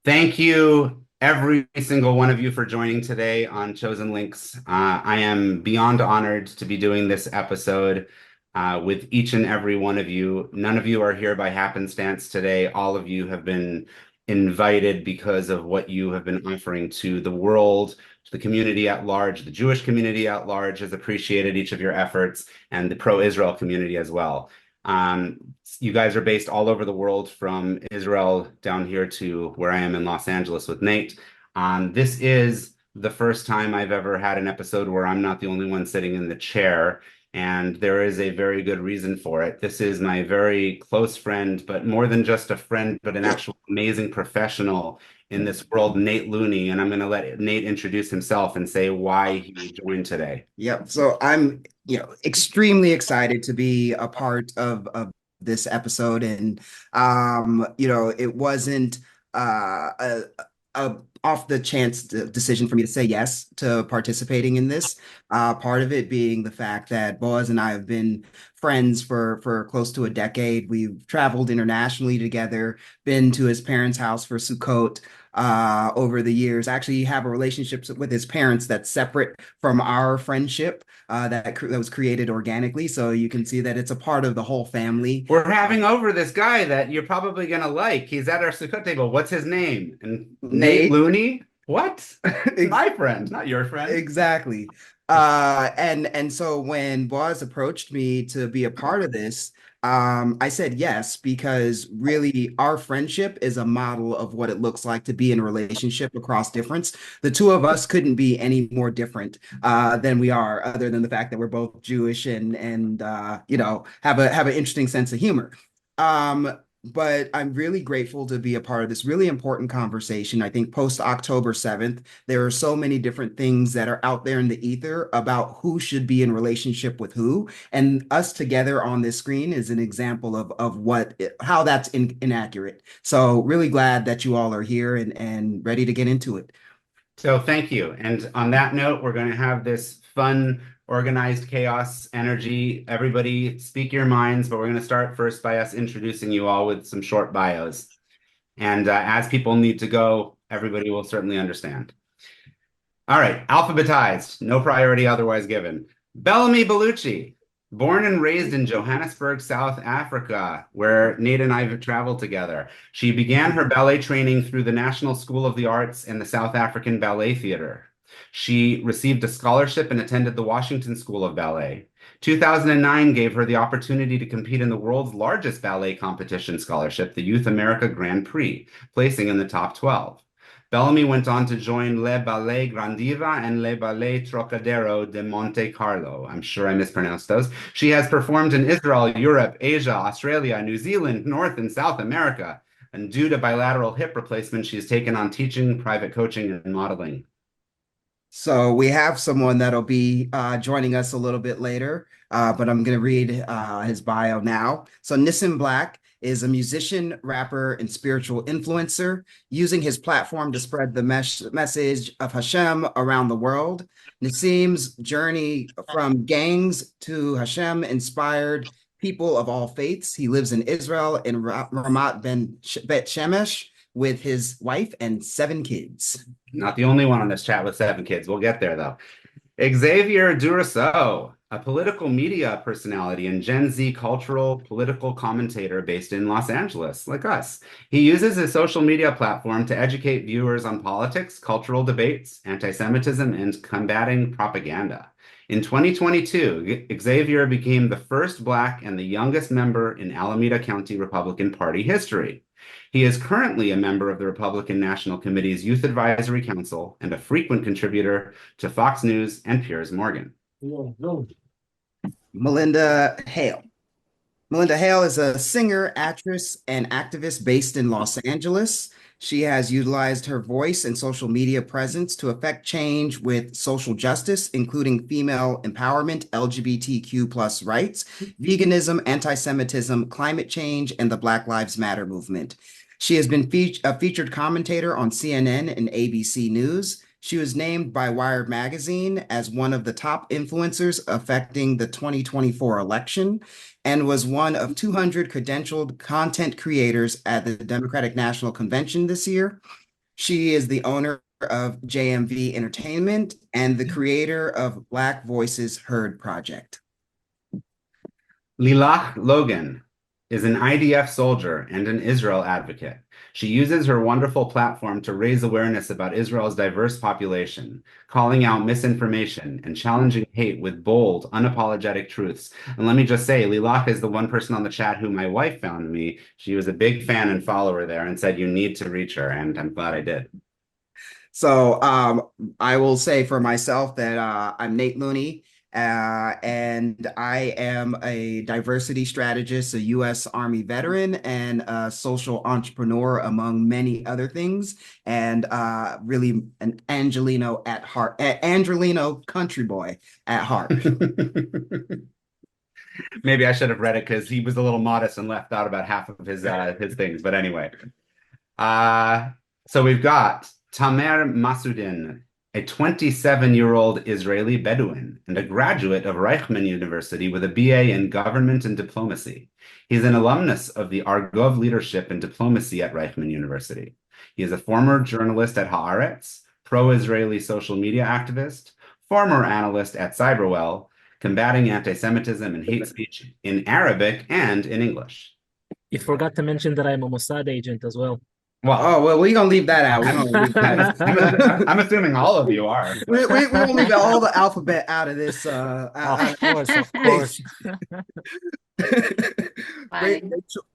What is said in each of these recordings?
Thank you, every single one of you, for joining today on Chosen Links. I am beyond honored to be doing this episode with each and every one of you. None of you are here by happenstance today. All of you have been invited because of what you have been offering to the world, to the community at large. The Jewish community at large has appreciated each of your efforts, and the pro-Israel community as well. Um, you guys are based all over the world, from Israel down here to where I am in Los Angeles with Nate. This is the first time I've ever had an episode where I'm not the only one sitting in the chair, and there is a very good reason for it. This is my very close friend, but more than just a friend, but an actual amazing professional in this world, Nate Looney. And I'm going to let Nate introduce himself and say why he joined today. Yep. So I'm, extremely excited to be a part of this episode. And it wasn't a, a off the chance decision for me to say yes to participating in this. Part of it being the fact that Boaz and I have been friends for close to a decade. We've traveled internationally together, been to his parents' house for Sukkot over the years. Actually have a relationship with his parents that's separate from our friendship that was created organically. So you can see that it's a part of the whole family. We're having over this guy that you're probably gonna like. He's at our Sukkot table. What's his name? And Nate Nate, Looney? What? My friend, not your friend. exactly. And so when Boaz approached me to be a part of this, I said yes, because really our friendship is a model of what it looks like to be in a relationship across difference. The two of us couldn't be any more different than we are, other than the fact that we're both Jewish and have an interesting sense of humor. Um, but I'm really grateful to be a part of this really important conversation. I think post October 7th, there are so many different things that are out there in the ether about who should be in relationship with who. And us together on this screen is an example of how that's inaccurate. So really glad that you all are here and ready to get into it. So thank you. And on that note, we're going to have this fun, organized chaos energy. Everybody speak your minds, but we're going to start first by us introducing you all with some short bios. And as people need to go, everybody will certainly understand. All right, alphabetized, no priority otherwise given. Bellamy Bellucci, born and raised in Johannesburg, South Africa, where Nate and I have traveled together. She began her ballet training through the National School of the Arts and the South African Ballet Theater. She received a scholarship and attended the Washington School of Ballet. 2009 gave her the opportunity to compete in the world's largest ballet competition scholarship, the Youth America Grand Prix, placing in the top 12. Bellamy went on to join Le Ballet Grandiva and Le Ballet Trocadero de Monte Carlo. I'm sure I mispronounced those. She has performed in Israel, Europe, Asia, Australia, New Zealand, North and South America. And due to bilateral hip replacement, she has taken on teaching, private coaching, and modeling. So we have someone that'll be joining us a little bit later, but I'm going to read his bio now. So Nissim Black is a musician, rapper, and spiritual influencer, using his platform to spread the message of Hashem around the world. Nissim's journey from gangs to Hashem inspired people of all faiths. He lives in Israel in Ramat Bet Shemesh with his wife and 7 kids. Not the only one on this chat with 7 kids. We'll get there though. Xaviaer DuRousseau, a political media personality and Gen Z cultural political commentator based in Los Angeles, like us. He uses his social media platform to educate viewers on politics, cultural debates, anti-Semitism, and combating propaganda. In 2022, Xavier became the first Black and the youngest member in Alameda County Republican Party history. He is currently a member of the Republican National Committee's Youth Advisory Council and a frequent contributor to Fox News and Piers Morgan. Malynda Hale. Malynda Hale is a singer, actress, and activist based in Los Angeles. She has utilized her voice and social media presence to affect change with social justice, including female empowerment, LGBTQ plus rights, veganism, anti-Semitism, climate change, and the Black Lives Matter movement. She has been a featured commentator on CNN and ABC News. She was named by Wired Magazine as one of the top influencers affecting the 2024 election and was one of 200 credentialed content creators at the Democratic National Convention this year. She is the owner of JMV Entertainment and the creator of Black Voices Heard Project. Lilaq Logan is an IDF soldier and an Israel advocate. She uses her wonderful platform to raise awareness about Israel's diverse population, calling out misinformation and challenging hate with bold, unapologetic truths. And let me just say, Lilaq is the one person on the chat who my wife found me. She was a big fan and follower there and said, you need to reach her. And I'm glad I did. So I will say for myself that I'm Nate Looney, and I am a diversity strategist, a U.S. Army veteran, and a social entrepreneur, among many other things, and really an Angelino at heart, Angelino country boy at heart. Maybe I should have read it because he was a little modest and left out about half of his things. But anyway, so we've got Tamer Masudin, a 27-year-old Israeli Bedouin and a graduate of Reichman University with a BA in government and diplomacy. He's an alumnus of the Argov Leadership and Diplomacy at Reichman University. He is a former journalist at Haaretz, pro-Israeli social media activist, former analyst at Cyberwell, combating anti-Semitism and hate speech in Arabic and in English. You forgot to mention that I'm a Mossad agent as well. Well, we're gonna leave that out. I'm assuming all of you are. We're gonna leave all the alphabet out of this. Of course.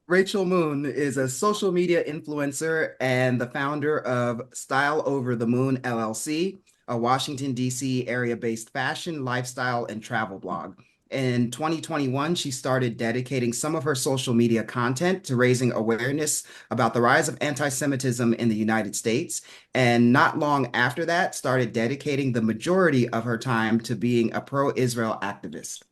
Rachel Moon is a social media influencer and the founder of Style Over the Moon LLC, a Washington, D.C. area-based fashion, lifestyle, and travel blog. In 2021, she started dedicating some of her social media content to raising awareness about the rise of anti-Semitism in the United States. And not long after that, started dedicating the majority of her time to being a pro-Israel activist.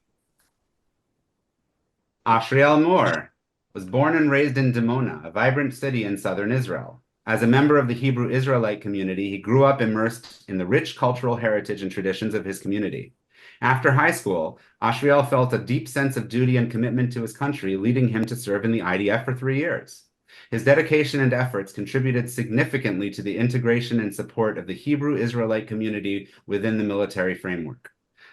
Ashriel Moore was born and raised in Dimona, a vibrant city in southern Israel. As a member of the Hebrew Israelite community, he grew up immersed in the rich cultural heritage and traditions of his community. After high school, Ashriel felt a deep sense of duty and commitment to his country, leading him to serve in the IDF for 3 years. His dedication and efforts contributed significantly to the integration and support of the Hebrew Israelite community within the military framework.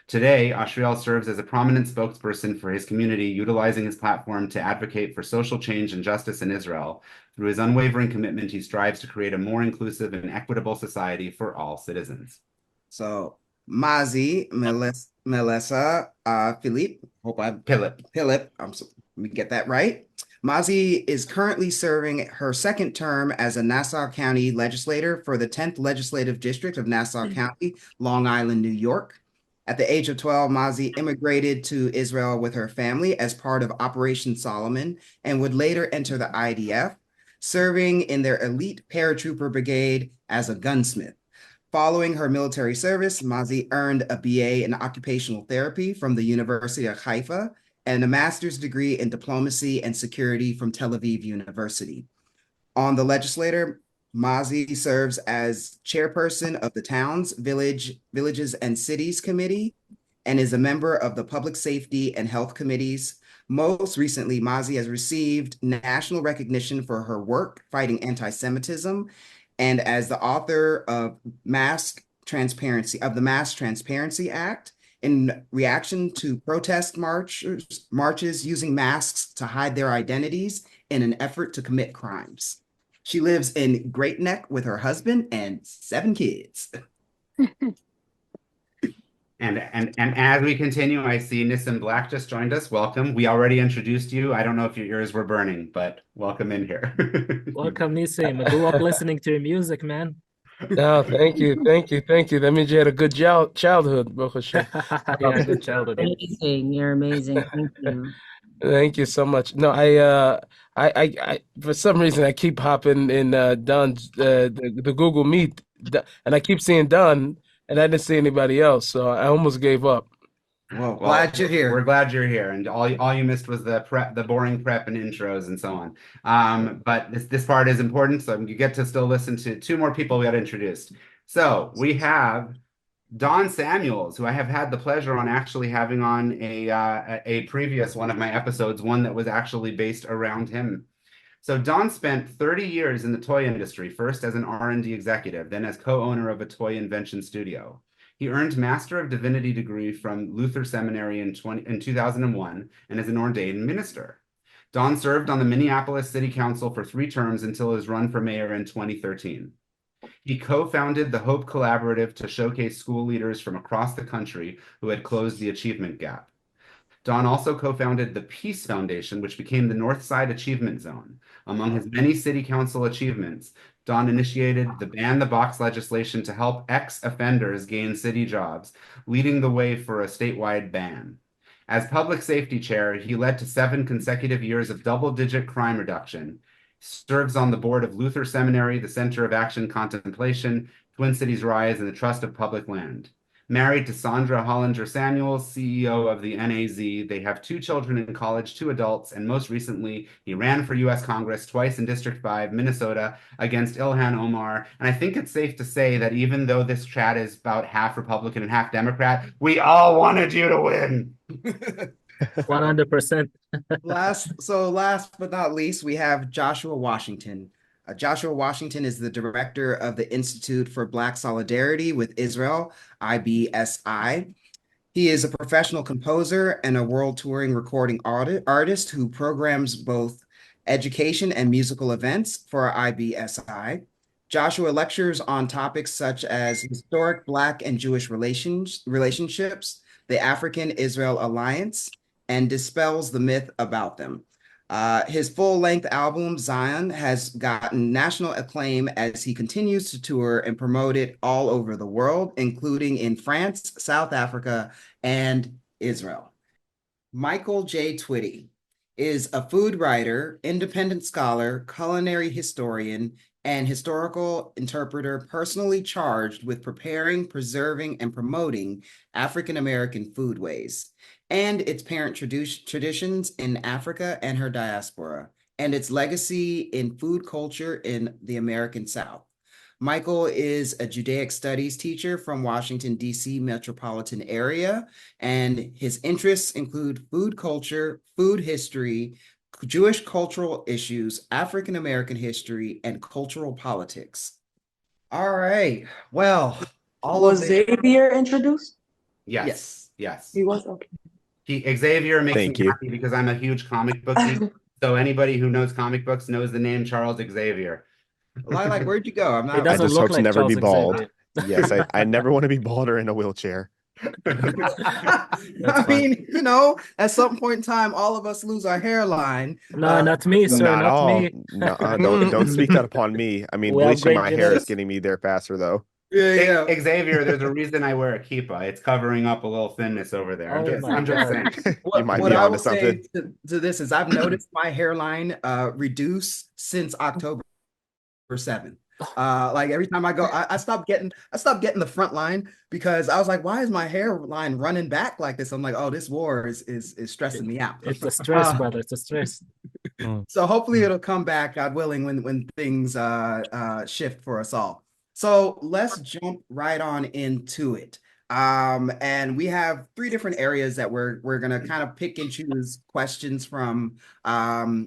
Today, Ashriel serves as a prominent spokesperson for his community, utilizing his platform to advocate for social change and justice in Israel. Through his unwavering commitment, he strives to create a more inclusive and equitable society for all citizens. So, Mazi Melesa Pilip. Pilip. Let me get that right. Mazi is currently serving her second term as a Nassau County legislator for the 10th Legislative District of Nassau County, Long Island, New York. At the age of 12, Mazi immigrated to Israel with her family as part of Operation Solomon and would later enter the IDF, serving in their elite paratrooper brigade as a gunsmith. Following her military service, Mazi earned a BA in occupational therapy from the University of Haifa and a master's degree in diplomacy and security from Tel Aviv University. On the legislature, Mazi serves as chairperson of the Towns, Villages, and Cities Committee and is a member of the Public Safety and Health Committees. Most recently, Mazi has received national recognition for her work fighting anti-Semitism and as the author of the Mass Transparency Act in reaction to protest marches using masks to hide their identities in an effort to commit crimes. She lives in Great Neck with her husband and 7 kids. And as we continue, I see Nissim Black just joined us. Welcome. We already introduced you. I don't know if your ears were burning, but welcome in here. Welcome, Nissim. I grew up listening to your music, man. No, thank you. That means you had a good childhood, Baruch Hashem. Yeah, good childhood. Amazing. You're amazing. Thank you. Thank you so much. No, I for some reason I keep hopping in Don's the Google Meet, and I keep seeing Don, and I didn't see anybody else, so I almost gave up. Well, glad you're here. We're glad you're here, and all you missed was the boring prep and intros and so on. But this part is important, so you get to still listen to 2 more people we got introduced. So we have Don Samuels, who I have had the pleasure on actually having on a previous one of my episodes, one that was actually based around him. So Don spent 30 years in the toy industry, first as an R&D executive, then as co-owner of a toy invention studio. He earned Master of Divinity degree from Luther Seminary in 2001 and is an ordained minister. Don served on the Minneapolis City Council for 3 terms until his run for mayor in 2013. He co-founded the Hope Collaborative to showcase school leaders from across the country who had closed the achievement gap. Don also co-founded the Peace Foundation, which became the Northside Achievement Zone. Among his many city council achievements, Don initiated the Ban the Box legislation to help ex-offenders gain city jobs, leading the way for a statewide ban. As public safety chair, he led to 7 consecutive years of double-digit crime reduction, serves on the board of Luther Seminary, the Center of Action Contemplation, Twin Cities Rise, and the Trust of Public Land. Married to Sandra Hollinger Samuels, CEO of the NAZ, they have 2 children in college, 2 adults, and most recently, he ran for U.S. Congress twice in District 5, Minnesota, against Ilhan Omar. And I think it's safe to say that even though this chat is about half Republican and half Democrat, we all wanted you to win. 100%. Last but not least, we have Joshua Washington. Joshua Washington is the director of the Institute for Black Solidarity with Israel, IBSI. He is a professional composer and a world touring recording artist who programs both education and musical events for IBSI. Joshua lectures on topics such as historic Black and Jewish relationships, the African-Israel Alliance, and dispels the myth about them. His full-length album, Zion, has gotten national acclaim as he continues to tour and promote it all over the world, including in France, South Africa, and Israel. Michael J. Twitty is a food writer, independent scholar, culinary historian, and historical interpreter personally charged with preparing, preserving, and promoting African-American foodways and its parent traditions in Africa and her diaspora, and its legacy in food culture in the American South. Michael is a Judaic studies teacher from Washington, D.C. metropolitan area, and his interests include food culture, food history, Jewish cultural issues, African-American history, and cultural politics. All right, well, Was Xavier introduced? Yes. He was? Okay. Xavier makes Thank me you. happy because I'm a huge comic book geek. So anybody who knows comic books knows the name Charles Xavier. Like, where'd you go? I'm It not. doesn't just look hope to like never be Charles bald. Xavier. Yes, I never want to be bald or in a wheelchair. I mean, you know, at some point in time, all of us lose our hairline. No, not me, sir, Not not all. me. No, don't speak that upon me. I mean, We have bleaching great my hair is genetics. getting me there faster, though. Yeah. Xavier, there's a reason I wear a kippah. It's covering up a little thinness over there. Oh my I'm just God. saying. You might What be I onto will say something. to this is I've noticed my hairline reduce since October 7th. Like every time I go, I stopped getting the front line because I was like, why is my hairline running back like this? I'm like, oh, this war is stressing me out. It's a stress, brother. It's a stress. So hopefully it'll come back, God willing, when things shift for us all. So let's jump right on into it. And we have 3 different areas that we're gonna kind of pick and choose questions from. So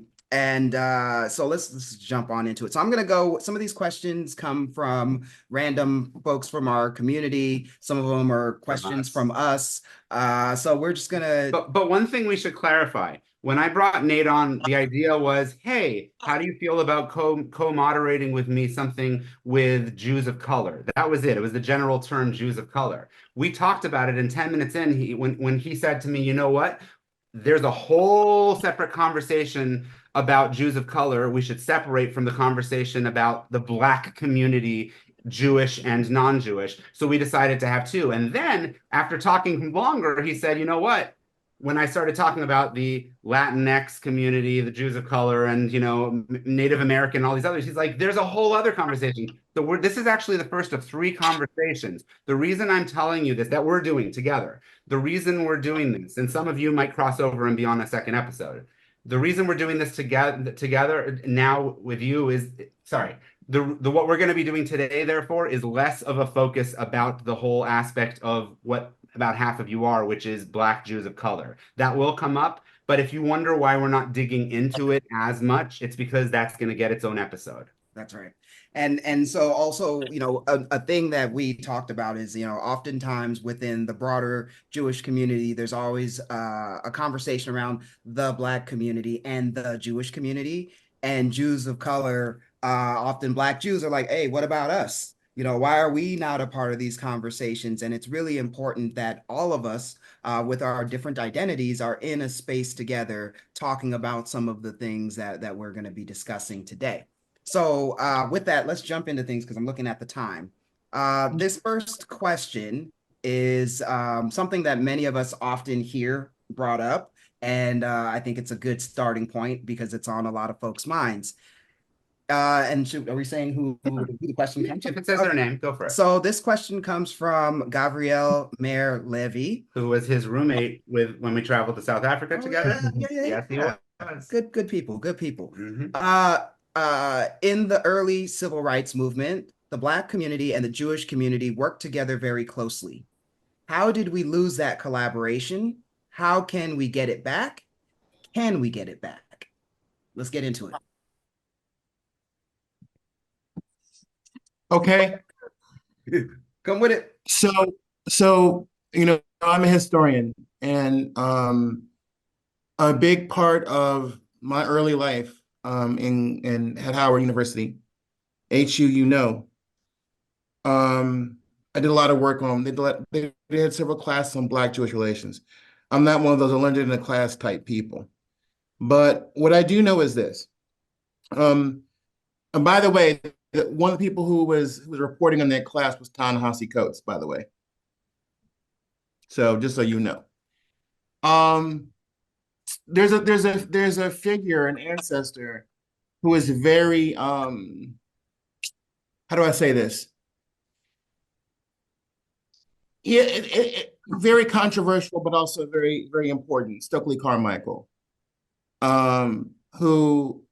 let's jump on into it. So I'm gonna go. Some of these questions come from random folks from our community. Some of them are questions from us. So we're just gonna. But one thing we should clarify. When I brought Nate on, the idea was, hey, how do you feel about co-moderating with me something with Jews of color? That was it. It was the general term Jews of color. We talked about it, and 10 minutes in, when he said to me, you know what? There's a whole separate conversation about Jews of color. We should separate from the conversation about the Black community, Jewish and non-Jewish. So we decided to have 2. And then after talking longer, he said, you know what? When I started talking about the Latinx community, the Jews of color, and Native American, all these others, he's like, there's a whole other conversation. So this is actually the first of 3 conversations. The reason I'm telling you this, that we're doing together, the reason we're doing this, and some of you might cross over and be on a second episode. The reason we're doing this together now with you is, what we're going to be doing today, therefore, is less of a focus about the whole aspect of what about half of you are, which is Black Jews of color. That will come up, But if you wonder why we're not digging into it as much, it's because that's going to get its own episode. That's right. And so also, a thing that we talked about is, oftentimes within the broader Jewish community, there's always a conversation around the Black community and the Jewish community. And Jews of color, often Black Jews are like, hey, what about us? Why are we not a part of these conversations? And it's really important that all of us with our different identities are in a space together talking about some of the things that we're going to be discussing today. So with that, let's jump into things because I'm looking at the time. This first question is something that many of us often hear brought up, and I think it's a good starting point because it's on a lot of folks' minds. And are we saying who the question comes from? If it says their name, go for it. So this question comes from Xaviaer Moore Levy, who was his roommate when we traveled to South Africa together. Yes, he was. Good people. Mhm. In the early civil rights movement, the Black community and the Jewish community worked together very closely. How did we lose that collaboration? How can we get it back? Can we get it back? Let's get into it. Okay. Come with it. So I'm a historian, and a big part of my early life at Howard University, HU, I did a lot of work on. They had several classes on Black Jewish relations. I'm not one of those learned in a class type people, but what I do know is this. And by the way, one of the people who was reporting on that class was Ta-Nehisi Coates, by the way. So just so you know, there's a figure, an ancestor, who is very how do I say this? Yeah, very controversial, but also very, very important. Stokely Carmichael, who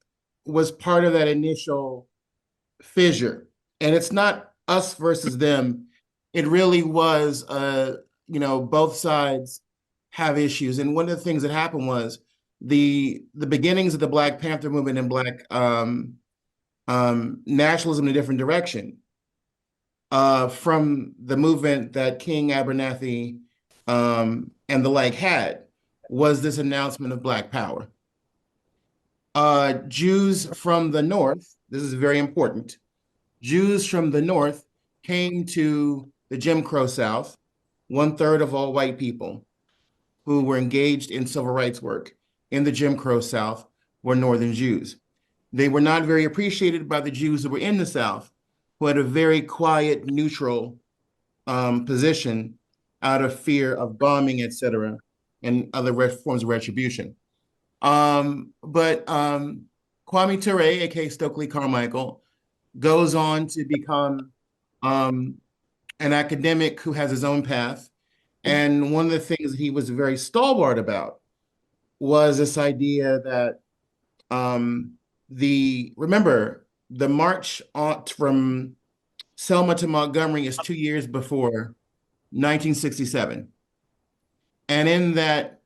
was part of that initial fissure, and it's not us versus them. It really was, both sides have issues, and one of the things that happened was the beginnings of the Black Panther movement and Black nationalism in a different direction. From the movement that King Abernathy and the like had, was this announcement of Black power. Jews from the North, this is very important, Jews from the North came to the Jim Crow South, 1/3 of all white people who were engaged in civil rights work in the Jim Crow South were Northern Jews. They were not very appreciated by the Jews who were in the South, who had a very quiet, neutral position out of fear of bombing, etc., and other forms of retribution. But Kwame Ture, aka Stokely Carmichael, goes on to become an academic who has his own path. And one of the things that he was very stalwart about was this idea that remember, the march from Selma to Montgomery is 2 years before 1967. And in that,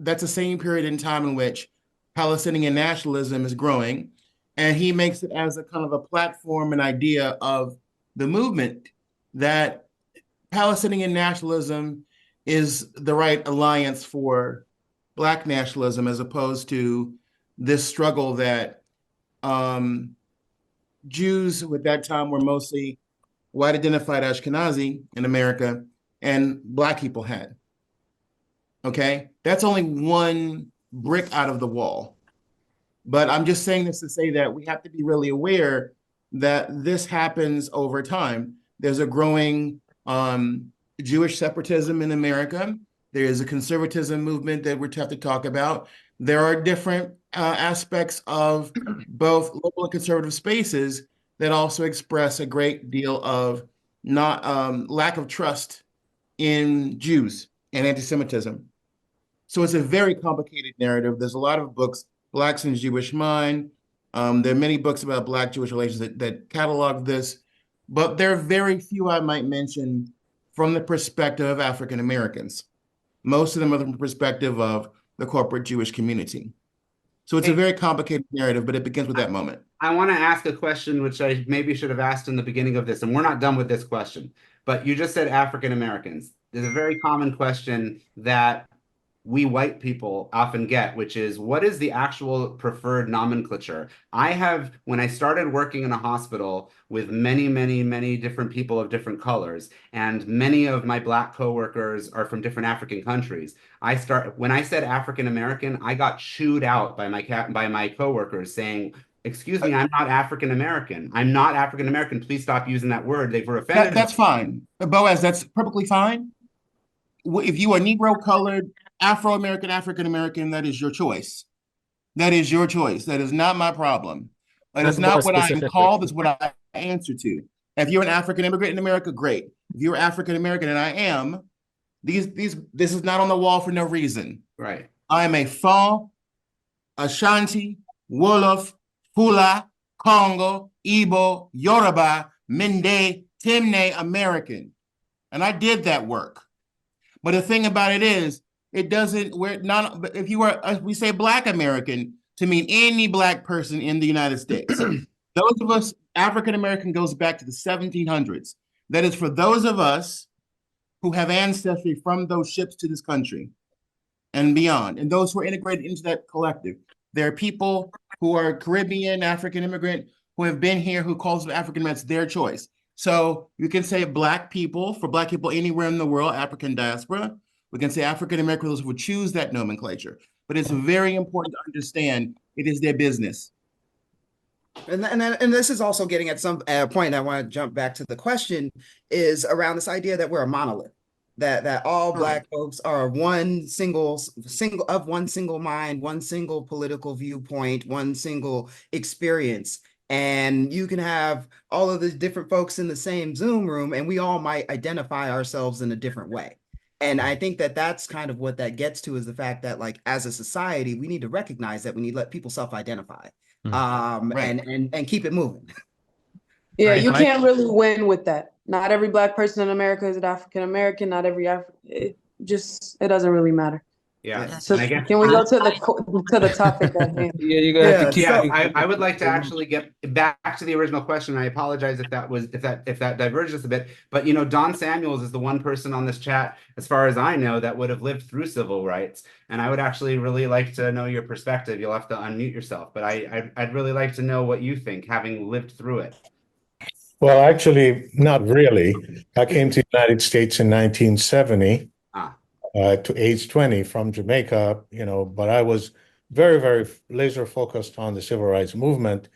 that's the same period in time in which Palestinian nationalism is growing. And he makes it as a kind of a platform and idea of the movement that Palestinian nationalism is the right alliance for Black nationalism, as opposed to this struggle that Jews who at that time were mostly white identified Ashkenazi in America and Black people had. Okay, that's only one brick out of the wall. But I'm just saying this to say that we have to be really aware that this happens over time. There's a growing Jewish separatism in America. There is a conservatism movement that we have to talk about. There are different aspects of both local and conservative spaces that also express a great deal of lack of trust in Jews and anti-Semitism. So it's a very complicated narrative. There's a lot of books, Blacks in Jewish Mind. There are many books about Black-Jewish relations that catalog this, but there are very few I might mention from the perspective of African Americans. Most of them are from the perspective of the corporate Jewish community. So it's a very complicated narrative, but it begins with that moment. I want to ask a question which I maybe should have asked in the beginning of this, and we're not done with this question, but you just said African Americans. There's a very common question that we white people often get, which is, what is the actual preferred nomenclature? When I started working in a hospital with many, many, many different people of different colors, and many of my Black coworkers are from different African countries. When I said African American, I got chewed out by my coworkers saying, "Excuse me, I'm not African American. I'm not African American. Please stop using that word." They were offended. That's fine. Boaz, that's perfectly fine. If you are Negro, colored, Afro-American, African American, that is your choice. That is your choice. That is not my problem. That is not what I am called. It's what I answer to. If you're an African immigrant in America, great. If you're African American, and I am, this is not on the wall for no reason. Right. I am a Fon, Ashanti, Wolof, Fula, Congo, Igbo, Yoruba, Mende, Temne American. And I did that work. But the thing about it is, if you are, we say Black American to mean any Black person in the United States. Those of us, African American goes back to the 1700s. That is for those of us who have ancestry from those ships to this country and beyond, and those who are integrated into that collective. There are people who are Caribbean, African immigrant, who have been here, who calls them African Americans, their choice. So you can say Black people, for Black people anywhere in the world, African diaspora. We can say African American, those who would choose that nomenclature. But it's very important to understand it is their business. And this is also getting at some point. I want to jump back to the question is around this idea that we're a monolith, that all Black folks are one single mind, one single political viewpoint, one single experience. And you can have all of the different folks in the same Zoom room, and we all might identify ourselves in a different way. And I think that that's kind of what that gets to, is the fact that, like, as a society, we need to recognize that we need to let people self-identify, and keep it moving. Yeah, you can't really win with that. Not every Black person in America is an African American. Not every it doesn't really matter. Yeah. So can we go to the topic at hand? Yeah, you're gonna have to keep. Yeah, I would like to actually get back to the original question. I apologize if that diverges a bit. But Don Samuels is the one person on this chat, as far as I know, that would have lived through civil rights. And I would actually really like to know your perspective. You'll have to unmute yourself, but I'd really like to know what you think, having lived through it. Well, actually, not really. I came to the United States in 1970. To age 20 from Jamaica, but I was very, very laser focused on the civil rights movement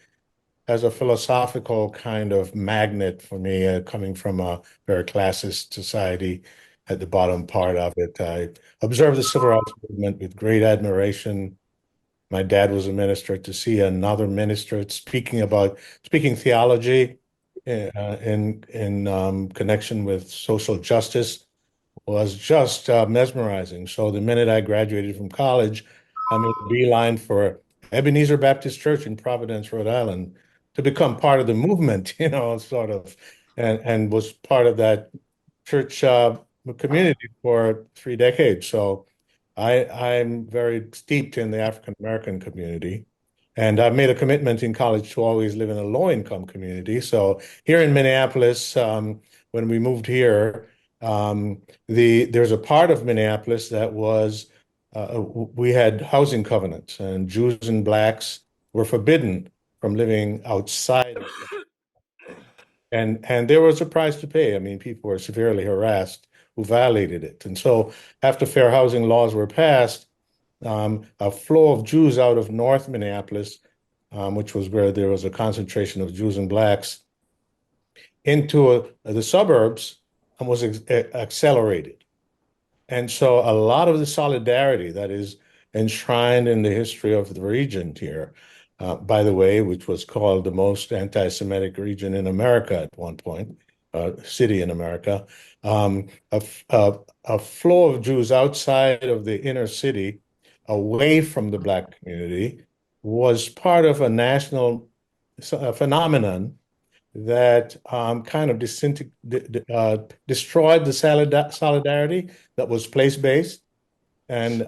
as a philosophical kind of magnet for me, coming from a very classist society at the bottom part of it. I observed the civil rights movement with great admiration. My dad was a minister. To see another minister speaking theology in connection with social justice was just mesmerizing. So the minute I graduated from college, I made a beeline for Ebenezer Baptist Church in Providence, Rhode Island, to become part of the movement, sort of, and was part of that church community for 3 decades. So I'm very steeped in the African American community. And I made a commitment in college to always live in a low-income community. So here in Minneapolis, when we moved here, there's a part of Minneapolis that was we had housing covenants, and Jews and Blacks were forbidden from living outside of and there was a price to pay. I mean, people were severely harassed who violated it. And so after fair housing laws were passed, a flow of Jews out of North Minneapolis, which was where there was a concentration of Jews and Blacks, into the suburbs, was accelerated. And so a lot of the solidarity that is enshrined in the history of the region here, by the way, which was called the most anti-Semitic region in America at one point, city in America, a flow of Jews outside of the inner city, away from the Black community, was part of a national phenomenon that kind of destroyed the solidarity that was place-based And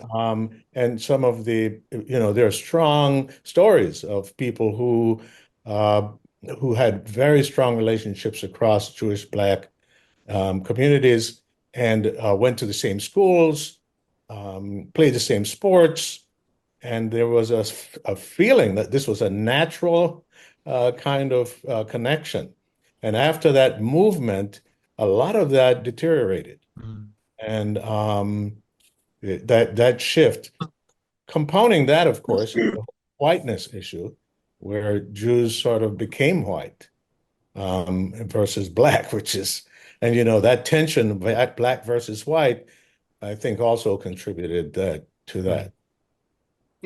some of the, there are strong stories of people who had very strong relationships across Jewish Black communities and went to the same schools, played the same sports, and there was a feeling that this was a natural kind of connection. And after that movement, a lot of that deteriorated. And that shift, compounding that, of course, is the whiteness issue, where Jews sort of became white versus Black, and that tension, Black versus white, I think also contributed to that.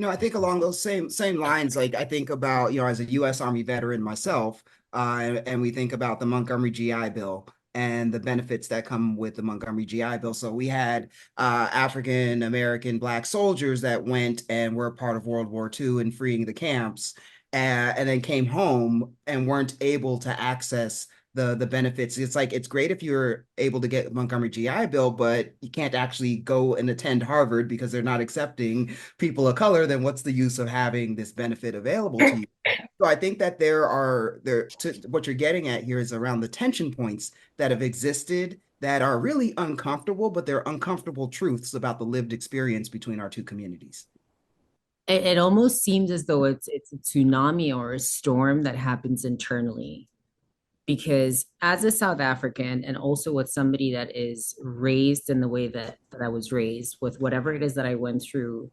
I think along those same lines, like I think about, as a U.S. Army veteran myself, and we think about the Montgomery GI Bill and the benefits that come with the Montgomery GI Bill. So we had African American Black soldiers that went and were part of World War II and freeing the camps, and then came home and weren't able to access the benefits. It's like, it's great if you're able to get Montgomery GI Bill, but you can't actually go and attend Harvard because they're not accepting people of color. Then what's the use of having this benefit available to you? So I think that what you're getting at here is around the tension points that have existed that are really uncomfortable, but they're uncomfortable truths about the lived experience between our two communities. It almost seems as though it's a tsunami or a storm that happens internally. Because as a South African, and also with somebody that is raised in the way that I was raised, with whatever it is that I went through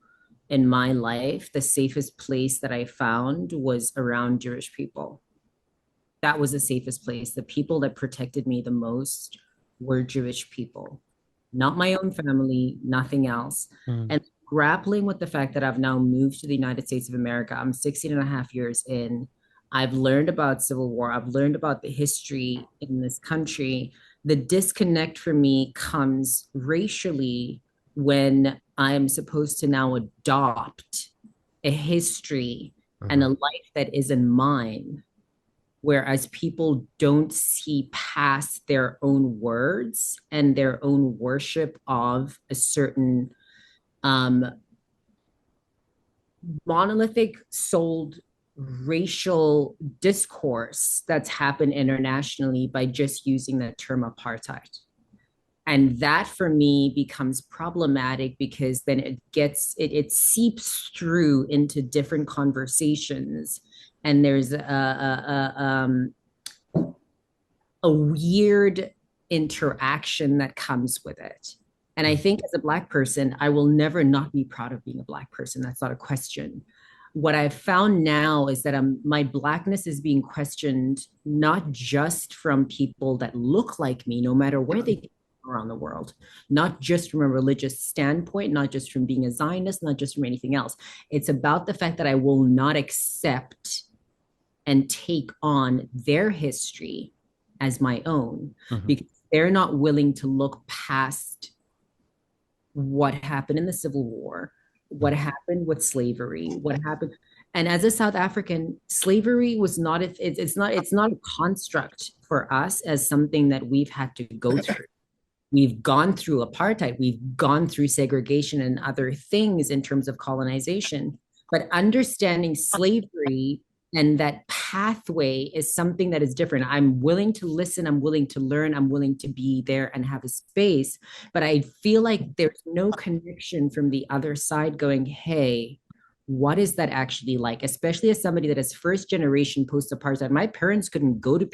in my life, the safest place that I found was around Jewish people. That was the safest place. The people that protected me the most were Jewish people, not my own family, nothing else. And grappling with the fact that I've now moved to the United States of America, I'm 16 and a half years in. I've learned about Civil War. I've learned about the history in this country. The disconnect for me comes racially when I am supposed to now adopt a history and a life that isn't mine, whereas people don't see past their own words and their own worship of a certain monolithic souled racial discourse that's happened internationally by just using the term apartheid. And that for me becomes problematic because then it seeps through into different conversations, and there's a weird interaction that comes with it. And I think as a Black person, I will never not be proud of being a Black person. That's not a question. What I've found now is that my Blackness is being questioned, not just from people that look like me, no matter where they get around the world, not just from a religious standpoint, not just from being a Zionist, not just from anything else. It's about the fact that I will not accept and take on their history as my own, because they're not willing to look past what happened in the Civil War, what happened with slavery, what happened. And as a South African, slavery was not, it's not a construct for us as something that we've had to go through. We've gone through apartheid, we've gone through segregation and other things in terms of colonization, but understanding slavery and that pathway is something that is different. I'm willing to listen, I'm willing to learn, I'm willing to be there and have a space, but I feel like there's no connection from the other side going, hey, what is that actually like? Especially as somebody that is first generation post-apartheid. My parents couldn't go to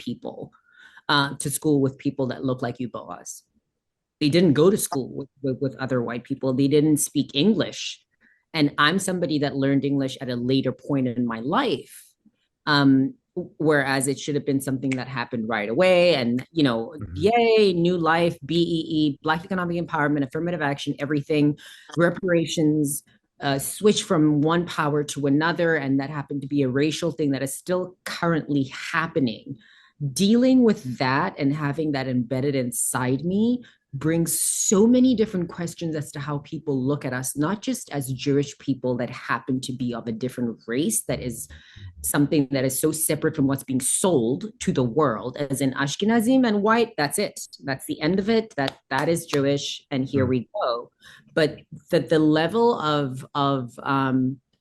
school with people that look like you, Boaz. They didn't go to school with other white people. They didn't speak English. And I'm somebody that learned English at a later point in my life. Whereas it should have been something that happened right away. And, yay, new life, BEE, Black economic empowerment, affirmative action, everything, reparations, switch from one power to another. And that happened to be a racial thing that is still currently happening. Dealing with that and having that embedded inside me brings so many different questions as to how people look at us, not just as Jewish people that happen to be of a different race, that is something that is so separate from what's being sold to the world, as in Ashkenazim and white, that's it. That's the end of it. That is Jewish, and here we go. But the level of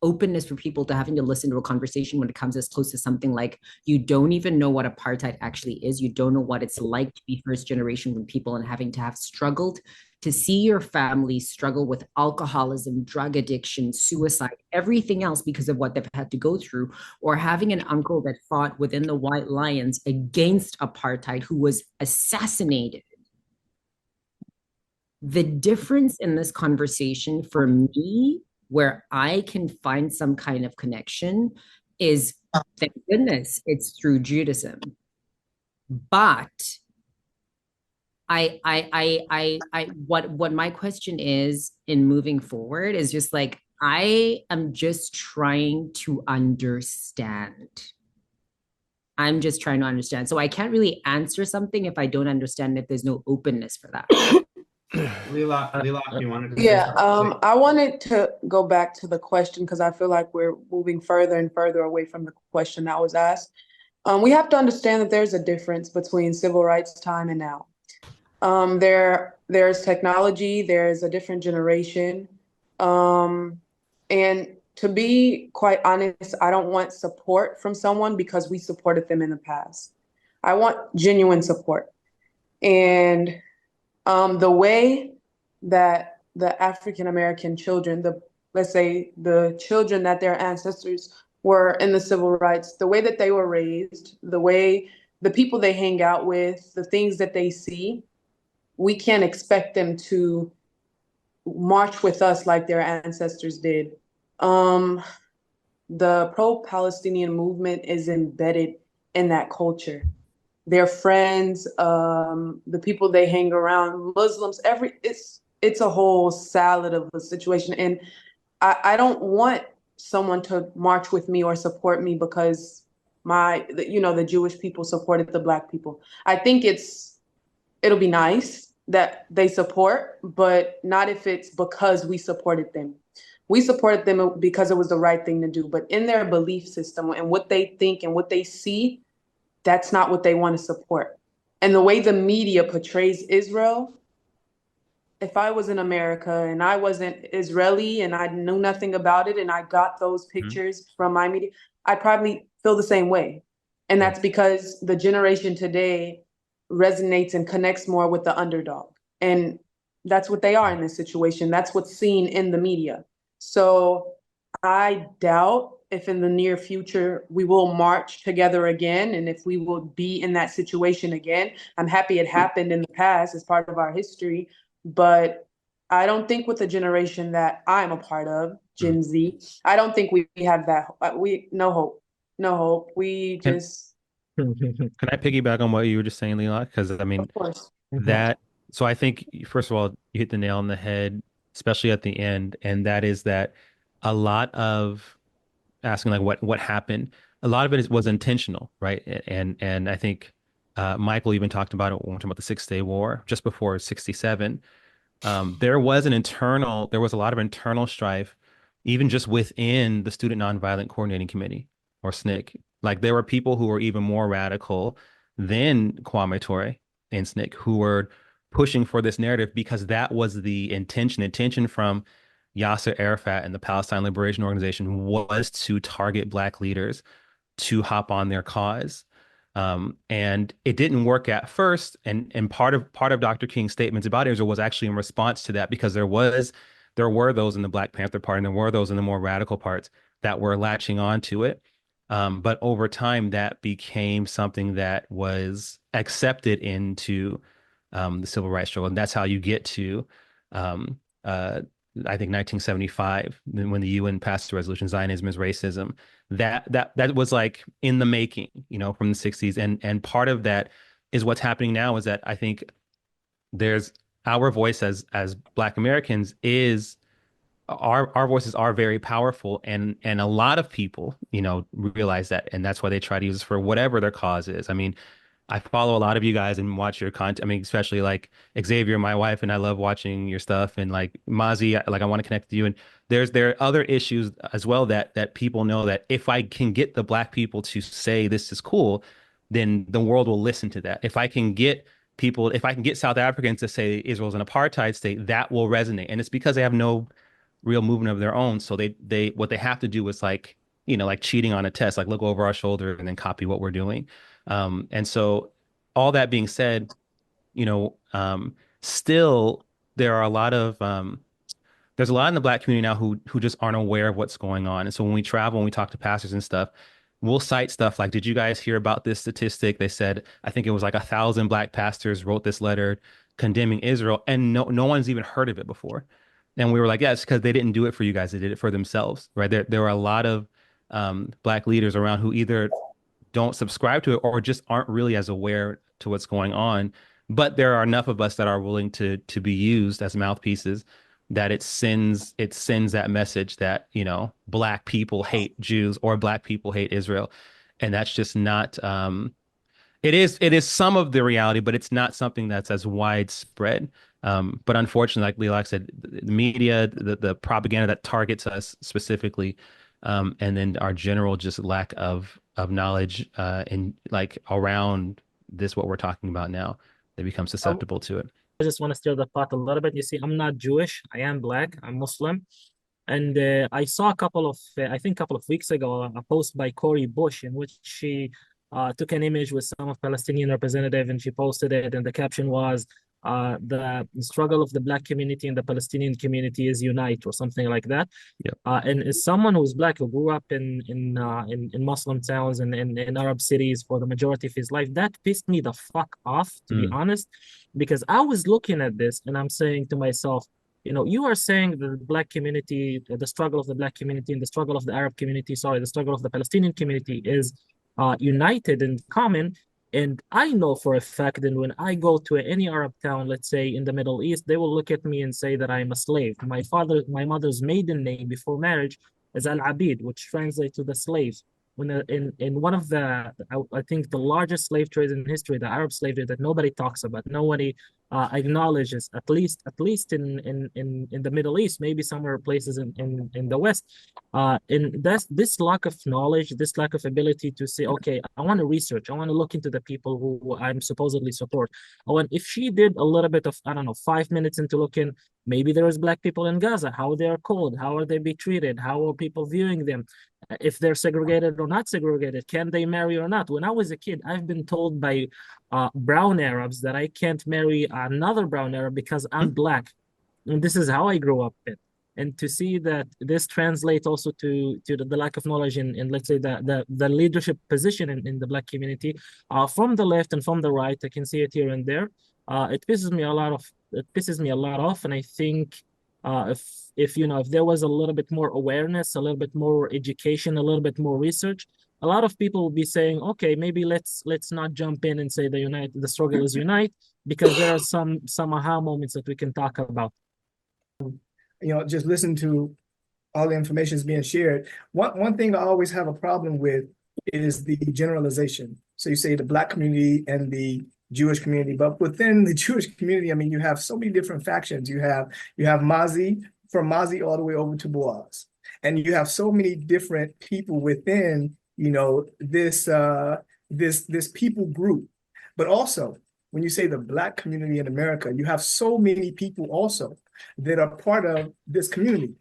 openness for people to having to listen to a conversation when it comes as close to something like, you don't even know what apartheid actually is. You don't know what it's like to be first generation from people and having to have struggled to see your family struggle with alcoholism, drug addiction, suicide, everything else because of what they've had to go through, or having an uncle that fought within the White Lions against apartheid who was assassinated. The difference in this conversation for me, where I can find some kind of connection, is, thank goodness, it's through Judaism. But what my question is in moving forward is just like, I am just trying to understand. I'm just trying to understand. So I can't really answer something if I don't understand, if there's no openness for that. Lilaq, you wanted to say Yeah, something? I wanted to go back to the question because I feel like we're moving further and further away from the question that was asked. We have to understand that there's a difference between civil rights time and now. There's technology, there's a different generation. And to be quite honest, I don't want support from someone because we supported them in the past. I want genuine support. And the way that the African-American children, let's say the children that their ancestors were in the civil rights, the way that they were raised, the way the people they hang out with, the things that they see, we can't expect them to march with us like their ancestors did. The pro-Palestinian movement is embedded in that culture. Their friends, the people they hang around, Muslims, it's a whole salad of a situation. And I don't want someone to march with me or support me because the Jewish people supported the Black people. I think it'll be nice that they support, but not if it's because we supported them. We supported them because it was the right thing to do, but in their belief system and what they think and what they see, that's not what they want to support. And the way the media portrays Israel, if I was in America and I wasn't Israeli and I knew nothing about it and I got those pictures from my media, I'd probably feel the same way. And that's because the generation today resonates and connects more with the underdog. And that's what they are in this situation. That's what's seen in the media. So I doubt if in the near future we will march together again, and if we will be in that situation again. I'm happy it happened in the past as part of our history, but I don't think with the generation that I'm a part of, Gen Z, I don't think we have that. No hope. We just. Can I piggyback on what you were just saying, Lilaq? Because I mean, Of course. so I think, first of all, you hit the nail on the head, especially at the end, and that is that a lot of asking like what happened, a lot of it was intentional, right? And I think Michael even talked about it when we were talking about the 6-Day War, just before 67. There was a lot of internal strife, even just within the Student Nonviolent Coordinating Committee, or SNCC. Like, there were people who were even more radical than Kwame Ture and SNCC who were pushing for this narrative because that was the intention from Yasser Arafat and the Palestine Liberation Organization was to target Black leaders to hop on their cause. And it didn't work at first. And part of Dr. King's statements about Israel was actually in response to that, because there were those in the Black Panther Party and there were those in the more radical parts that were latching on to it. But over time, that became something that was accepted into the civil rights struggle. And that's how you get to I think 1975, when the UN passed the resolution, Zionism is Racism. That was like in the making, from the 60s. And part of that is what's happening now, is that I think there's our voice as Black Americans is our voices are very powerful, and a lot of people, realize that, and that's why they try to use this for whatever their cause is. I mean, I follow a lot of you guys and watch your content. I mean, especially like Xavier, my wife, and I love watching your stuff. And like Mazi, like I want to connect to you. And there are other issues as well that people know that if I can get the Black people to say this is cool, then the world will listen to that. If I can get people, if I can get South Africans to say Israel's an apartheid state, that will resonate. And it's because they have no real movement of their own. So they what they have to do is like, like cheating on a test, like look over our shoulder and then copy what we're doing. And so all that being said, still there are a lot of there's a lot in the Black community now who just aren't aware of what's going on. And so when we travel and we talk to pastors and stuff, we'll cite stuff like, did you guys hear about this statistic? They said, I think it was like 1,000 Black pastors wrote this letter condemning Israel, and no one's even heard of it before. And we were like, yeah, it's because they didn't do it for you guys. They did it for themselves, right? There were a lot of Black leaders around who either don't subscribe to it or just aren't really as aware to what's going on. But there are enough of us that are willing to be used as mouthpieces that it sends that message that, Black people hate Jews or Black people hate Israel. And that's just not it is some of the reality, but it's not something that's as widespread. But unfortunately, like Lilaq said, the media, the propaganda that targets us specifically, and then our general just lack of knowledge in like around this, what we're talking about now, they become susceptible to it. I just want to stir the pot a little bit. You see, I'm not Jewish. I am Black. I'm Muslim. And I saw I think a couple of weeks ago, a post by Cori Bush in which she took an image with some of Palestinian representative and she posted it. And the caption was, the struggle of the Black community and the Palestinian community is unite, or something like that. Yep. And as someone who's Black, who grew up in Muslim towns and in Arab cities for the majority of his life, that pissed me the fuck off, to be honest, because I was looking at this and I'm saying to myself, you are saying the Black community, the struggle of the Black community and the struggle of the Arab community, the struggle of the Palestinian community is united and common. And I know for a fact that when I go to any Arab town, let's say in the Middle East, they will look at me and say that I'm a slave. My mother's maiden name before marriage is Al-Abid, which translates to the slave. When in one of I think the largest slave trade in history, the Arab slave trade that nobody talks about, nobody acknowledges, at least in the Middle East, maybe somewhere places in the West. And this lack of knowledge, this lack of ability to say, okay, I want to research, I want to look into the people who I'm supposedly support. If she did a little bit of, I don't know, 5 minutes into looking, maybe there is Black people in Gaza, how they are called, how are they be treated, how are people viewing them, if they're segregated or not segregated, can they marry or not? When I was a kid, I've been told by brown Arabs that I can't marry another brown Arab because I'm Black. And this is how I grew up in. And to see that this translates also to the lack of knowledge in let's say the leadership position in the Black community, from the left and from the right, I can see it here and there. It pisses me a lot off. And I think if there was a little bit more awareness, a little bit more education, a little bit more research, a lot of people will be saying, okay, maybe let's not jump in and say the struggle is unite, because there are some aha moments that we can talk about. Just listen to all the information is being shared. One thing I always have a problem with is the generalization. So you say the Black community and the Jewish community, but within the Jewish community, I mean, you have so many different factions. You have Mazi, from Mazi all the way over to Boaz, and you have so many different people within, this people group. But also, when you say the Black community in America, you have so many people also that are part of this community.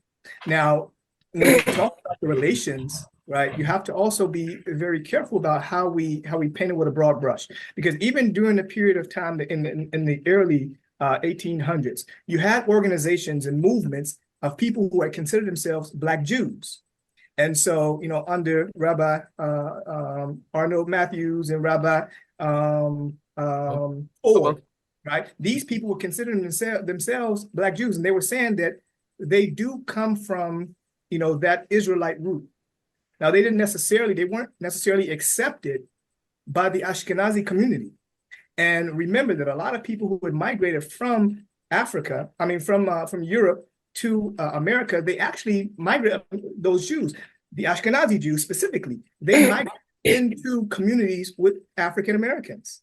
Now, when we talk about the relations, right, you have to also be very careful about how we paint it with a broad brush, because even during the period of time in the early 1800s, you had organizations and movements of people who had considered themselves Black Jews. And so, under Rabbi Arnold Matthews and Rabbi Orr, right, these people were considering themselves Black Jews, and they were saying that they do come from, that Israelite root. Now, they weren't necessarily accepted by the Ashkenazi community. And remember that a lot of people who had migrated from Africa, from Europe to America, they actually migrated, those Jews, the Ashkenazi Jews specifically, they migrated into communities with African Americans.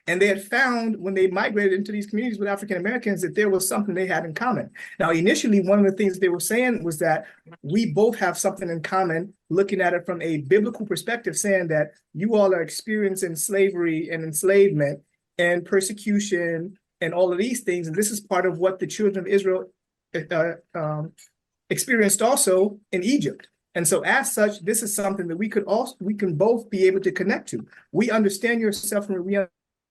And they had found when they migrated into these communities with African Americans that there was something they had in common. Now, initially, one of the things they were saying was that we both have something in common, looking at it from a biblical perspective, saying that you all are experiencing slavery and enslavement and persecution and all of these things. And this is part of what the children of Israel experienced also in Egypt. And so as such, this is something that we can both be able to connect to. We understand your suffering, we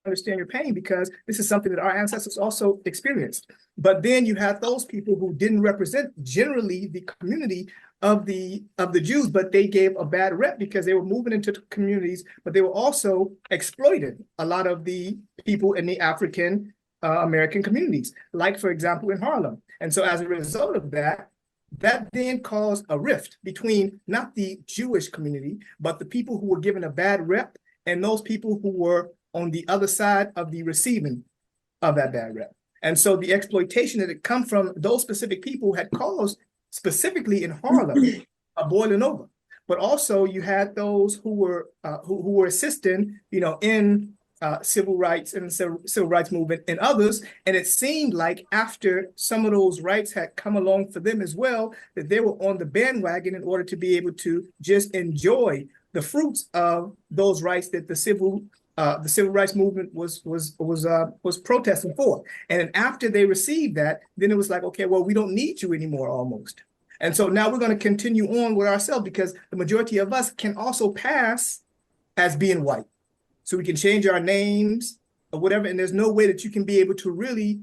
understand your pain, because this is something that our ancestors also experienced. But then you had those people who didn't represent generally the community of the Jews, but they gave a bad rep because they were moving into communities, but they were also exploiting a lot of the people in the African American communities, like, for example, in Harlem. And so as a result of that, that then caused a rift between not the Jewish community, but the people who were given a bad rep and those people who were on the other side of the receiving of that bad rep. And so the exploitation that had come from those specific people had caused, specifically in Harlem, a boiling over. But also you had those who were assisting, in civil rights and civil rights movement and others. And it seemed like after some of those rights had come along for them as well, that they were on the bandwagon in order to be able to just enjoy the fruits of those rights that the civil rights movement was protesting for. And then after they received that, then it was like, okay, well, we don't need you anymore almost. And so now we're going to continue on with ourselves, because the majority of us can also pass as being white. So we can change our names or whatever, and there's no way that you can be able to really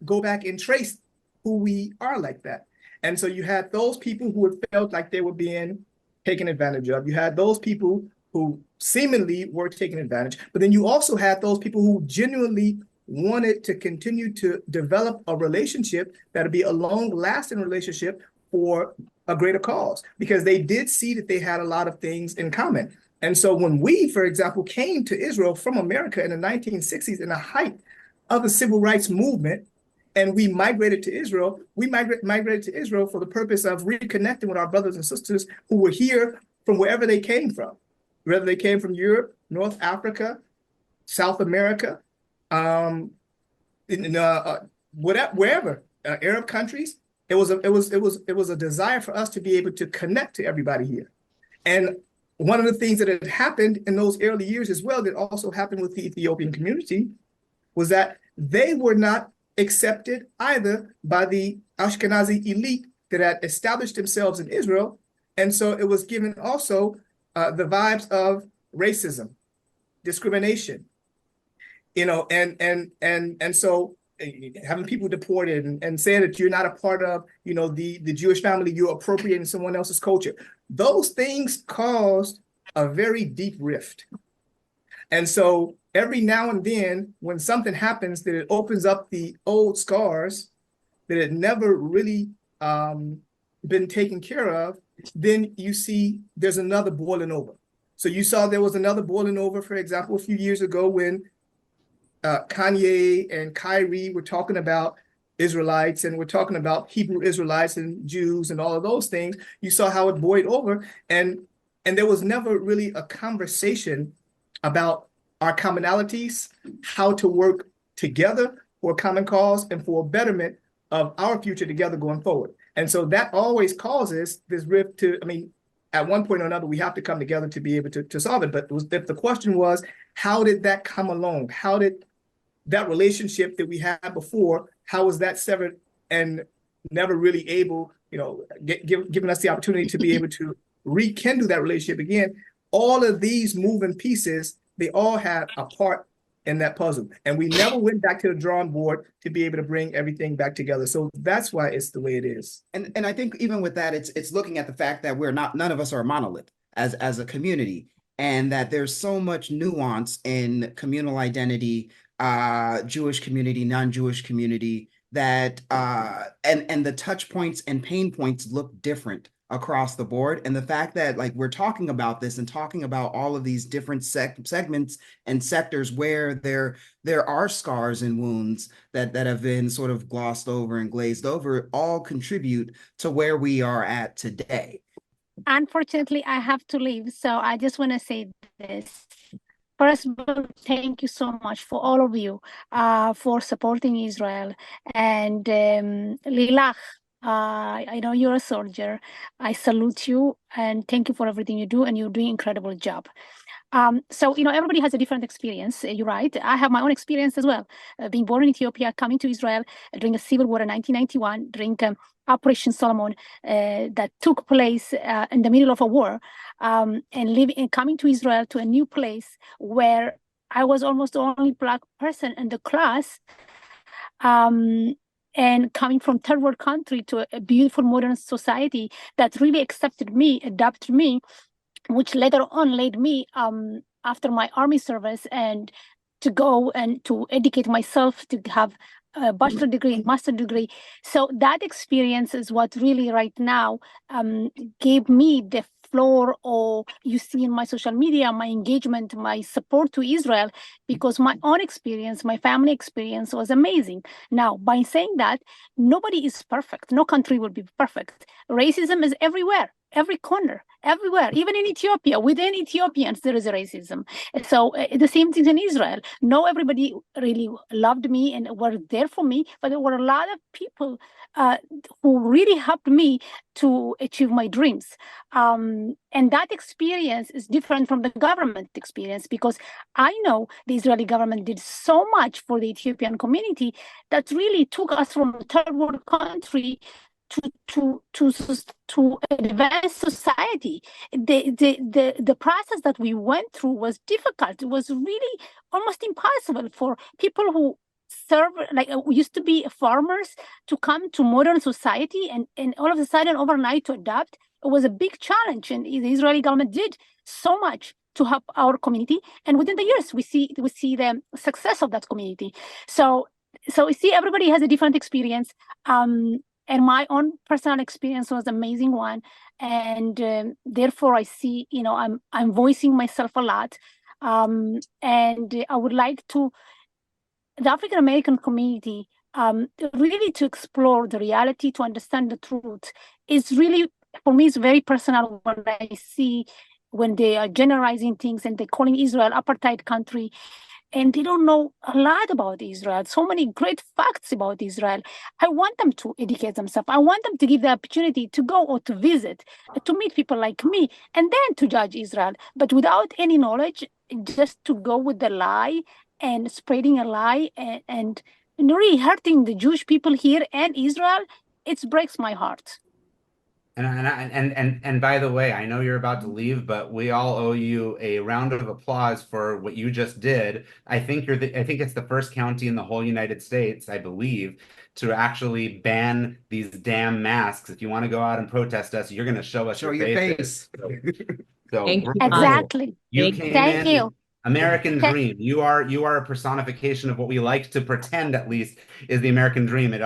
go back and trace who we are like that. And so you had those people who had felt like they were being taken advantage of. You had those people who seemingly were taken advantage, but then you also had those people who genuinely wanted to continue to develop a relationship that'd be a long-lasting relationship for a greater cause, because they did see that they had a lot of things in common. And so when we, for example, came to Israel from America in the 1960s in the height of the civil rights movement, and we migrated to Israel, we migrated to Israel for the purpose of reconnecting with our brothers and sisters who were here from wherever they came from, whether they came from Europe, North Africa, South America, wherever, Arab countries. It was a desire for us to be able to connect to everybody here. And one of the things that had happened in those early years as well, that also happened with the Ethiopian community, was that they were not accepted either by the Ashkenazi elite that had established themselves in Israel. And so it was given also the vibes of racism, discrimination, and so having people deported and saying that you're not a part of, the Jewish family, you're appropriating someone else's culture. Those things caused a very deep rift. And so every now and then, when something happens that it opens up the old scars that had never really been taken care of, then you see there's another boiling over. So you saw there was another boiling over, for example, a few years ago when Kanye and Kyrie were talking about Israelites, and we're talking about Hebrew Israelites and Jews and all of those things. You saw how it boiled over, and there was never really a conversation about our commonalities, how to work together for a common cause and for a betterment of our future together going forward. And so that always causes this rift at one point or another, we have to come together to be able to solve it. But if the question was, how did that come along? How did that relationship that we had before, how was that severed and never really able, giving us the opportunity to be able to rekindle that relationship again? All of these moving pieces, they all had a part in that puzzle. And we never went back to the drawing board to be able to bring everything back together. So that's why it's the way it is. And I think even with that, it's looking at the fact that none of us are a monolith as a community, and that there's so much nuance in communal identity, Jewish community, non-Jewish community, that and the touch points and pain points look different across the board. And the fact that we're talking about this and talking about all of these different segments and sectors where there are scars and wounds that have been sort of glossed over and glazed over, all contribute to where we are at today. Unfortunately, I have to leave. So I just want to say this. First of all, thank you so much for all of you for supporting Israel. And Lilaq, I know you're a soldier. I salute you and thank you for everything you do, and you're doing an incredible job. So, everybody has a different experience. You're right. I have my own experience as well. Being born in Ethiopia, coming to Israel during a civil war in 1991, during Operation Solomon that took place in the middle of a war, and coming to Israel, to a new place where I was almost the only Black person in the class. And coming from third world country to a beautiful modern society that really accepted me, adopted me, which later on led me after my army service and to go and to educate myself to have a bachelor degree and master degree. So that experience is what really right now gave me the floor, or you see in my social media, my engagement, my support to Israel, because my own experience, my family experience was amazing. Now, by saying that, nobody is perfect. No country will be perfect. Racism is everywhere. Every corner, everywhere, even in Ethiopia, within Ethiopians, there is a racism. So the same thing in Israel. No, everybody really loved me and were there for me, but there were a lot of people who really helped me to achieve my dreams. And that experience is different from the government experience, because I know the Israeli government did so much for the Ethiopian community that really took us from a third world country to advance society. The process that we went through was difficult. It was really almost impossible for people who serve, like used to be farmers, to come to modern society and all of a sudden overnight to adapt. It was a big challenge, and the Israeli government did so much to help our community. And within the years, we see the success of that community. So you see, everybody has a different experience. And my own personal experience was an amazing one, and therefore I see, I'm voicing myself a lot, and I would like to the African American community really to explore the reality, to understand the truth. Is really, for me, it's very personal when I see when they are generalizing things and they're calling Israel apartheid country, and they don't know a lot about Israel. So many great facts about Israel. I want them to educate themselves. I want them to give the opportunity to go or to visit, to meet people like me, and then to judge Israel. But without any knowledge, just to go with the lie and spreading a lie and really hurting the Jewish people here and Israel, it breaks my heart. And by the way, I know you're about to leave, but we all owe you a round of applause for what you just did. I think it's the first county in the whole United States, I believe, to actually ban these damn masks. If you want to go out and protest us, you're going to show us your faces. So Thank you. Exactly. You came Thank in. you. American dream. You are a personification of what we like to pretend, at least, is the American dream. It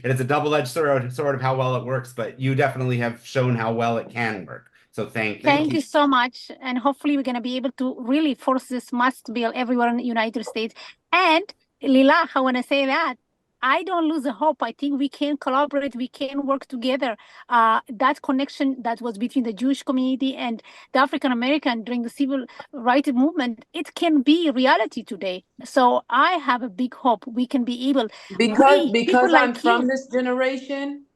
is a double-edged sword of how well it works, but you definitely have shown how well it can work. So thank you. Thank you so much. And hopefully we're going to be able to really force this mask bill everywhere in the United States. And Lilaq, I want to say that I don't lose the hope. I think we can collaborate. We can work together. That connection that was between the Jewish community and the African American during the civil rights movement, it can be reality today. So I have a big hope we can be able. Because I'm from this generation.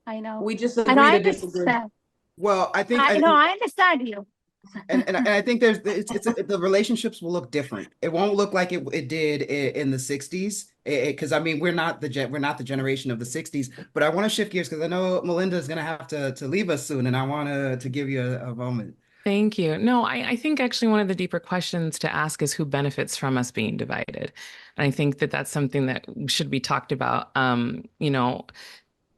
I know. We just agree to disagree. Well, I think I understand you. And I think the relationships will look different. It won't look like it did in the 60s, because I mean we're not the generation of the 60s. But I want to shift gears because I know Malynda is going to have to leave us soon, and I want to give you a moment. Thank you. No, I think actually one of the deeper questions to ask is who benefits from us being divided. And I think that that's something that should be talked about.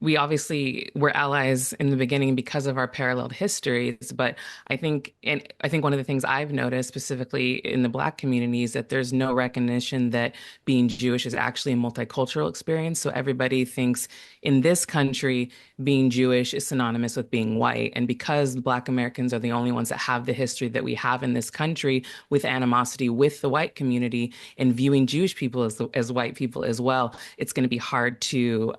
We obviously were allies in the beginning because of our paralleled histories, but I think one of the things I've noticed specifically in the Black community is that there's no recognition that being Jewish is actually a multicultural experience. So everybody thinks in this country, being Jewish is synonymous with being white. And because Black Americans are the only ones that have the history that we have in this country with animosity with the white community and viewing Jewish people as white people as well, it's going to be hard to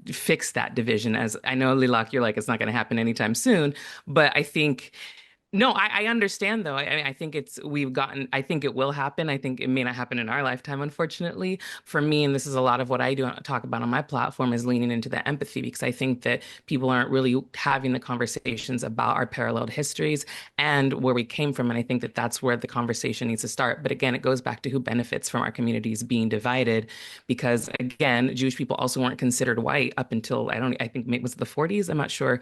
fix that division. As I know, Lilaq, you're like, it's not going to happen anytime soon. But I think No, I understand though. I think I think it will happen. I think it may not happen in our lifetime, unfortunately. For me, and this is a lot of what I do talk about on my platform, is leaning into the empathy, because I think that people aren't really having the conversations about our paralleled histories and where we came from. And I think that that's where the conversation needs to start. But again, it goes back to who benefits from our communities being divided, because again, Jewish people also weren't considered white up until, I think it was the 40s. I'm not sure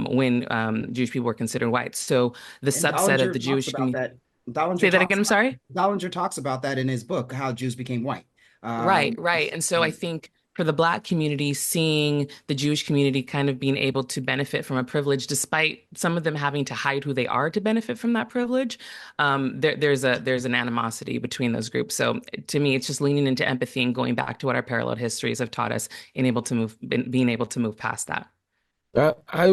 when Jewish people were considered white. So the And subset of Dollinger the talks Jewish about community. that. Dollinger Say that talks again, I'm about sorry? Dollinger talks about that in his book, How Jews Became White. Right, right. And so I think for the Black community, seeing the Jewish community kind of being able to benefit from a privilege, despite some of them having to hide who they are to benefit from that privilege, there's an animosity between those groups. So to me, it's just leaning into empathy and going back to what our parallel histories have taught us, being able to move past that. I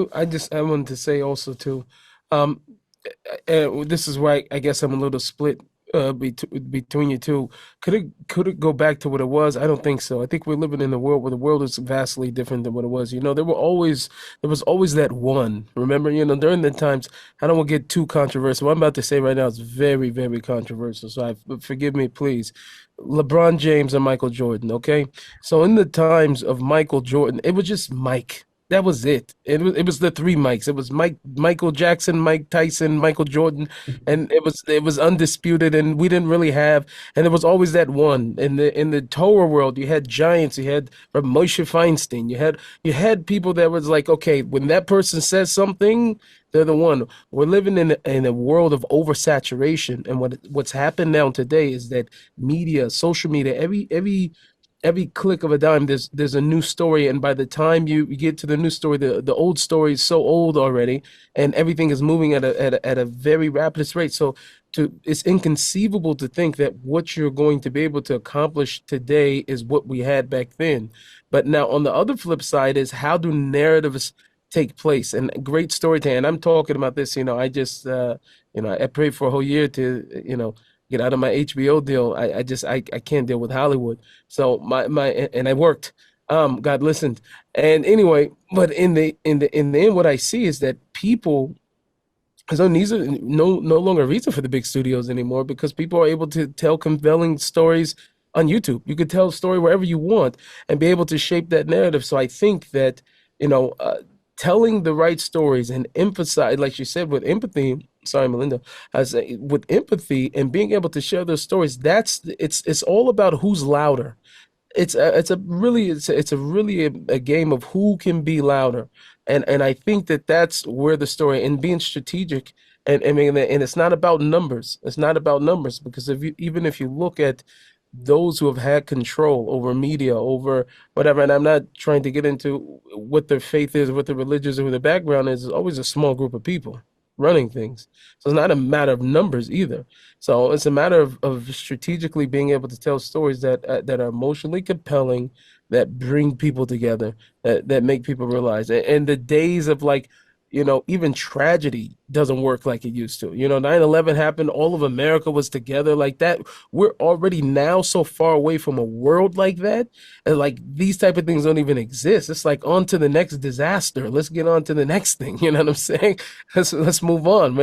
wanted to say also too, um, this is why I guess I'm a little split between you two. Could it go back to what it was? I don't think so. I think we're living in a world where the world is vastly different than what it was. You know, there was always that one. Remember, you know, during the times, I don't want to get too controversial. What I'm about to say right now is very, very controversial. So forgive me, please. LeBron James and Michael Jordan, okay? So in the times of Michael Jordan, it was just Mike. That was it. It was the three Mikes. It was Michael Jackson, Mike Tyson, Michael Jordan, and it was undisputed. And we didn't really have, and there was always that one in the Torah world. You had giants. You had Moshe Feinstein. You had people that was like, okay, when that person says something, they're the one. We're living in a world of oversaturation, and what's happened now today is that media, social media, every click of a dime, there's a new story, and by the time you get to the new story, the old story is so old already, and everything is moving at a very rapid rate. So it's inconceivable to think that what you're going to be able to accomplish today is what we had back then. But now on the other flip side is, how do narratives take place? And great storytelling. And I'm talking about this, I prayed for a whole year to, get out of my HBO deal. I can't deal with Hollywood. So and I worked. God listened. And anyway, but in the end, what I see is that people, so these are no longer a reason for the big studios anymore, because people are able to tell compelling stories on YouTube. You could tell a story wherever you want and be able to shape that narrative. So I think that, telling the right stories and emphasize, like you said, with empathy. Sorry, Malynda. I say with empathy and being able to share those stories. It's all about who's louder. It's a really a game of who can be louder, and I think that that's where the story, and being strategic, and I mean, and it's not about numbers. It's not about numbers, because even if you look at those who have had control over media, over whatever, and I'm not trying to get into what their faith is, what their religion is, or what their background is. It's always a small group of people running things. So it's not a matter of numbers either. So it's a matter of strategically being able to tell stories that are emotionally compelling, that bring people together, that make people realize. And the days of, like, even tragedy doesn't work like it used to. 9/11 happened, all of America was together like that. We're already now so far away from a world like that. And like these type of things don't even exist. It's like on to the next disaster. Let's get on to the next thing. You know what I'm saying? Let's move on.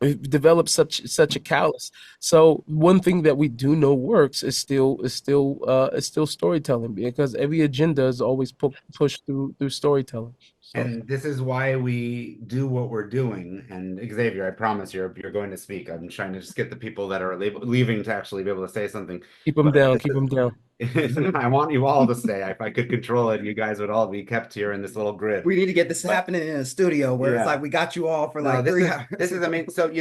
We've developed such a callous. So one thing that we do know works is still storytelling, because every agenda is always pushed through storytelling. So. And this is why we do what we're doing. And Xavier, I promise you're going to speak. I'm trying to just get the people that are leaving to actually be able to say something. Keep them down. Keep them down. I want you all to stay. If I could control it, you guys would all be kept here in this little grid. We need to get this happening in a studio where it's like we got you all for like 3 hours. This is, I mean, so,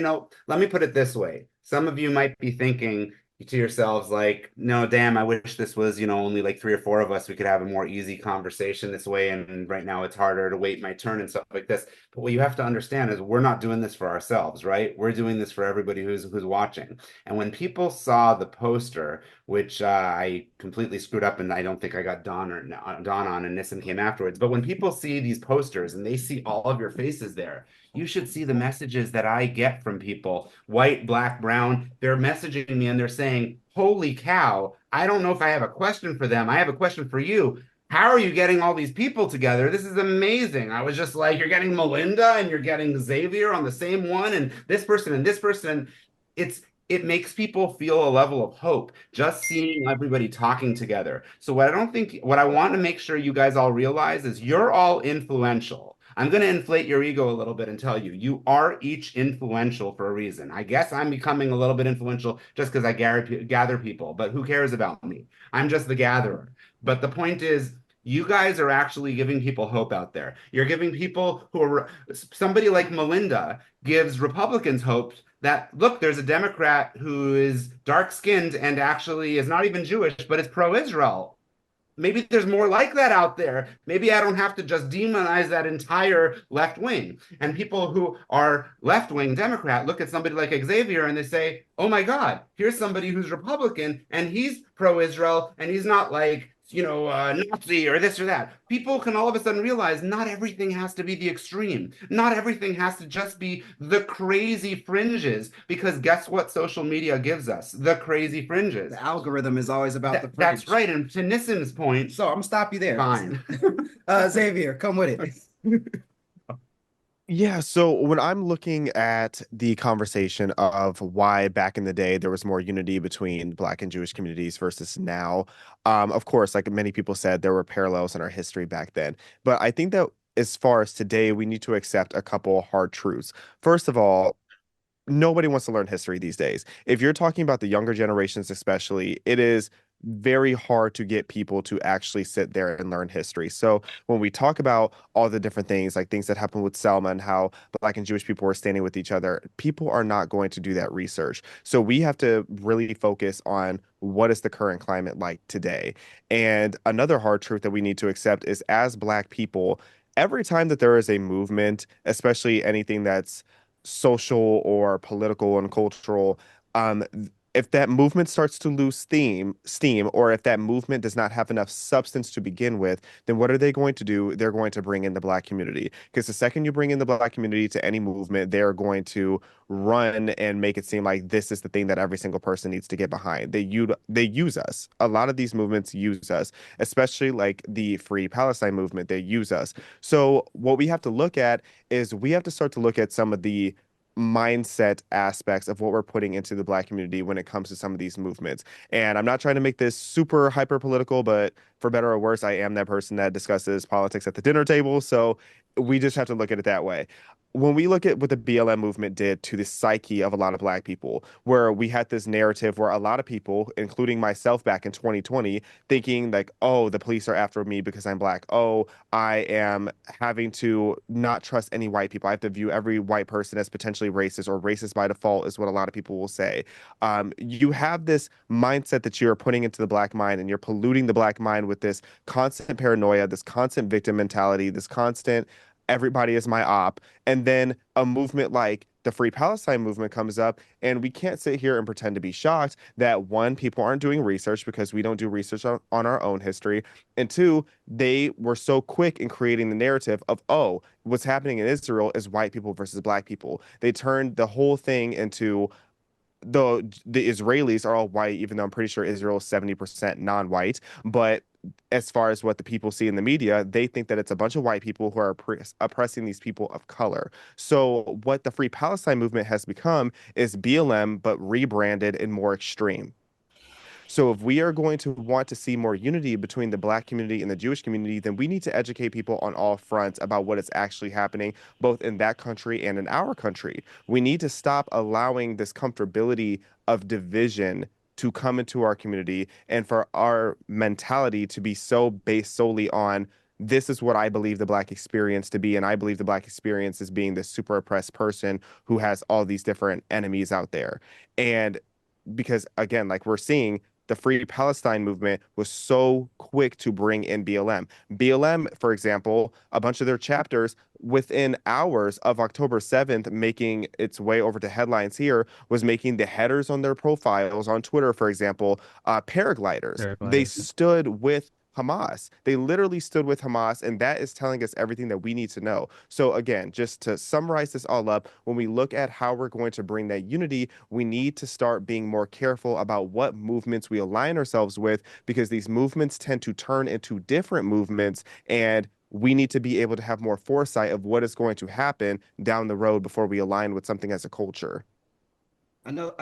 let me put it this way. Some of you might be thinking to yourselves, like, no, damn, I wish this was, only like 3 or 4 of us. We could have a more easy conversation this way. And right now it's harder to wait my turn and stuff like this. But what you have to understand is we're not doing this for ourselves, right? We're doing this for everybody who's watching. And when people saw the poster, which I completely screwed up, and I don't think I got Don on, and Nissim came afterwards. But when people see these posters and they see all of your faces there, you should see the messages that I get from people, white, black, brown. They're messaging me and they're saying, holy cow, I don't know if I have a question for them. I have a question for you. how are you getting all these people together? This is amazing. I was just like, you're getting Malynda and you're getting Xavier on the same one, and this person and this person. It makes people feel a level of hope just seeing everybody talking together. So what I want to make sure you guys all realize is you're all influential. I'm going to inflate your ego a little bit and tell you, you are each influential for a reason. I guess I'm becoming a little bit influential just because I gather people, but who cares about me? I'm just the gatherer. But the point is, you guys are actually giving people hope out there. You're giving people who are, somebody like Malynda gives Republicans hope that, look, there's a Democrat who is dark-skinned and actually is not even Jewish, but is pro-Israel. Maybe there's more like that out there. Maybe I don't have to just demonize that entire left wing. And people who are left-wing Democrat look at somebody like Xavier and they say, oh my God, here's somebody who's Republican and he's pro-Israel and he's not like, Nazi or this or that. People can all of a sudden realize not everything has to be the extreme. Not everything has to just be the crazy fringes, because guess what social media gives us? The crazy fringes. The algorithm is always about the fringe. That's right. And to Nissim's point. So I'm gonna stop you there. Fine. Xavier, come with it. Yeah, so when I'm looking at the conversation of why back in the day there was more unity between Black and Jewish communities versus now, of course, like many people said, there were parallels in our history back then. But I think that as far as today, we need to accept a couple hard truths. First of all, nobody wants to learn history these days. If you're talking about the younger generations, especially, it is very hard to get people to actually sit there and learn history. So when we talk about all the different things, like things that happened with Selma and how Black and Jewish people were standing with each other, people are not going to do that research. So we have to really focus on what is the current climate like today. And another hard truth that we need to accept is, as Black people, every time that there is a movement, especially anything that's social or political and cultural, if that movement starts to lose steam, or if that movement does not have enough substance to begin with, then what are they going to do? They're going to bring in the Black community. Because the second you bring in the Black community to any movement, they're going to run and make it seem like this is the thing that every single person needs to get behind. They use us. A lot of these movements use us, especially like the Free Palestine movement. They use us. So what we have to look at is we have to start to look at some of the mindset aspects of what we're putting into the Black community when it comes to some of these movements. And I'm not trying to make this super hyper political, but for better or worse, I am that person that discusses politics at the dinner table. So we just have to look at it that way. When we look at what the BLM movement did to the psyche of a lot of Black people, where we had this narrative where a lot of people, including myself back in 2020, thinking like, oh, the police are after me because I'm Black. Oh, I am having to not trust any white people. I have to view every white person as potentially racist, or racist by default is what a lot of people will say. You have this mindset that you're putting into the Black mind, and you're polluting the Black mind with this constant paranoia, this constant victim mentality, this constant everybody is my op. And then a movement like the Free Palestine movement comes up, and we can't sit here and pretend to be shocked that, one, people aren't doing research because we don't do research on our own history. And two, they were so quick in creating the narrative of, oh, what's happening in Israel is white people versus Black people. They turned the whole thing into the Israelis are all white, even though I'm pretty sure Israel is 70% non-white. But as far as what the people see in the media, they think that it's a bunch of white people who are oppressing these people of color. So what the Free Palestine movement has become is BLM, but rebranded and more extreme. So if we are going to want to see more unity between the Black community and the Jewish community, then we need to educate people on all fronts about what is actually happening, both in that country and in our country. We need to stop allowing this comfortability of division to come into our community, and for our mentality to be so based solely on, this is what I believe the Black experience to be, and I believe the Black experience is being this super oppressed person who has all these different enemies out there. And because, again, like we're seeing, the Free Palestine movement was so quick to bring in BLM. BLM, for example, a bunch of their chapters within hours of October 7th, making its way over to headlines here, was making the headers on their profiles on Twitter, for example, paragliders. They stood with Hamas. They literally stood with Hamas, and that is telling us everything that we need to know. So again, just to summarize this all up, when we look at how we're going to bring that unity, we need to start being more careful about what movements we align ourselves with, because these movements tend to turn into different movements, and we need to be able to have more foresight of what is going to happen down the road before we align with something as a culture. I know.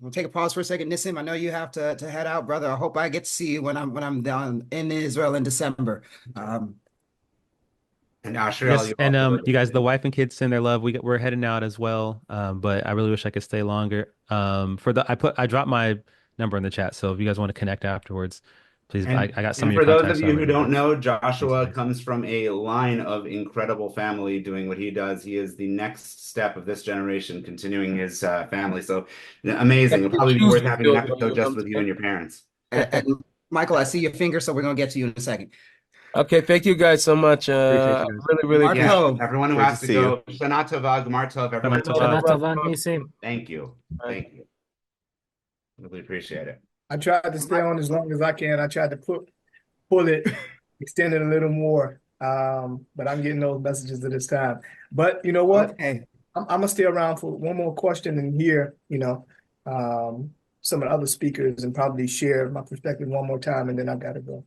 We'll take a pause for a second, Nissim. I know you have to head out, brother. I hope I get to see you when I'm down in Israel in December. And Ashriel, Yes, and you guys, the wife and kids send their love. We're heading out as well. But I really wish I could stay longer. I dropped my number in the chat, so if you guys want to connect afterwards, please. And, I got some and of your for those contacts of you who already. don't know, Joshua comes from a line of incredible family doing what he does. He is the next step of this generation, continuing his family. So amazing. It'll probably be worth having an episode just with you and your parents. And Michael, I see your finger, so we're gonna get to you in a second. Okay, thank you guys so much. Appreciate you guys. Really Mark appreciate Ho. Yeah, everyone who Great has to to see go. Shana Tova, Gmar Tov, everyone. Shana Tova, Nissim. Thank you. Thank you. Really appreciate it. I tried to stay on as long as I can. I tried to pull it, extend it a little more. But I'm getting those messages at this time. But you know what? Okay. I'm gonna stay around for one more question and hear, some of the other speakers and probably share my perspective one more time, and then I gotta go.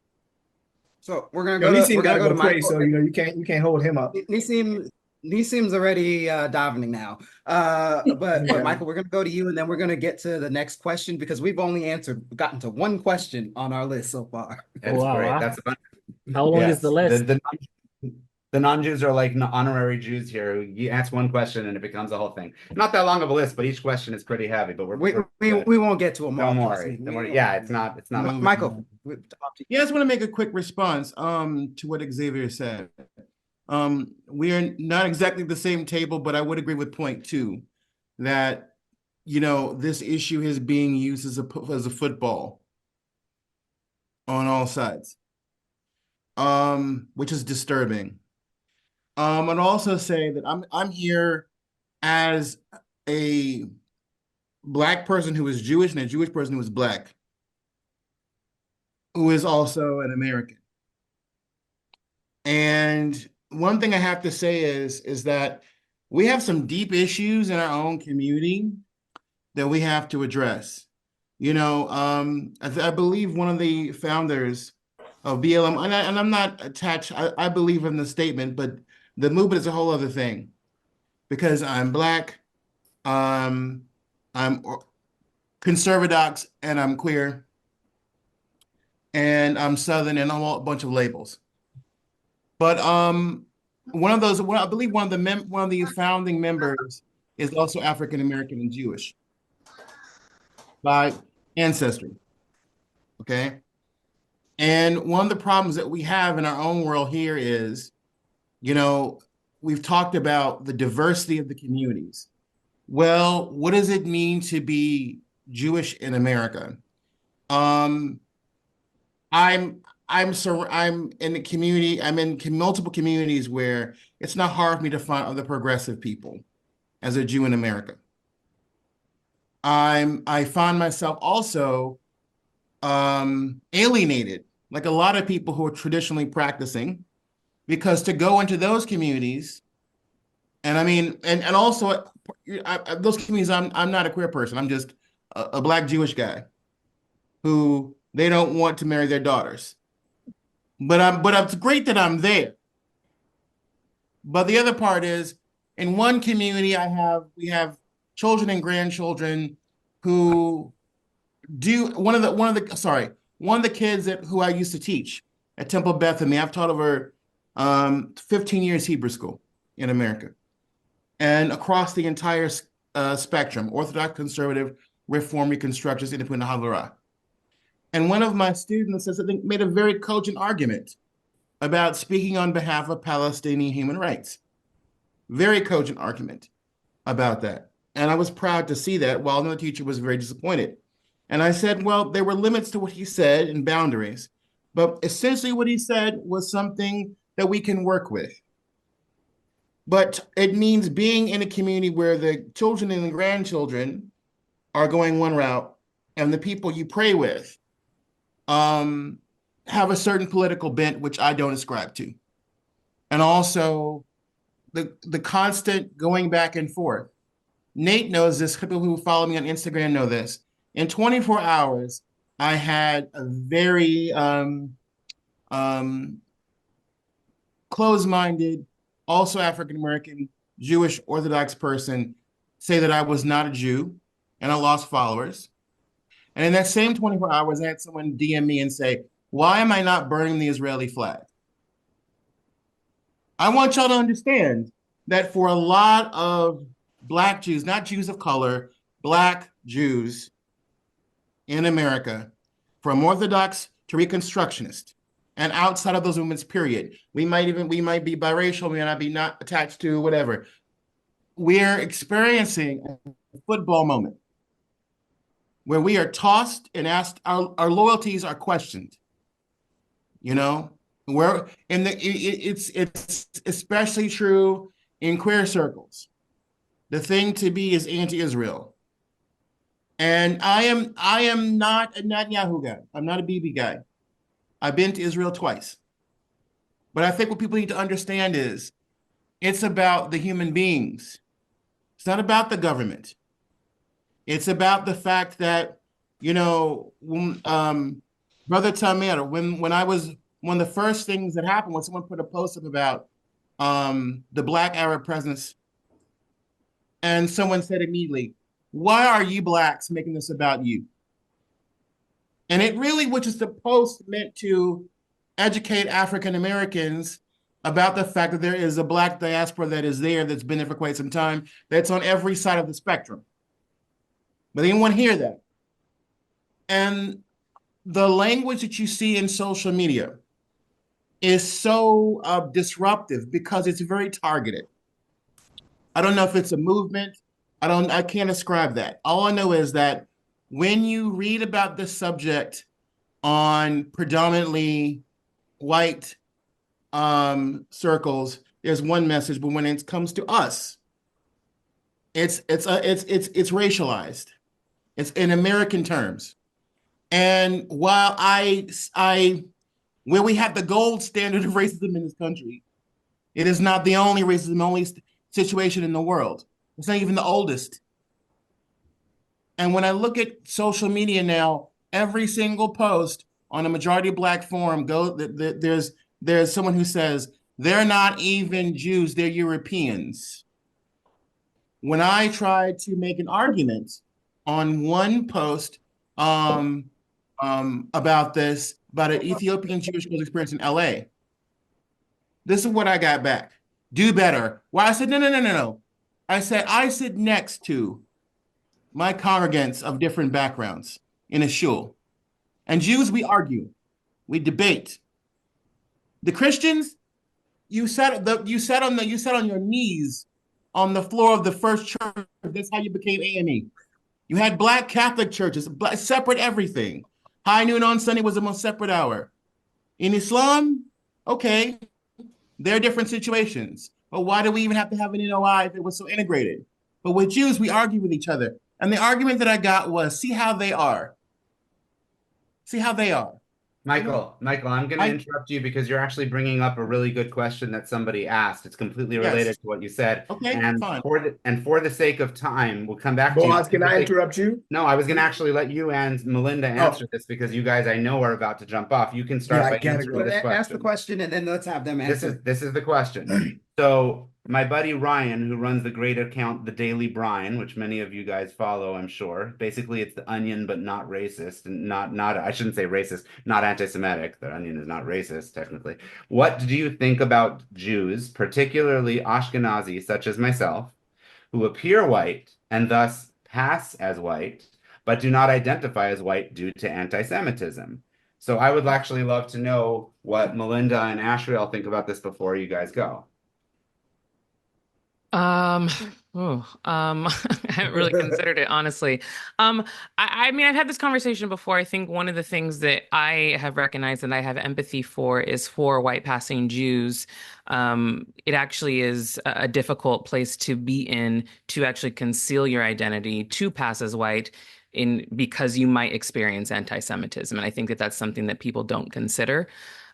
So we're gonna At go least to he we're gonna gotta go to go pray, Michael. so you can't hold him up. Nissim's already davening now. But Yeah. Michael, we're gonna go to you, and then we're gonna get to the next question because we've only gotten to one question on our list so far. That's Wow, great. huh? That's fun. How long is the list? The non-Jews are like honorary Jews here. You ask one question and it becomes a whole thing. Not that long of a list, but each question is pretty heavy. But we won't get to them all. Don't trust worry. me. Don't worry. Yeah, it's not. Michael. Yeah, I just want to make a quick response to what Xavier said. We are not exactly the same table, but I would agree with point two that this issue is being used as a football on all sides, which is disturbing. I'd also say that I'm here as a Black person who is Jewish and a Jewish person who is Black, who is also an American. And one thing I have to say is that we have some deep issues in our own community that we have to address. I believe one of the founders of BLM, and I'm not attached, I believe in the statement, but the movement is a whole other thing. Because I'm Black, I'm conservadox, and I'm queer, and I'm Southern, and I'm a bunch of labels. But I believe one of the founding members is also African American and Jewish by ancestry. Okay. And one of the problems that we have in our own world here is, we've talked about the diversity of the communities. Well, what does it mean to be Jewish in America? I'm in a community, I'm in multiple communities where it's not hard for me to find other progressive people as a Jew in America. I find myself also alienated, like a lot of people who are traditionally practicing, because to go into those communities, and I mean, and also those communities, I'm not a queer person. I'm just a Black Jewish guy who they don't want to marry their daughters. But it's great that I'm there. But the other part is, in one community, we have children and grandchildren who do one of the kids who I used to teach at Temple Bethany. I've taught over 15 years Hebrew school in America, and across the entire spectrum: Orthodox, Conservative, Reform, Reconstructionist, Independent, Havurah. And one of my students, I think, made a very cogent argument about speaking on behalf of Palestinian human rights. Very cogent argument about that. And I was proud to see that, while another teacher was very disappointed. And I said, well, there were limits to what he said and boundaries, but essentially what he said was something that we can work with. But it means being in a community where the children and the grandchildren are going one route, and the people you pray with have a certain political bent, which I don't ascribe to. And also the constant going back and forth. Nate knows this. People who follow me on Instagram know this. In 24 hours, I had a very closed-minded, also African-American, Jewish Orthodox person say that I was not a Jew, and I lost followers. And in that same 24 hours, I had someone DM me and say, why am I not burning the Israeli flag? I want y'all to understand that for a lot of Black Jews, not Jews of color, Black Jews in America, from Orthodox to Reconstructionist, and outside of those movements, period. We might be biracial, we might not be not attached to whatever. We're experiencing a football moment where we are tossed and asked, our loyalties are questioned. You know, where in it's especially true in queer circles. The thing to be is anti-Israel. And I am not a Netanyahu guy. I'm not a Bibi guy. I've been to Israel twice. But I think what people need to understand is it's about the human beings. It's not about the government. It's about the fact that, you know, Brother Tamer, when I was, one of the first things that happened was someone put a post up about the Black Arab presence. And someone said immediately, why are you Blacks making this about you? And it really, which is the post meant to educate African Americans about the fact that there is a Black diaspora that is there, that's been there for quite some time, that's on every side of the spectrum. But they didn't want to hear that. And the language that you see in social media is so disruptive because it's very targeted. I don't know if it's a movement. I can't ascribe that. All I know is that when you read about this subject on predominantly white circles, there's one message, but when it comes to us, it's racialized. It's in American terms. And while where we have the gold standard of racism in this country, it is not the only racism, only situation in the world. It's not even the oldest. And when I look at social media now, every single post on a majority Black forum, there's someone who says, they're not even Jews, they're Europeans. When I tried to make an argument on one post about this, about an Ethiopian Jewish girl's experience in LA, this is what I got back. Do better. Well, I said, no. I said, I sit next to my congregants of different backgrounds in a shul. And Jews, we argue, we debate. The Christians, you sat on your knees on the floor of the first church. That's how you became AME. You had Black Catholic churches, separate everything. High noon on Sunday was the most separate hour. In Islam, okay, there are different situations. But why do we even have to have an NOI if it was so integrated? But with Jews, we argue with each other. And the argument that I got was, see how they are. See how they are. Michael, I'm going to interrupt you because you're actually bringing up a really good question that somebody asked. It's completely related to what you said. Okay, and fine. For the sake of time, we'll come back to Boaz, you. can I interrupt you? No, I was going to actually let you and Malynda answer this because you guys, I know, are about to jump off. You can start by answering this question. Ask the question and then let's have them answer. This is the question. So my buddy Ryan, who runs the great account, The Daily Brine, which many of you guys follow, I'm sure. Basically, it's the Onion, but not racist, and not I shouldn't say racist, not anti-Semitic. The Onion is not racist, technically. What do you think about Jews, particularly Ashkenazi, such as myself, who appear white and thus pass as white, but do not identify as white due to anti-Semitism? So I would actually love to know what Malynda and Ashriel think about this before you guys go. I haven't really considered it, honestly. I mean, I've had this conversation before. I think one of the things that I have recognized and I have empathy for is for white passing Jews. It actually is a difficult place to be in, to actually conceal your identity, to pass as white. because you might experience anti-Semitism. And I think that that's something that people don't consider.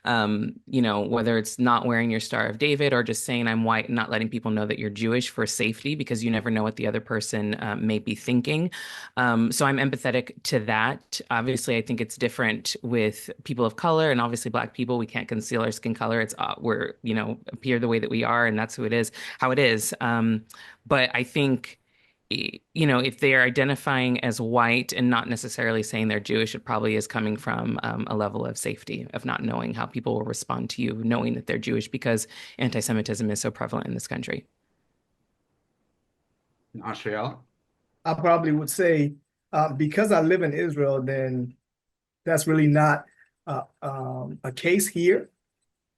Whether it's not wearing your Star of David or just saying I'm white and not letting people know that you're Jewish for safety, because you never know what the other person may be thinking. So I'm empathetic to that. Obviously, I think it's different with people of color, and obviously Black people. We can't conceal our skin color. It's we're appear the way that we are, and that's how it is. But I think, if they are identifying as white and not necessarily saying they're Jewish, it probably is coming from a level of safety, of not knowing how people will respond to you, knowing that they're Jewish, because anti-Semitism is so prevalent in this country. Ashriel? I probably would say, because I live in Israel, then that's really not a case here,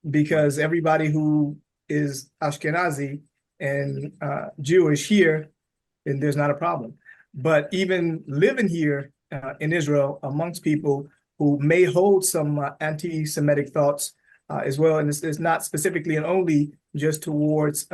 because everybody who is Ashkenazi and Jewish here, then there's not a problem. But even living here in Israel amongst people who may hold some anti-Semitic thoughts as well, and it's not specifically and only just towards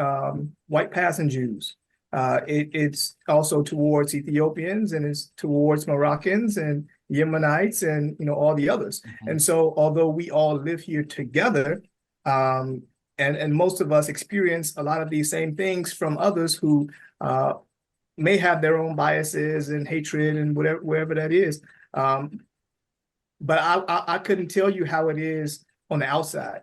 white passing Jews. It's also towards Ethiopians, and it's towards Moroccans and Yemenites and all the others. And so although we all live here together, and most of us experience a lot of these same things from others who may have their own biases and hatred and wherever that is. But I couldn't tell you how it is on the outside,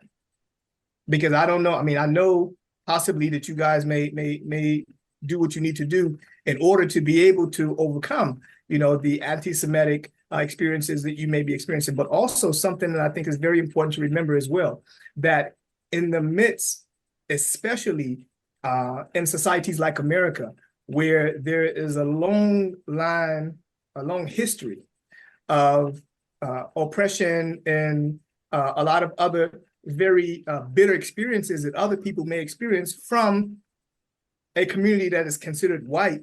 because I don't know. I mean, I know possibly that you guys may do what you need to do in order to be able to overcome, the anti-Semitic experiences that you may be experiencing. But also something that I think is very important to remember as well, that in the midst, especially in societies like America, where there is a long history of oppression and a lot of other very bitter experiences that other people may experience from a community that is considered white,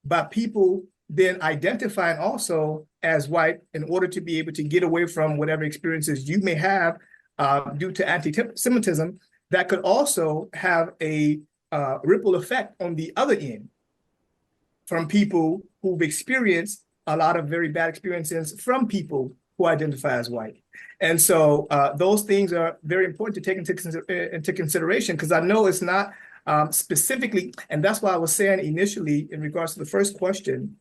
by people then identifying also as white in order to be able to get away from whatever experiences you may have due to anti-Semitism, that could also have a ripple effect on the other end from people who've experienced a lot of very bad experiences from people who identify as white. And so those things are very important to take into consideration, because I know it's not specifically, and that's why I was saying initially in regards to the first question,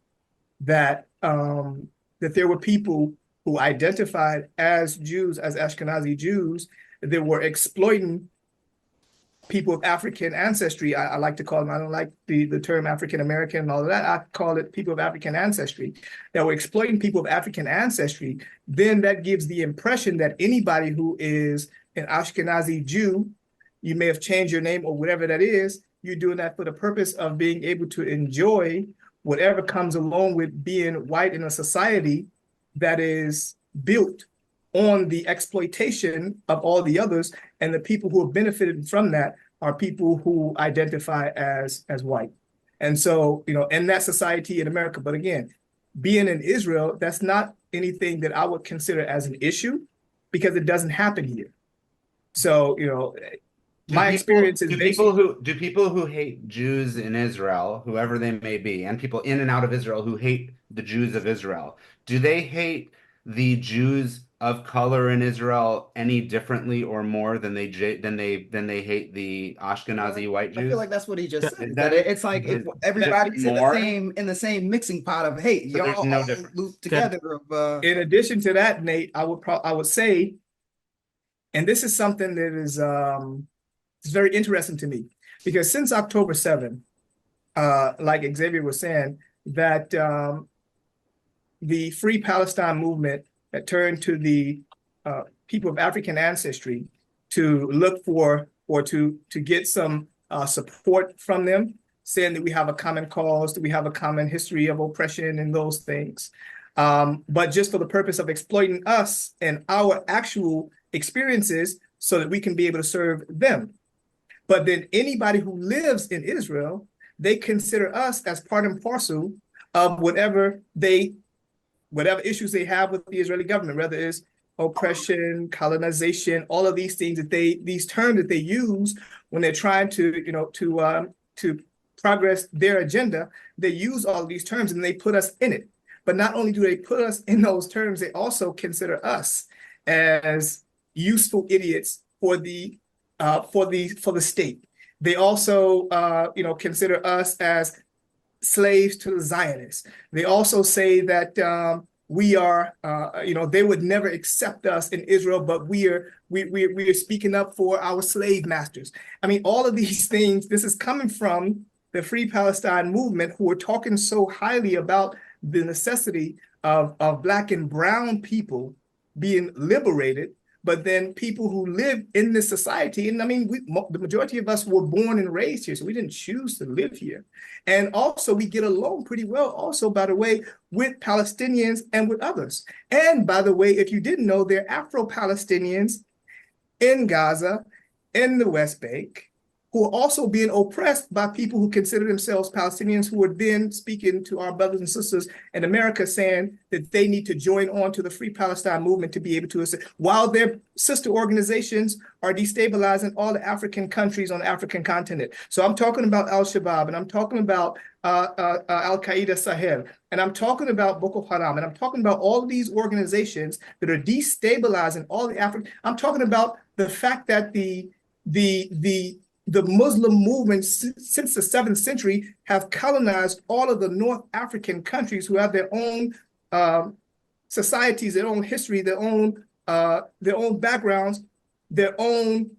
that that there were people who identified as Jews, as Ashkenazi Jews, that were exploiting people of African ancestry. I like to call them, I don't like the term African American and all of that. I call it people of African ancestry, that were exploiting people of African ancestry. Then that gives the impression that anybody who is an Ashkenazi Jew, you may have changed your name or whatever that is, you're doing that for the purpose of being able to enjoy whatever comes along with being white in a society that is built on the exploitation of all the others, and the people who have benefited from that are people who identify as white. And so, in that society in America, but again, being in Israel, that's not anything that I would consider as an issue, because it doesn't happen here. So, my experience is do people who hate Jews in Israel, whoever they may be, and people in and out of Israel who hate the Jews of Israel, do they hate the Jews of color in Israel any differently or more than they hate the Ashkenazi white Jews? I feel like that's what he just said. Is that It's like if everybody's in the same mixing pot of hate, so y'all no all difference. loop together. In addition to that, Nate, I would say, and this is something that is it's very interesting to me, because since October 7th, like Xavier was saying, that the Free Palestine movement that turned to the people of African ancestry to look for or to get some support from them, saying that we have a common cause, that we have a common history of oppression and those things. But just for the purpose of exploiting us and our actual experiences so that we can be able to serve them. But then anybody who lives in Israel, they consider us as part and parcel of whatever issues they have with the Israeli government, whether it's oppression, colonization, all of these things these terms that they use when they're trying to progress their agenda. They use all of these terms and they put us in it. But not only do they put us in those terms, they also consider us as useful idiots for the state. They also consider us as slaves to the Zionists. They also say that we are, they would never accept us in Israel, but we are speaking up for our slave masters. I mean, all of these things, this is coming from the Free Palestine movement, who are talking so highly about the necessity of Black and brown people being liberated, but then people who live in this society, and I mean, the majority of us were born and raised here, so we didn't choose to live here. And also we get along pretty well also, by the way, with Palestinians and with others. And by the way, if you didn't know, there are Afro-Palestinians in Gaza, in the West Bank, who are also being oppressed by people who consider themselves Palestinians, who are then speaking to our brothers and sisters in America, saying that they need to join on to the Free Palestine movement to be able to assist, while their sister organizations are destabilizing all the African countries on the African continent. So I'm talking about Al-Shabaab, and I'm talking about Al-Qaeda Sahel, and I'm talking about Boko Haram, and I'm talking about all of these organizations that are destabilizing all the African. I'm talking about the fact that the Muslim movement since the 7th century have colonized all of the North African countries, who have their own societies, their own history, their own backgrounds, their own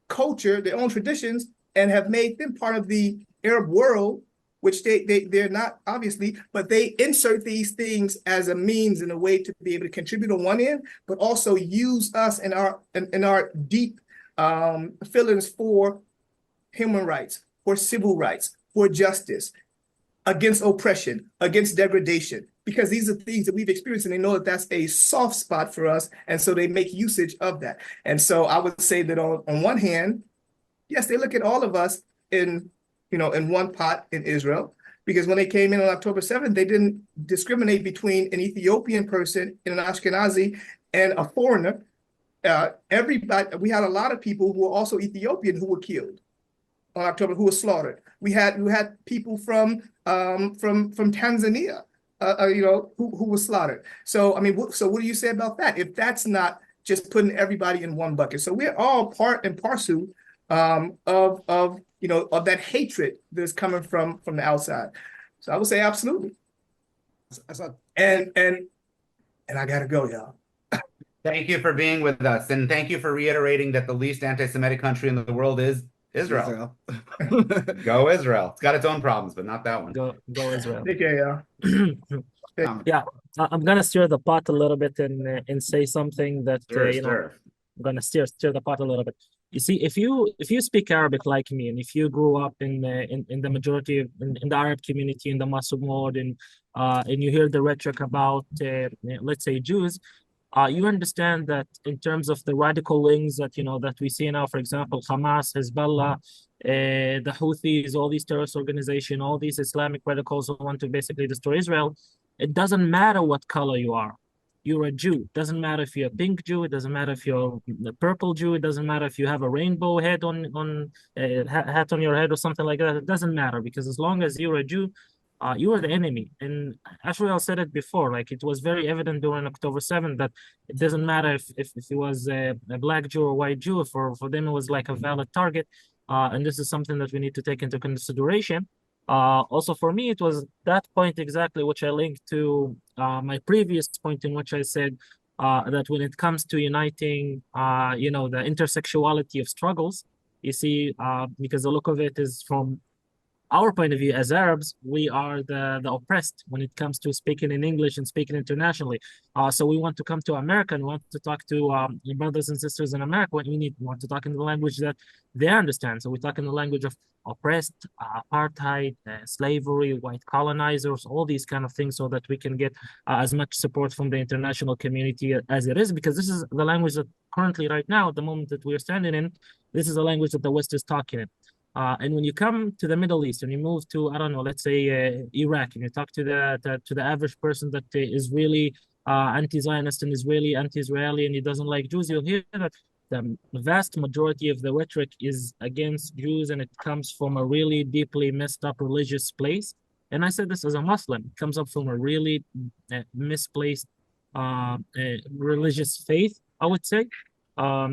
culture, their own traditions, and have made them part of the Arab world, which they're not, obviously, but they insert these things as a means and a way to be able to contribute on one end, but also use us in our deep feelings for human rights, for civil rights, for justice, against oppression, against degradation, because these are things that we've experienced, and they know that that's a soft spot for us, and so they make usage of that. And so I would say that on one hand, yes, they look at all of us in one pot in Israel, because when they came in on October 7th, they didn't discriminate between an Ethiopian person and an Ashkenazi and a foreigner. Everybody, we had a lot of people who were also Ethiopian who were killed on October, who were slaughtered. We had people from Tanzania, who were slaughtered. So I mean, so what do you say about that? If that's not just putting everybody in one bucket, so we're all part and parcel of that hatred that's coming from the outside. So I would say absolutely. And I gotta go, y'all. Thank you for being with us, and thank you for reiterating that the least anti-Semitic country in the world is Israel. Go Israel. It's got its own problems, but not that one. Go Israel. Take care, y'all. Yeah, I'm gonna stir the pot a little bit and say something that Sure. I'm gonna stir the pot a little bit. You see, if you speak Arabic like me, and if you grew up in the majority in the Arab community in the Muslim world, and you hear the rhetoric about let's say Jews, you understand that in terms of the radical wings that we see now, for example, Hamas, Hezbollah, the Houthis, all these terrorist organizations, all these Islamic radicals who want to basically destroy Israel, it doesn't matter what color you are. You're a Jew. It doesn't matter if you're a pink Jew. It doesn't matter if you're a purple Jew. It doesn't matter if you have a rainbow hat on your head or something like that. It doesn't matter, because as long as you're a Jew, you are the enemy. And Ashriel said it before, like it was very evident during October 7th that it doesn't matter if he was a black Jew or white Jew. For them, it was like a valid target. And this is something that we need to take into consideration. Also, for me, it was that point exactly which I linked to my previous point, in which I said that when it comes to uniting, the intersectionality of struggles, you see, because the look of it is from our point of view as Arabs, we are the oppressed when it comes to speaking in English and speaking internationally. So we want to come to America and want to talk to your brothers and sisters in America. We want to talk in the language that they understand. So we talk in the language of oppressed, apartheid, slavery, white colonizers, all these kind of things, so that we can get as much support from the international community as it is, because this is the language that currently, right now, at the moment that we're standing in, this is a language that the West is talking in. And when you come to the Middle East and you move to, I don't know, let's say Iraq, and you talk to the average person that is really anti-Zionist and is really anti-Israeli and he doesn't like Jews, you'll hear that the vast majority of the rhetoric is against Jews, and it comes from a really deeply messed up religious place. And I said this as a Muslim. It comes up from a really misplaced religious faith, I would say.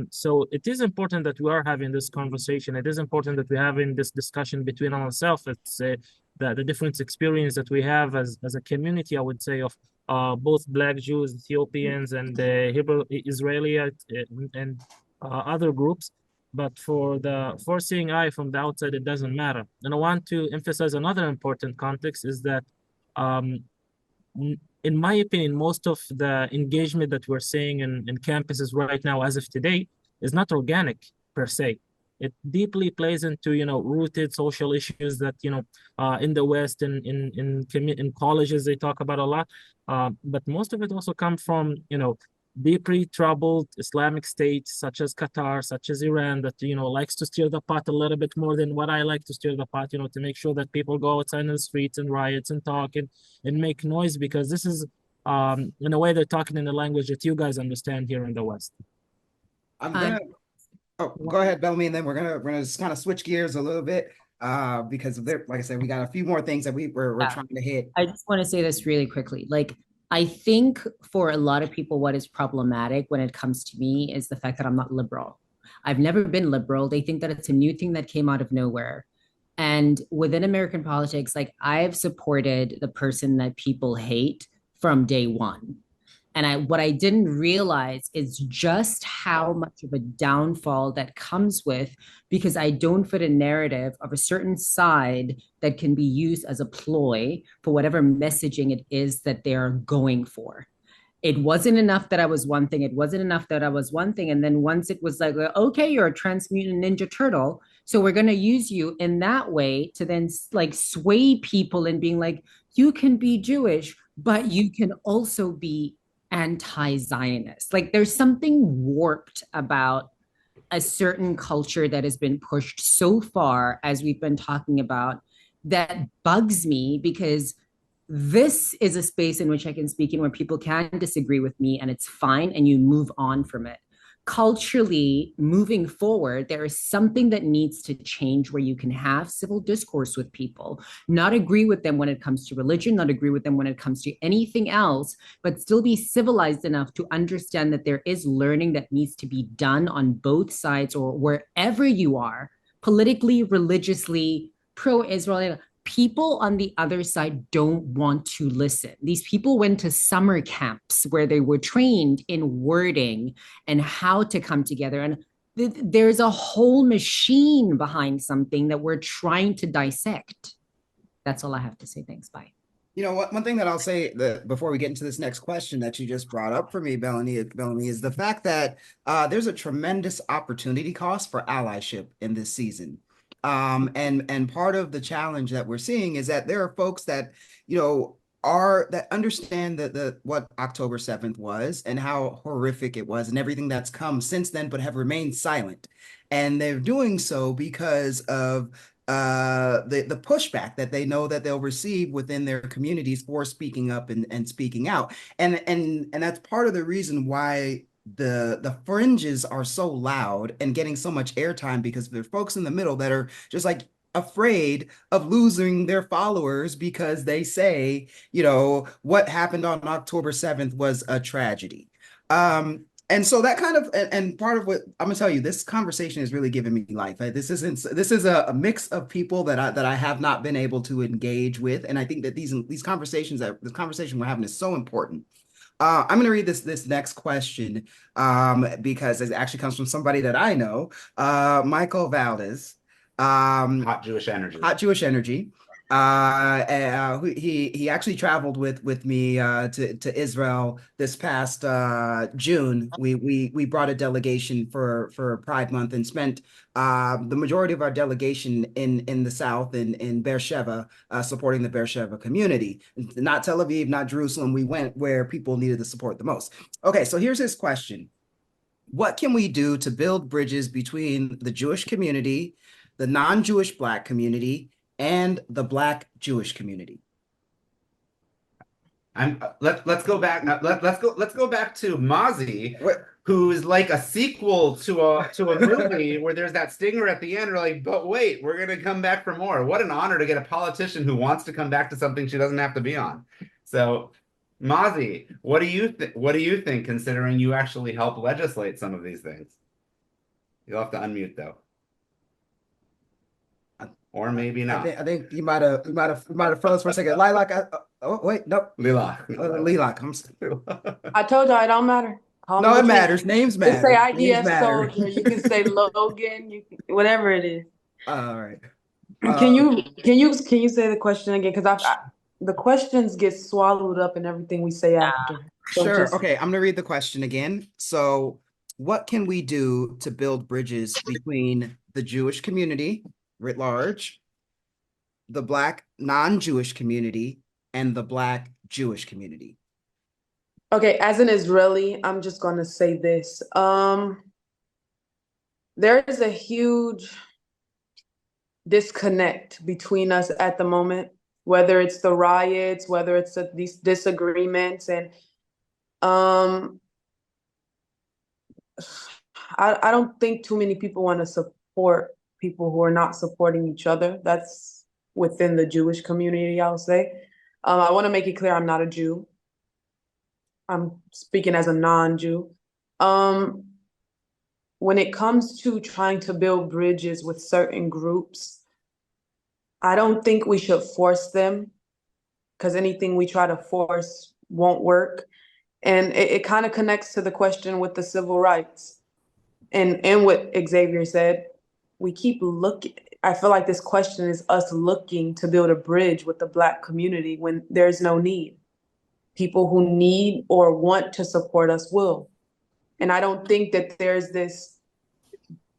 So it is important that we are having this conversation. It is important that we're having this discussion between ourselves. It's the different experience that we have as a community, I would say, of both Black Jews, Ethiopians, and Hebrew Israeli and other groups. But for seeing eye from the outside, it doesn't matter. And I want to emphasize another important context is that in my opinion, most of the engagement that we're seeing in campuses right now, as of today, is not organic per se. It deeply plays into, rooted social issues that, in the West and in colleges, they talk about a lot. But most of it also come from, deeply troubled Islamic states such as Qatar, such as Iran, that, likes to steer the pot a little bit more than what I like to steer the pot, to make sure that people go outside in the streets and riots and talk and make noise, because this is, in a way, they're talking in a language that you guys understand here in the West. I'm gonna, go ahead, Bellamy, and then we're gonna just kind of switch gears a little bit, because like I said, we got a few more things that we're trying to hit. I just want to say this really quickly. Like, I think for a lot of people, what is problematic when it comes to me is the fact that I'm not liberal. I've never been liberal. They think that it's a new thing that came out of nowhere. And within American politics, like, I've supported the person that people hate from day one. And what I didn't realize is just how much of a downfall that comes with, because I don't fit a narrative of a certain side that can be used as a ploy for whatever messaging it is that they're going for. It wasn't enough that I was one thing. It wasn't enough that I was one thing. And then once it was like, okay, you're a transmutant ninja turtle, so we're going to use you in that way to then like sway people in being like, you can be Jewish, but you can also be anti-Zionist. Like, there's something warped about a certain culture that has been pushed so far, as we've been talking about, that bugs me, because this is a space in which I can speak in where people can disagree with me and it's fine, and you move on from it. Culturally, moving forward, there is something that needs to change where you can have civil discourse with people, not agree with them when it comes to religion, not agree with them when it comes to anything else, but still be civilized enough to understand that there is learning that needs to be done on both sides, or wherever you are, politically, religiously, pro-Israel. People on the other side don't want to listen. These people went to summer camps where they were trained in wording and how to come together. And there's a whole machine behind something that we're trying to dissect. That's all I have to say. Thanks. Bye. One thing that I'll say before we get into this next question that you just brought up for me, Bellamy, is the fact that there's a tremendous opportunity cost for allyship in this season. And part of the challenge that we're seeing is that there are folks that, that understand what October 7th was and how horrific it was and everything that's come since then, but have remained silent. And they're doing so because of the pushback that they know that they'll receive within their communities for speaking up and speaking out. And that's part of the reason why the fringes are so loud and getting so much airtime, because there are folks in the middle that are just like afraid of losing their followers because they say, what happened on October 7th was a tragedy. And so that kind of, and part of what I'm gonna tell you, this conversation is really giving me life. This is a mix of people that I have not been able to engage with. And I think that this conversation we're having is so important. I'm going to read this next question because it actually comes from somebody that I know, Michael Valdes. Hot Jewish energy. Hot Jewish energy. He actually traveled with me to Israel this past June. We brought a delegation for Pride Month and spent the majority of our delegation in the South in Beersheba, supporting the Beersheba community. Not Tel Aviv, not Jerusalem. We went where people needed the support the most. Okay, so here's his question. What can we do to build bridges between the Jewish community, the non-Jewish Black community, and the Black Jewish community? Let's go back now. Let's go back to Mazi, who's like a sequel to a movie where there's that stinger at the end. We're like, but wait, we're gonna come back for more. What an honor to get a politician who wants to come back to something she doesn't have to be on. So, Mazi, what do you think, considering you actually help legislate some of these things? You'll have to unmute though. Or maybe not. I think you might have froze for a second. Lilaq, oh wait, no. Lilaq. Lilaq. I told you it don't matter. Call me No, what it you matters. want. Names You matter. can say Names IDF matter. soldier. You can say Logan. You can, whatever it is. All right. Can you say the question again? Because the questions get swallowed up in everything we say after. So Sure. just- Okay, I'm gonna read the question again. So, what can we do to build bridges between the Jewish community writ large, the Black non-Jewish community, and the Black Jewish community? Okay, as an Israeli, I'm just gonna say this. There is a huge disconnect between us at the moment, whether it's the riots, whether it's these disagreements, and I don't think too many people want to support people who are not supporting each other. That's within the Jewish community, I'll say. I want to make it clear I'm not a Jew. I'm speaking as a non-Jew. When it comes to trying to build bridges with certain groups, I don't think we should force them, because anything we try to force won't work. And it kind of connects to the question with the civil rights and what Xavier said. We keep looking. I feel like this question is us looking to build a bridge with the Black community when there's no need. People who need or want to support us will. And I don't think that there's this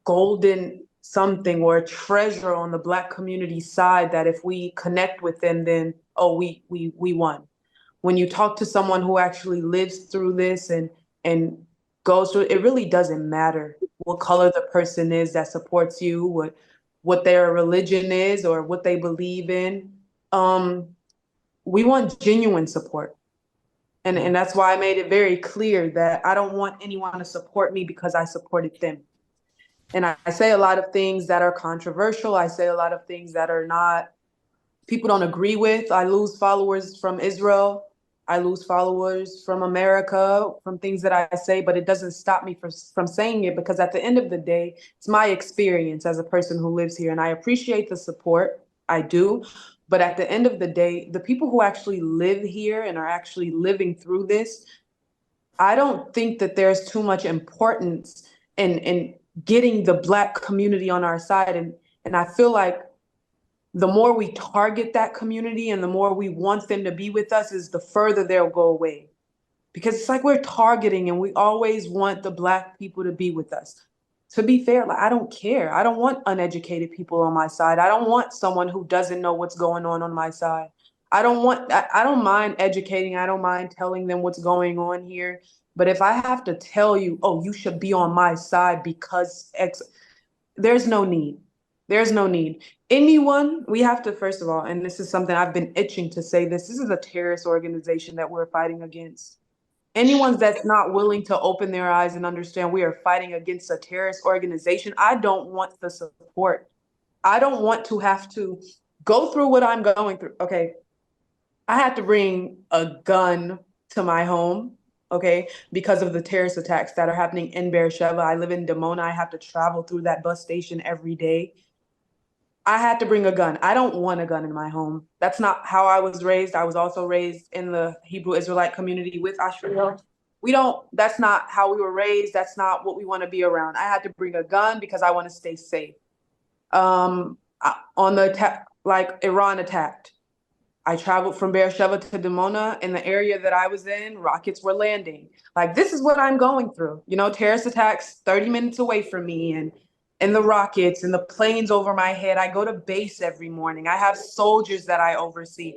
golden something or a treasure on the Black community side that if we connect with them, then, oh, we won. When you talk to someone who actually lives through this and goes through it, it really doesn't matter what color the person is that supports you, what their religion is or what they believe in. We want genuine support. And that's why I made it very clear that I don't want anyone to support me because I supported them. And I say a lot of things that are controversial. I say a lot of things that are not, people don't agree with. I lose followers from Israel. I lose followers from America, from things that I say, but it doesn't stop me from saying it, because at the end of the day, it's my experience as a person who lives here. And I appreciate the support. I do. But at the end of the day, the people who actually live here and are actually living through this, I don't think that there's too much importance in getting the Black community on our side. And I feel like the more we target that community and the more we want them to be with us is the further they'll go away. Because it's like we're targeting and we always want the Black people to be with us. To be fair, like, I don't care. I don't want uneducated people on my side. I don't want someone who doesn't know what's going on my side. I don't mind educating. I don't mind telling them what's going on here. But if I have to tell you, oh, you should be on my side because X, there's no need. There's no need. Anyone, we have to, first of all, and this is something I've been itching to say this is a terrorist organization that we're fighting against. Anyone that's not willing to open their eyes and understand we are fighting against a terrorist organization, I don't want the support. I don't want to have to go through what I'm going through. Okay, I had to bring a gun to my home, okay, because of the terrorist attacks that are happening in Beersheba. I live in Dimona. I have to travel through that bus station every day. I had to bring a gun. I don't want a gun in my home. That's not how I was raised. I was also raised in the Hebrew Israelite community with Ashriel. That's not how we were raised. That's not what we want to be around. I had to bring a gun because I want to stay safe. On the attack, like Iran attacked, I traveled from Beersheba to Dimona. In the area that I was in, rockets were landing. Like, this is what I'm going through. You know, terrorist attacks 30 minutes away from me, and the rockets and the planes over my head. I go to base every morning. I have soldiers that I oversee.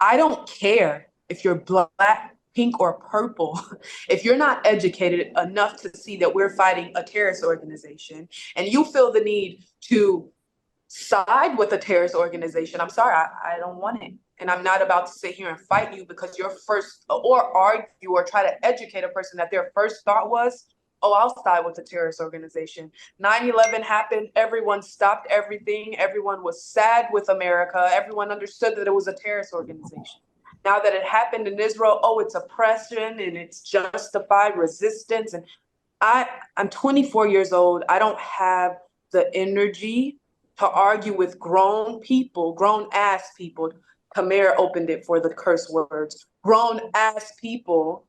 I don't care if you're Black, pink, or purple. If you're not educated enough to see that we're fighting a terrorist organization and you feel the need to side with a terrorist organization, I'm sorry, I don't want it. And I'm not about to sit here and fight you because your first, or argue or try to educate a person that their first thought was, oh, I'll side with a terrorist organization. 9/11 happened. Everyone stopped everything. Everyone was sad with America. Everyone understood that it was a terrorist organization. Now that it happened in Israel, oh, it's oppression and it's justified resistance. And I'm 24 years old. I don't have the energy to argue with grown people, grown ass people. Tamer opened it for the curse words. Grown ass people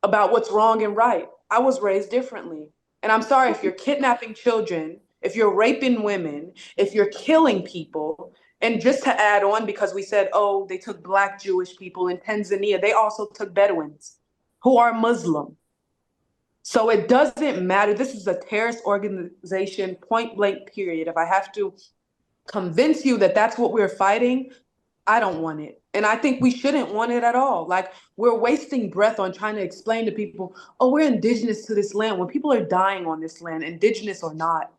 about what's wrong and right. I was raised differently. And I'm sorry, if you're kidnapping children, if you're raping women, if you're killing people, and just to add on, because we said, oh, they took Black Jewish people in Tanzania, they also took Bedouins who are Muslim. So it doesn't matter. This is a terrorist organization, point blank, period. If I have to convince you that that's what we're fighting, I don't want it. And I think we shouldn't want it at all. Like, we're wasting breath on trying to explain to people, oh, we're indigenous to this land, when people are dying on this land, indigenous or not.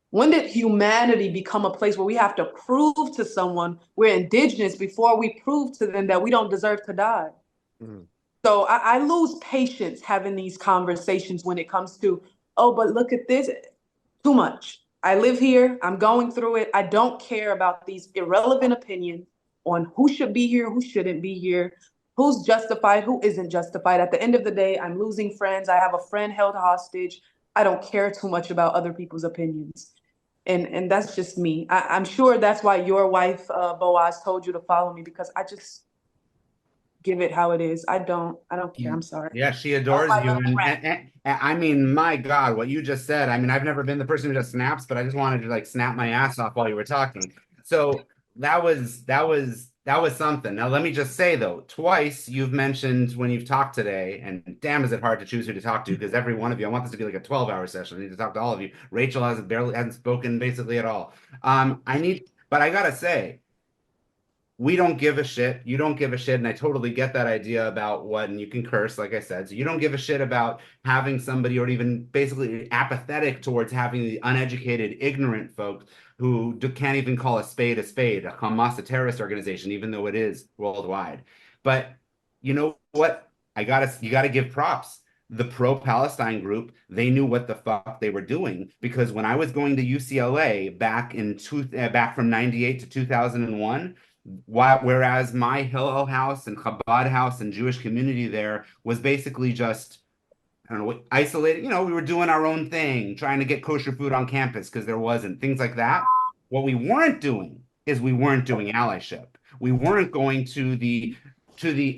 When did humanity become a place where we have to prove to someone we're indigenous before we prove to them that we don't deserve to die? Mm-hmm. So I lose patience having these conversations when it comes to, oh, but look at this, too much. I live here, I'm going through it. I don't care about these irrelevant opinions on who should be here, who shouldn't be here, who's justified, who isn't justified. At the end of the day, I'm losing friends. I have a friend held hostage. I don't care too much about other people's opinions. And that's just me. I'm sure that's why your wife, Boaz, told you to follow me, because I just give it how it is. I don't care. I'm sorry. Yeah, she adores you. And I mean, my God, what you just said. I mean, I've never been the person who just snaps, but I just wanted to like snap my ass off while you were talking. So that was something. Now, let me just say, though, twice you've mentioned when you've talked today, and damn, is it hard to choose who to talk to, because every one of you, I want this to be like a 12-hour session. I need to talk to all of you. Rachel hasn't spoken basically at all. But I gotta say, we don't give a shit. You don't give a shit. And I totally get that idea about what, and you can curse, like I said. So you don't give a shit about having somebody, or even basically apathetic towards having the uneducated, ignorant folks who can't even call a spade, a Hamas, a terrorist organization, even though it is worldwide. But you know what? You gotta give props. The pro-Palestine group, they knew what the fuck they were doing, because when I was going to UCLA back from 98 to 2001, whereas my Hillel house and Chabad house and Jewish community there was basically just, I don't know, isolated. You know, we were doing our own thing, trying to get kosher food on campus because there wasn't, things like that. What we weren't doing is we weren't doing allyship. We weren't going to the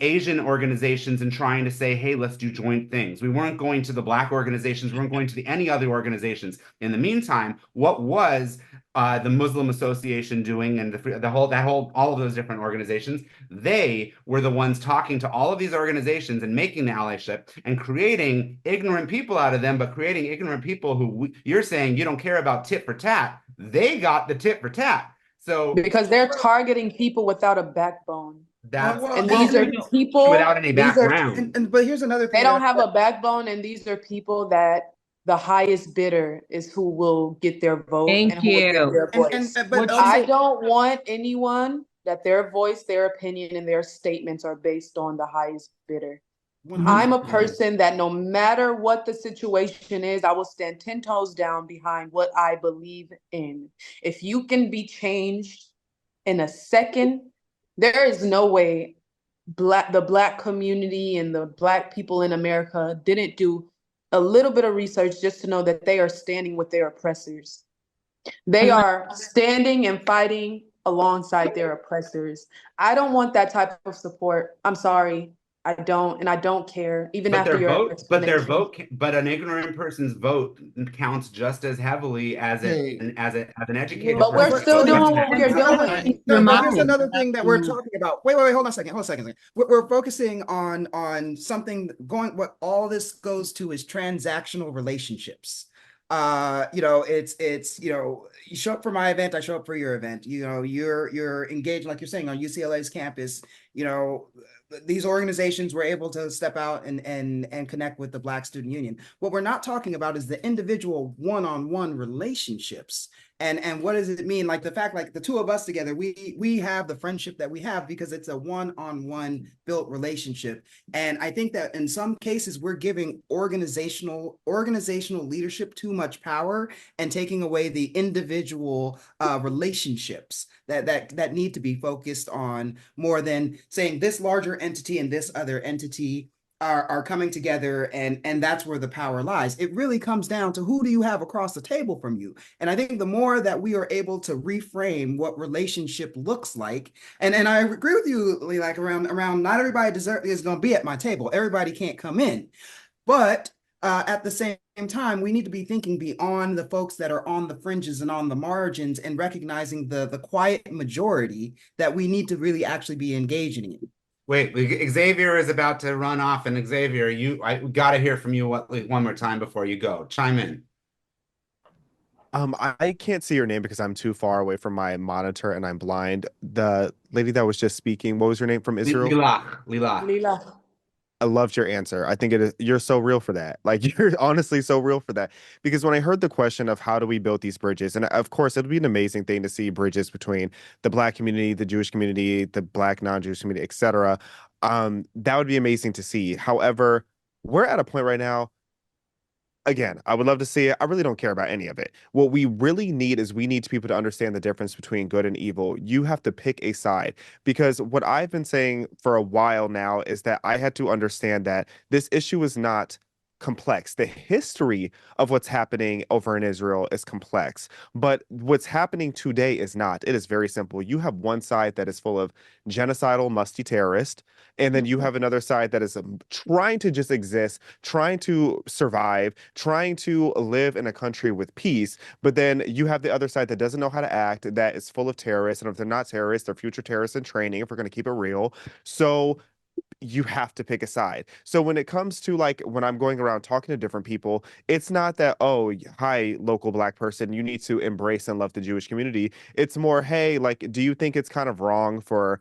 Asian organizations and trying to say, hey, let's do joint things. We weren't going to the Black organizations. We weren't going to any other organizations. In the meantime, what was the Muslim Association doing, and all of those different organizations? They were the ones talking to all of these organizations and making the allyship and creating ignorant people out of them, but creating ignorant people who you're saying you don't care about tit for tat. They got the tit for tat. So because they're targeting people without a backbone. And these are people without any background. But here's another thing. They don't have a backbone, and these are people that the highest bidder is who will get their vote. Thank you. Their voice. But I don't want anyone that their voice, their opinion, and their statements are based on the highest bidder. 100%. I'm a person that no matter what the situation is, I will stand 10 toes down behind what I believe in. If you can be changed in a second, there is no way the Black community and the Black people in America didn't do a little bit of research just to know that they are standing with their oppressors. They are standing and fighting alongside their oppressors. I don't want that type of support. I'm sorry. I don't, and I don't care. Even but after but an ignorant person's vote counts just as heavily as an educated. But we're still doing what we're doing. Here's another thing that we're talking about. Wait, hold on a second. We're focusing on something what all this goes to is transactional relationships. It's you show up for my event, I show up for your event. You're engaged, like you're saying, on UCLA's campus. these organizations were able to step out and connect with the Black Student Union. What we're not talking about is the individual one-on-one relationships. And what does it mean? Like the fact, like the two of us together, we have the friendship that we have because it's a one-on-one built relationship. And I think that in some cases we're giving organizational leadership too much power and taking away the individual relationships that need to be focused on more than saying this larger entity and this other entity are coming together, and that's where the power lies. It really comes down to who do you have across the table from you. And I think the more that we are able to reframe what relationship looks like, and I agree with you, like around not everybody is going to be at my table. Everybody can't come in, but at the same time, we need to be thinking beyond the folks that are on the fringes and on the margins and recognizing the quiet majority that we need to really actually be engaging in. Wait, Xavier is about to run off, and Xavier, we got to hear from you one more time before you go. Chime in. I can't see your name because I'm too far away from my monitor and I'm blind. The lady that was just speaking, what was your name from Israel? Lilaq. I loved your answer. I think it is, you're so real for that. Like you're honestly so real for that. Because when I heard the question of how do we build these bridges, and of course it'd be an amazing thing to see bridges between the Black community, the Jewish community, the Black non-Jewish community, etc. That would be amazing to see. However, we're at a point right now. Again, I would love to see it. I really don't care about any of it. What we really need is we need people to understand the difference between good and evil. You have to pick a side because what I've been saying for a while now is that I had to understand that this issue is not complex. The history of what's happening over in Israel is complex, but what's happening today is not. It is very simple. You have one side that is full of genocidal, musty terrorists, and then you have another side that is trying to just exist, trying to survive, trying to live in a country with peace. But then you have the other side that doesn't know how to act, that is full of terrorists. And if they're not terrorists, they're future terrorists in training, if we're going to keep it real. So you have to pick a side. So when it comes to like when I'm going around talking to different people, it's not that, oh, hi, local Black person, you need to embrace and love the Jewish community. It's more, hey, like, do you think it's kind of wrong for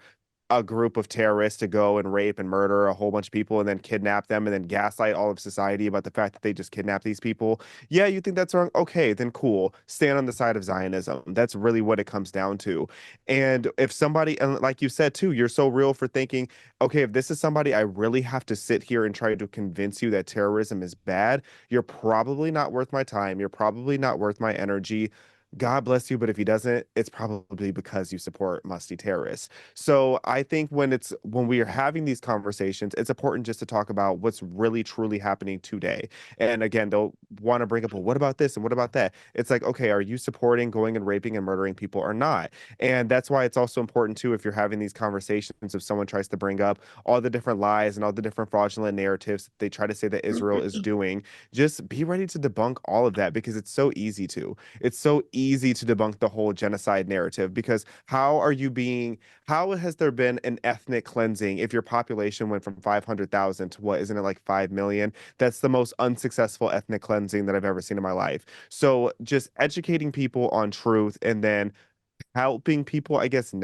a group of terrorists to go and rape and murder a whole bunch of people and then kidnap them and then gaslight all of society about the fact that they just kidnapped these people? Yeah, you think that's wrong? Okay, then cool. Stand on the side of Zionism. That's really what it comes down to. And if somebody, and like you said too, you're so real for thinking, okay, if this is somebody I really have to sit here and try to convince you that terrorism is bad, you're probably not worth my time. You're probably not worth my energy. God bless you, but if he doesn't, it's probably because you support musty terrorists. So I think when we are having these conversations, it's important just to talk about what's really truly happening today. And again, they'll want to bring up, well, what about this and what about that? It's like, okay, are you supporting going and raping and murdering people or not? And that's why it's also important too, if you're having these conversations, if someone tries to bring up all the different lies and all the different fraudulent narratives they try to say that Israel is doing, just be ready to debunk all of that because it's so easy to. It's so easy to debunk the whole genocide narrative because how has there been an ethnic cleansing if your population went from 500,000 to what, isn't it like 5 million? That's the most unsuccessful ethnic cleansing that I've ever seen in my life. So just educating people on truth and then helping people, I guess,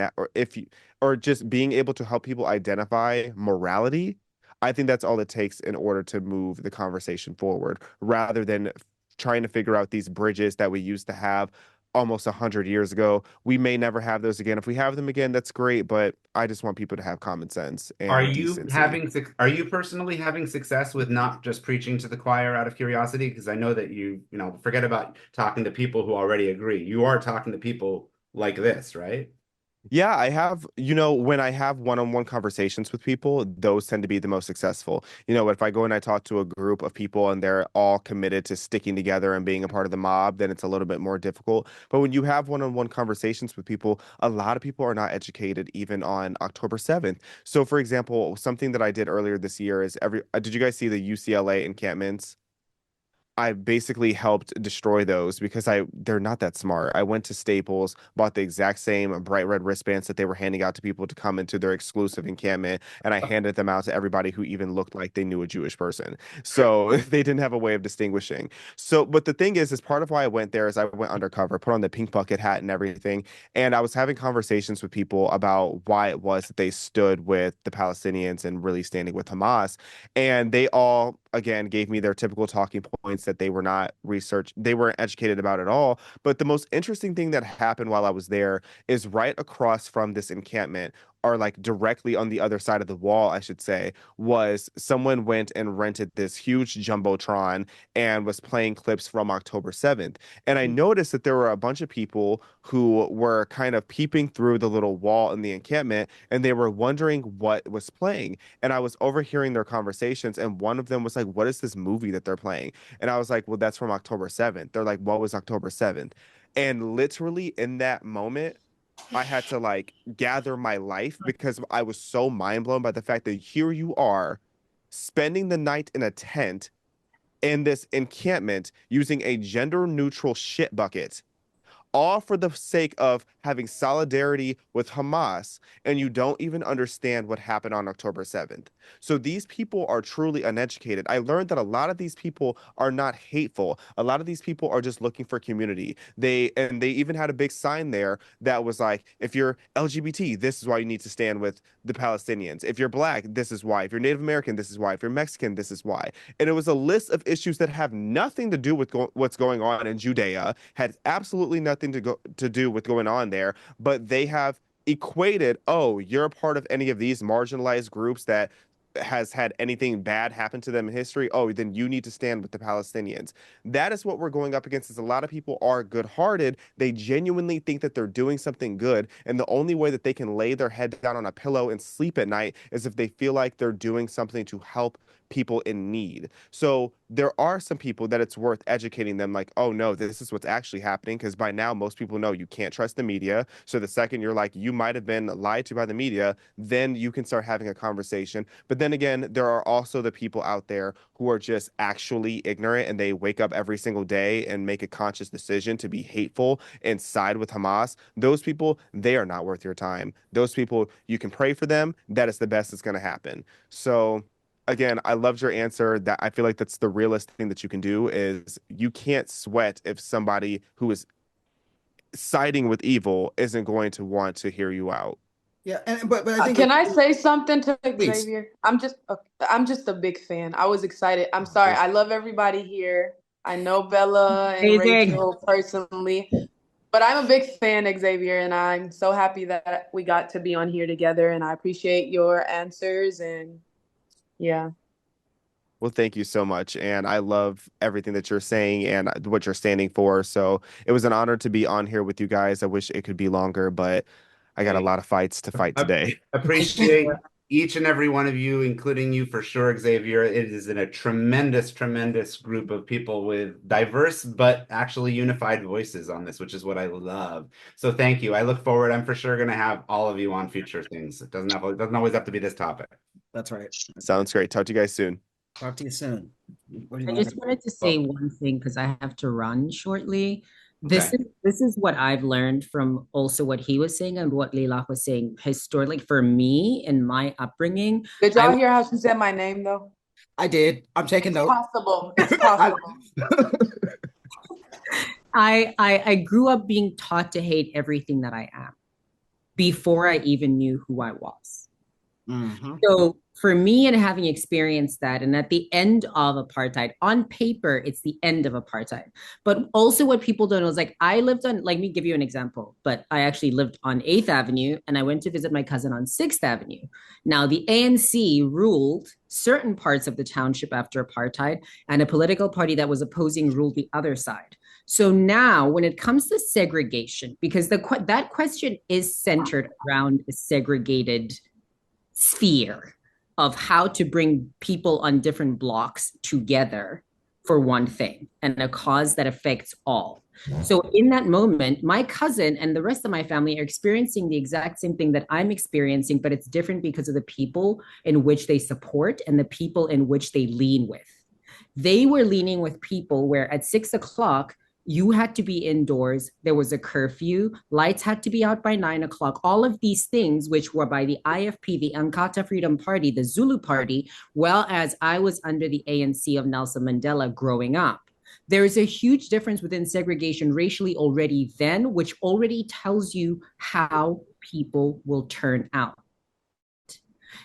or just being able to help people identify morality. I think that's all it takes in order to move the conversation forward rather than trying to figure out these bridges that we used to have almost 100 years ago. We may never have those again. If we have them again, that's great, but I just want people to have common sense and decency. Are you personally having success with not just preaching to the choir out of curiosity? Because I know that you forget about talking to people who already agree. You are talking to people like this, right? Yeah, I have, when I have one-on-one conversations with people, those tend to be the most successful. If I go and I talk to a group of people and they're all committed to sticking together and being a part of the mob, then it's a little bit more difficult. But when you have one-on-one conversations with people, a lot of people are not educated even on October 7th. So, for example, something that I did earlier this year is did you guys see the UCLA encampments? I basically helped destroy those because they're not that smart. I went to Staples, bought the exact same bright red wristbands that they were handing out to people to come into their exclusive encampment, and I handed them out to everybody who even looked like they knew a Jewish person. So they didn't have a way of distinguishing. So, but the thing is part of why I went there is I went undercover, put on the pink bucket hat and everything, and I was having conversations with people about why it was that they stood with the Palestinians and really standing with Hamas, and they all again gave me their typical talking points that they were not they weren't educated about at all. But the most interesting thing that happened while I was there is right across from this encampment, or like directly on the other side of the wall, I should say, was someone went and rented this huge jumbotron and was playing clips from October 7th. And I noticed that there were a bunch of people who were kind of peeping through the little wall in the encampment, and they were wondering what was playing. And I was overhearing their conversations, and one of them was like, "What is this movie that they're playing?" And I was like, "Well, that's from October 7th." They're like, "What was October 7th?" And literally in that moment, I had to like gather my life because I was so mind blown by the fact that here you are spending the night in a tent in this encampment using a gender neutral shit bucket, all for the sake of having solidarity with Hamas, and you don't even understand what happened on October 7th. So these people are truly uneducated. I learned that a lot of these people are not hateful. A lot of these people are just looking for community. They even had a big sign there that was like, if you're LGBT, this is why you need to stand with the Palestinians. If you're Black, this is why. If you're Native American, this is why. If you're Mexican, this is why. And it was a list of issues that have nothing to do with what's going on in Judea, had absolutely nothing to do with going on there, but they have equated, oh, you're a part of any of these marginalized groups that has had anything bad happen to them in history, oh, then you need to stand with the Palestinians. That is what we're going up against. Is a lot of people are good-hearted. They genuinely think that they're doing something good, and the only way that they can lay their head down on a pillow and sleep at night is if they feel like they're doing something to help people in need. So there are some people that it's worth educating them, like, oh no, this is what's actually happening, because by now most people know you can't trust the media. So the second you're like, you might have been lied to by the media, then you can start having a conversation. But then again, there are also the people out there who are just actually ignorant, and they wake up every single day and make a conscious decision to be hateful and side with Hamas. Those people, they are not worth your time. Those people, you can pray for them. That is the best that's going to happen. So again, I loved your answer. That I feel like that's the realest thing that you can do is you can't sweat if somebody who is siding with evil isn't going to want to hear you out. Yeah, but I think can I say something to Please. Xavier? I'm just a big fan. I was excited. I'm sorry. I love everybody here. I know Bella and Rachel personally, but I'm a big fan, Xavier, and I'm so happy that we got to be on here together. And I appreciate your answers. And yeah. Well, thank you so much. And I love everything that you're saying and what you're standing for. So it was an honor to be on here with you guys. I wish it could be longer, but I got a lot of fights to fight today. Appreciate each and every one of you, including you for sure, Xavier. It is in a tremendous, tremendous group of people with diverse but actually unified voices on this, which is what I love. So thank you. I look forward. I'm for sure going to have all of you on future things. It doesn't always have to be this topic. That's right. Sounds great. Talk to you guys soon. Talk to you soon. I just wanted to say one thing because I have to run shortly. Okay. This is what I've learned from also what he was saying and what Lilaq was saying. Historically, for me and my upbringing. Did y'all hear how she said my name though? I did. I'm taking notes. Possible. It's possible. I grew up being taught to hate everything that I am before I even knew who I was. Mm-hmm. So for me, and having experienced that, and at the end of apartheid, on paper, it's the end of apartheid. But also what people don't know is like, I lived on, let me give you an example, but I actually lived on 8th Avenue and I went to visit my cousin on 6th Avenue. Now the ANC ruled certain parts of the township after apartheid, and a political party that was opposing ruled the other side. So now when it comes to segregation, because that question is centered around a segregated sphere of how to bring people on different blocks together for one thing and a cause that affects all. So in that moment, my cousin and the rest of my family are experiencing the exact same thing that I'm experiencing, but it's different because of the people in which they support and the people in which they lean with. They were leaning with people where at 6 o'clock, you had to be indoors. There was a curfew. Lights had to be out by 9 o'clock. All of these things, which were by the IFP, the Ankata Freedom Party, the Zulu Party, well as I was under the ANC of Nelson Mandela growing up. There is a huge difference within segregation racially already then, which already tells you how people will turn out.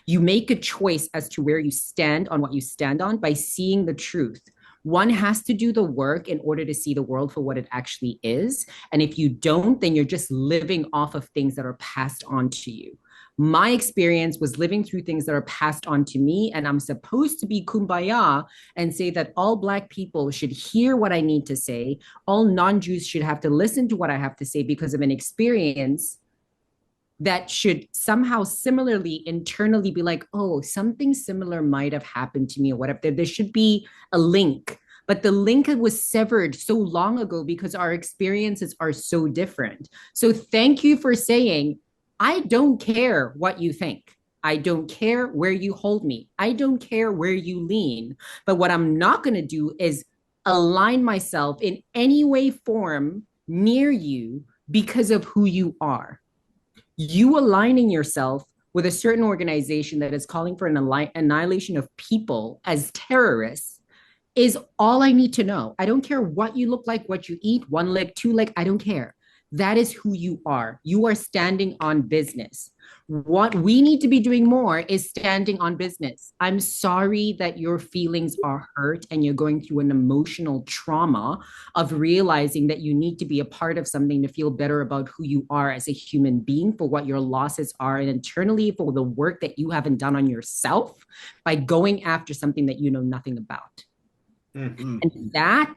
You make a choice as to where you stand on what you stand on by seeing the truth. One has to do the work in order to see the world for what it actually is. And if you don't, then you're just living off of things that are passed on to you. My experience was living through things that are passed on to me, and I'm supposed to be kumbaya and say that all Black people should hear what I need to say. All non-Jews should have to listen to what I have to say because of an experience that should somehow similarly internally be like, oh, something similar might have happened to me or whatever. There should be a link, but the link was severed so long ago because our experiences are so different. So thank you for saying, I don't care what you think. I don't care where you hold me. I don't care where you lean. But what I'm not going to do is align myself in any way, form near you because of who you are. You aligning yourself with a certain organization that is calling for an annihilation of people as terrorists is all I need to know. I don't care what you look like, what you eat, one leg, two leg, I don't care. That is who you are. You are standing on business. What we need to be doing more is standing on business. I'm sorry that your feelings are hurt and you're going through an emotional trauma of realizing that you need to be a part of something to feel better about who you are as a human being, for what your losses are, and internally for the work that you haven't done on yourself by going after something that you know nothing about. Mm-hmm. And that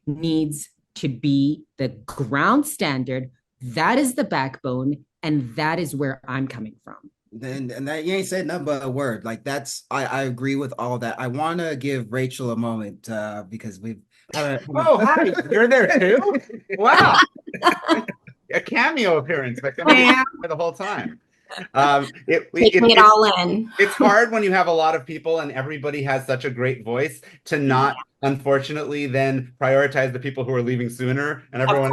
needs to be the ground standard. That is the backbone. And that is where I'm coming from. And that you ain't said nothing but a word. Like I agree with all that. I want to give Rachel a moment because we've had Oh, hi, you're there too? Wow. A cameo appearance, but for the whole time. Taking it all in. It's hard when you have a lot of people and everybody has such a great voice to not, unfortunately, then prioritize the people who are leaving sooner. And everyone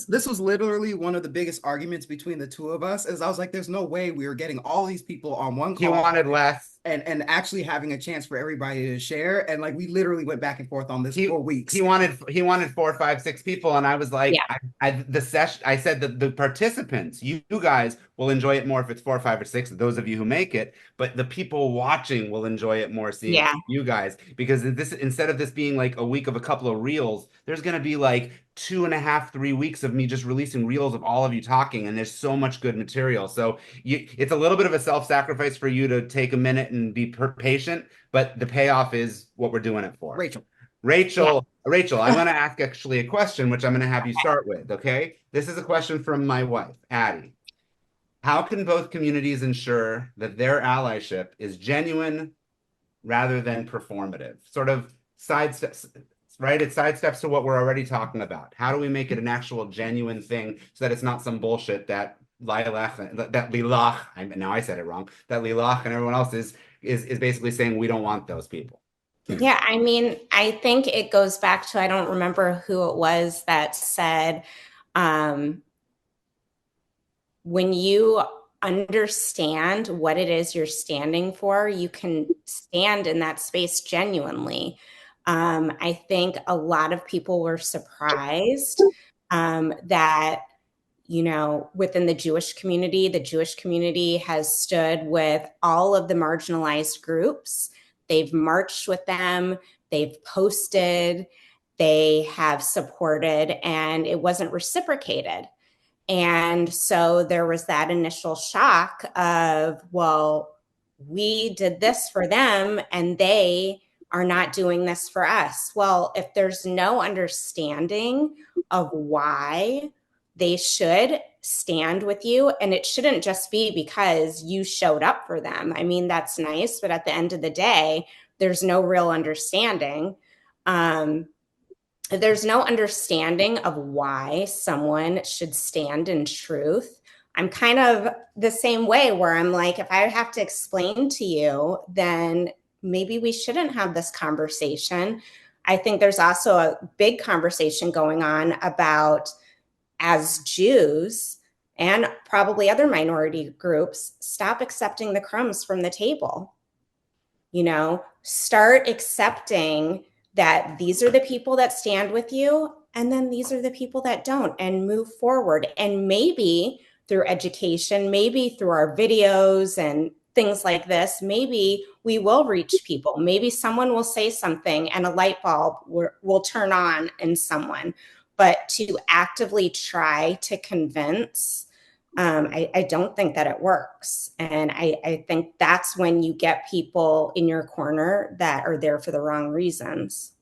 this was literally one of the biggest arguments between the two of us. Is I was like, there's no way we were getting all these people on one call. He wanted less. And actually having a chance for everybody to share. And like we literally went back and forth on this for weeks. He wanted 4, 5, 6 people. And I was like, I said that the participants, you guys will enjoy it more if it's 4, 5, or 6, those of you who make it, but the people watching will enjoy it more seeing you guys, because this, instead of this being like a week of a couple of reels, there's going to be like 2.5, 3 weeks of me just releasing reels of all of you talking, and there's so much good material. So it's a little bit of a self-sacrifice for you to take a minute and be patient, but the payoff is what we're doing it for. Rachel, I'm going to ask actually a question, which I'm going to have you start with, okay? This is a question from my wife, Addie. How can both communities ensure that their allyship is genuine rather than performative? Sort of sidesteps, right? It sidesteps to what we're already talking about. How do we make it an actual genuine thing so that it's not some bullshit that Lilaq, now I said it wrong, that Lilaq and everyone else is basically saying we don't want those people. Yeah, I mean, I think it goes back to, I don't remember who it was that said, when you understand what it is you're standing for, you can stand in that space genuinely. I think a lot of people were surprised that, you know, within the Jewish community has stood with all of the marginalized groups. They've marched with them, they've posted, they have supported, and it wasn't reciprocated. And so there was that initial shock of, well, we did this for them and they are not doing this for us. Well, if there's no understanding of why they should stand with you, and it shouldn't just be because you showed up for them. I mean, that's nice, but at the end of the day, there's no real understanding. There's no understanding of why someone should stand in truth. I'm kind of the same way where I'm like, if I have to explain to you, then maybe we shouldn't have this conversation. I think there's also a big conversation going on about, as Jews and probably other minority groups, stop accepting the crumbs from the table. You know, start accepting that these are the people that stand with you, and then these are the people that don't, and move forward. And maybe through education, maybe through our videos and things like this, maybe we will reach people. Maybe someone will say something and a light bulb will turn on in someone. But to actively try to convince, I don't think that it works. And I think that's when you get people in your corner that are there for the wrong reasons.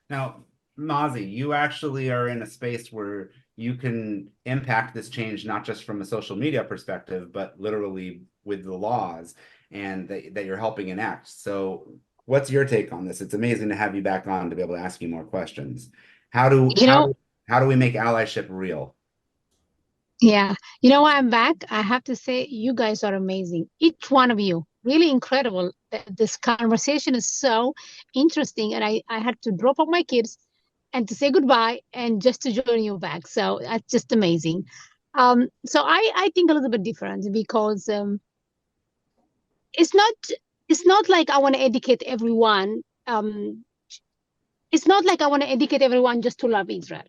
Now, Mazi, you actually are in a space where you can impact this change, not just from a social media perspective, but literally with the laws and that you're helping enact. So what's your take on this? It's amazing to have you back on to be able to ask you more questions. How do we make allyship real? Yeah, you know why I'm back? I have to say, you guys are amazing. Each one of you, really incredible. This conversation is so interesting, and I had to drop off my kids and to say goodbye and just to join you back. So that's just amazing. So I think a little bit different because it's not like I want to educate everyone. It's not like I want to educate everyone just to love Israel.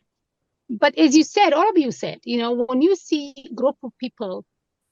But as you said, all of you said, you know, when you see a group of people,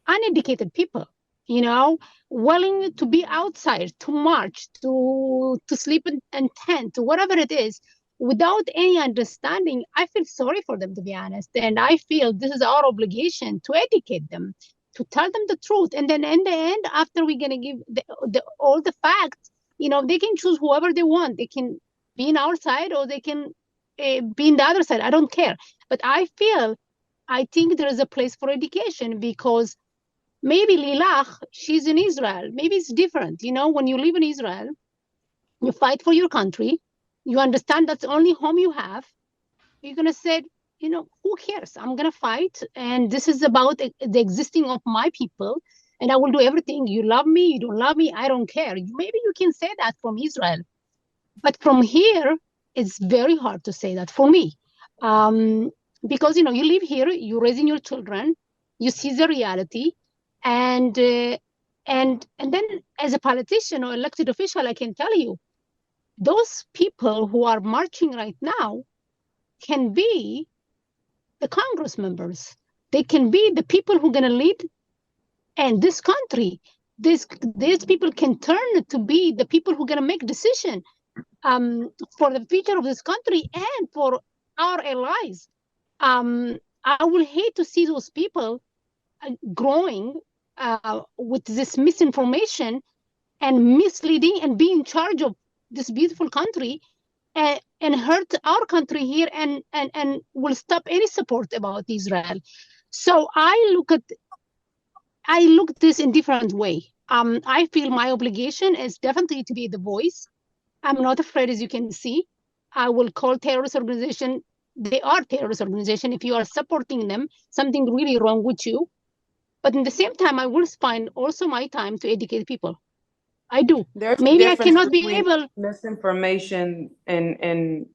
uneducated people, you know, willing to be outside, to march, to sleep in tent, whatever it is, without any understanding, I feel sorry for them, to be honest. And I feel this is our obligation to educate them, to tell them the truth. And then in the end, after we're going to give all the facts, you know, they can choose whoever they want. They can be in our side or they can be in the other side. I don't care. But I think there is a place for education because maybe Lilaq, she's in Israel. Maybe it's different. You know, when you live in Israel, you fight for your country. You understand that's the only home you have. You're going to say, you know, who cares? I'm going to fight. And this is about the existing of my people. And I will do everything. You love me, you don't love me, I don't care. Maybe you can say that from Israel. But from here, it's very hard to say that for me. Because, you know, you live here, you're raising your children, you see the reality. And then as a politician or elected official, I can tell you, those people who are marching right now can be the Congress members. They can be the people who are going to lead and this country. These people can turn to be the people who are going to make decisions for the future of this country and for our allies. I will hate to see those people growing with this misinformation and misleading and be in charge of this beautiful country and hurt our country here and will stop any support about Israel. So I look at this in different way. I feel my obligation is definitely to be the voice. I'm not afraid, as you can see. I will call terrorist organization. They are terrorist organization. If you are supporting them, something really wrong with you. But at the same time, I will spend also my time to educate people. I do. There's Maybe I cannot be able. Misinformation and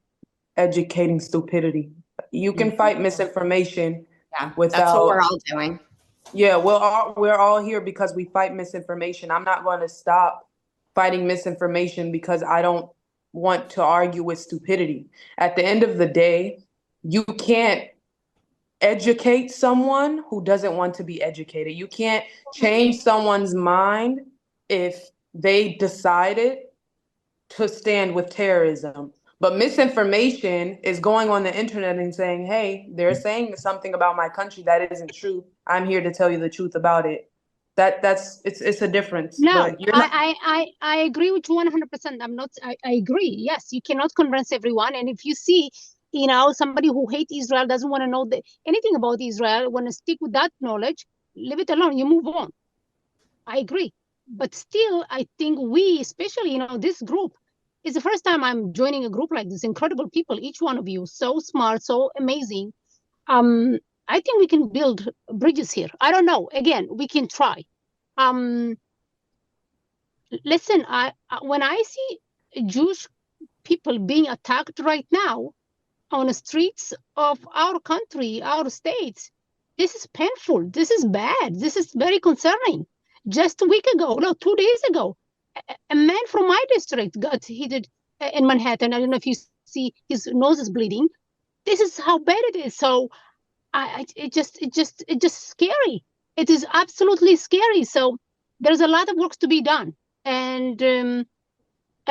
educating stupidity. You can fight misinformation without. That's what we're all doing. Yeah, we're all here because we fight misinformation. I'm not going to stop fighting misinformation because I don't want to argue with stupidity. At the end of the day, you can't educate someone who doesn't want to be educated. You can't change someone's mind if they decided to stand with terrorism. But misinformation is going on the internet and saying, hey, they're saying something about my country that isn't true. I'm here to tell you the truth about it. It's a difference. No, I agree with you 100%. I agree. Yes, you cannot convince everyone. And if you see, you know, somebody who hates Israel, doesn't want to know anything about Israel, want to stick with that knowledge, leave it alone. You move on. I agree. But still, I think we, especially, you know, this group, it's the first time I'm joining a group like this. Incredible people, each one of you, so smart, so amazing. I think we can build bridges here. I don't know. Again, we can try. listen, when I see Jewish people being attacked right now on the streets of our country, our states, this is painful. This is bad. This is very concerning. Just a week ago, no, 2 days ago, a man from my district got hit in Manhattan. I don't know if you see his nose is bleeding. This is how bad it is. So it just scary. It is absolutely scary. So there's a lot of work to be done, and a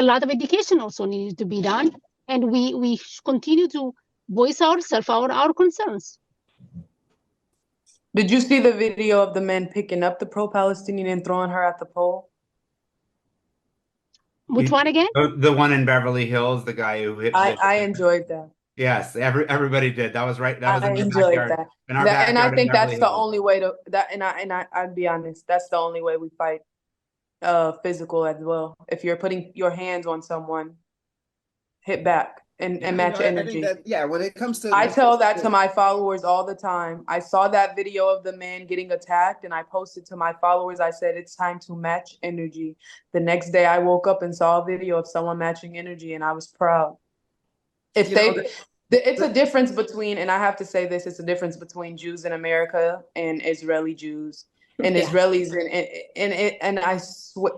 lot of education also needs to be done. And we continue to voice ourselves, our concerns. Did you see the video of the men picking up the pro-Palestinian and throwing her at the pole? Which one again? The one in Beverly Hills, the guy who hit. I enjoyed that. Yes, everybody did. That was right. That was I in our enjoyed backyard. that. In our And I backyard in think Beverly that's the Hills. only way to that. And I'd be honest, that's the only way we fight physical as well. If you're putting your hands on someone, hit back and match I think energy. that, yeah, when it comes to, I tell that to my followers all the time. I saw that video of the man getting attacked and I posted to my followers. I said, it's time to match energy. The next day I woke up and saw a video of someone matching energy and I was proud. If it's a difference between, and I have to say this, it's a difference between Jews in America and Israeli Jews and Israelis and I swear.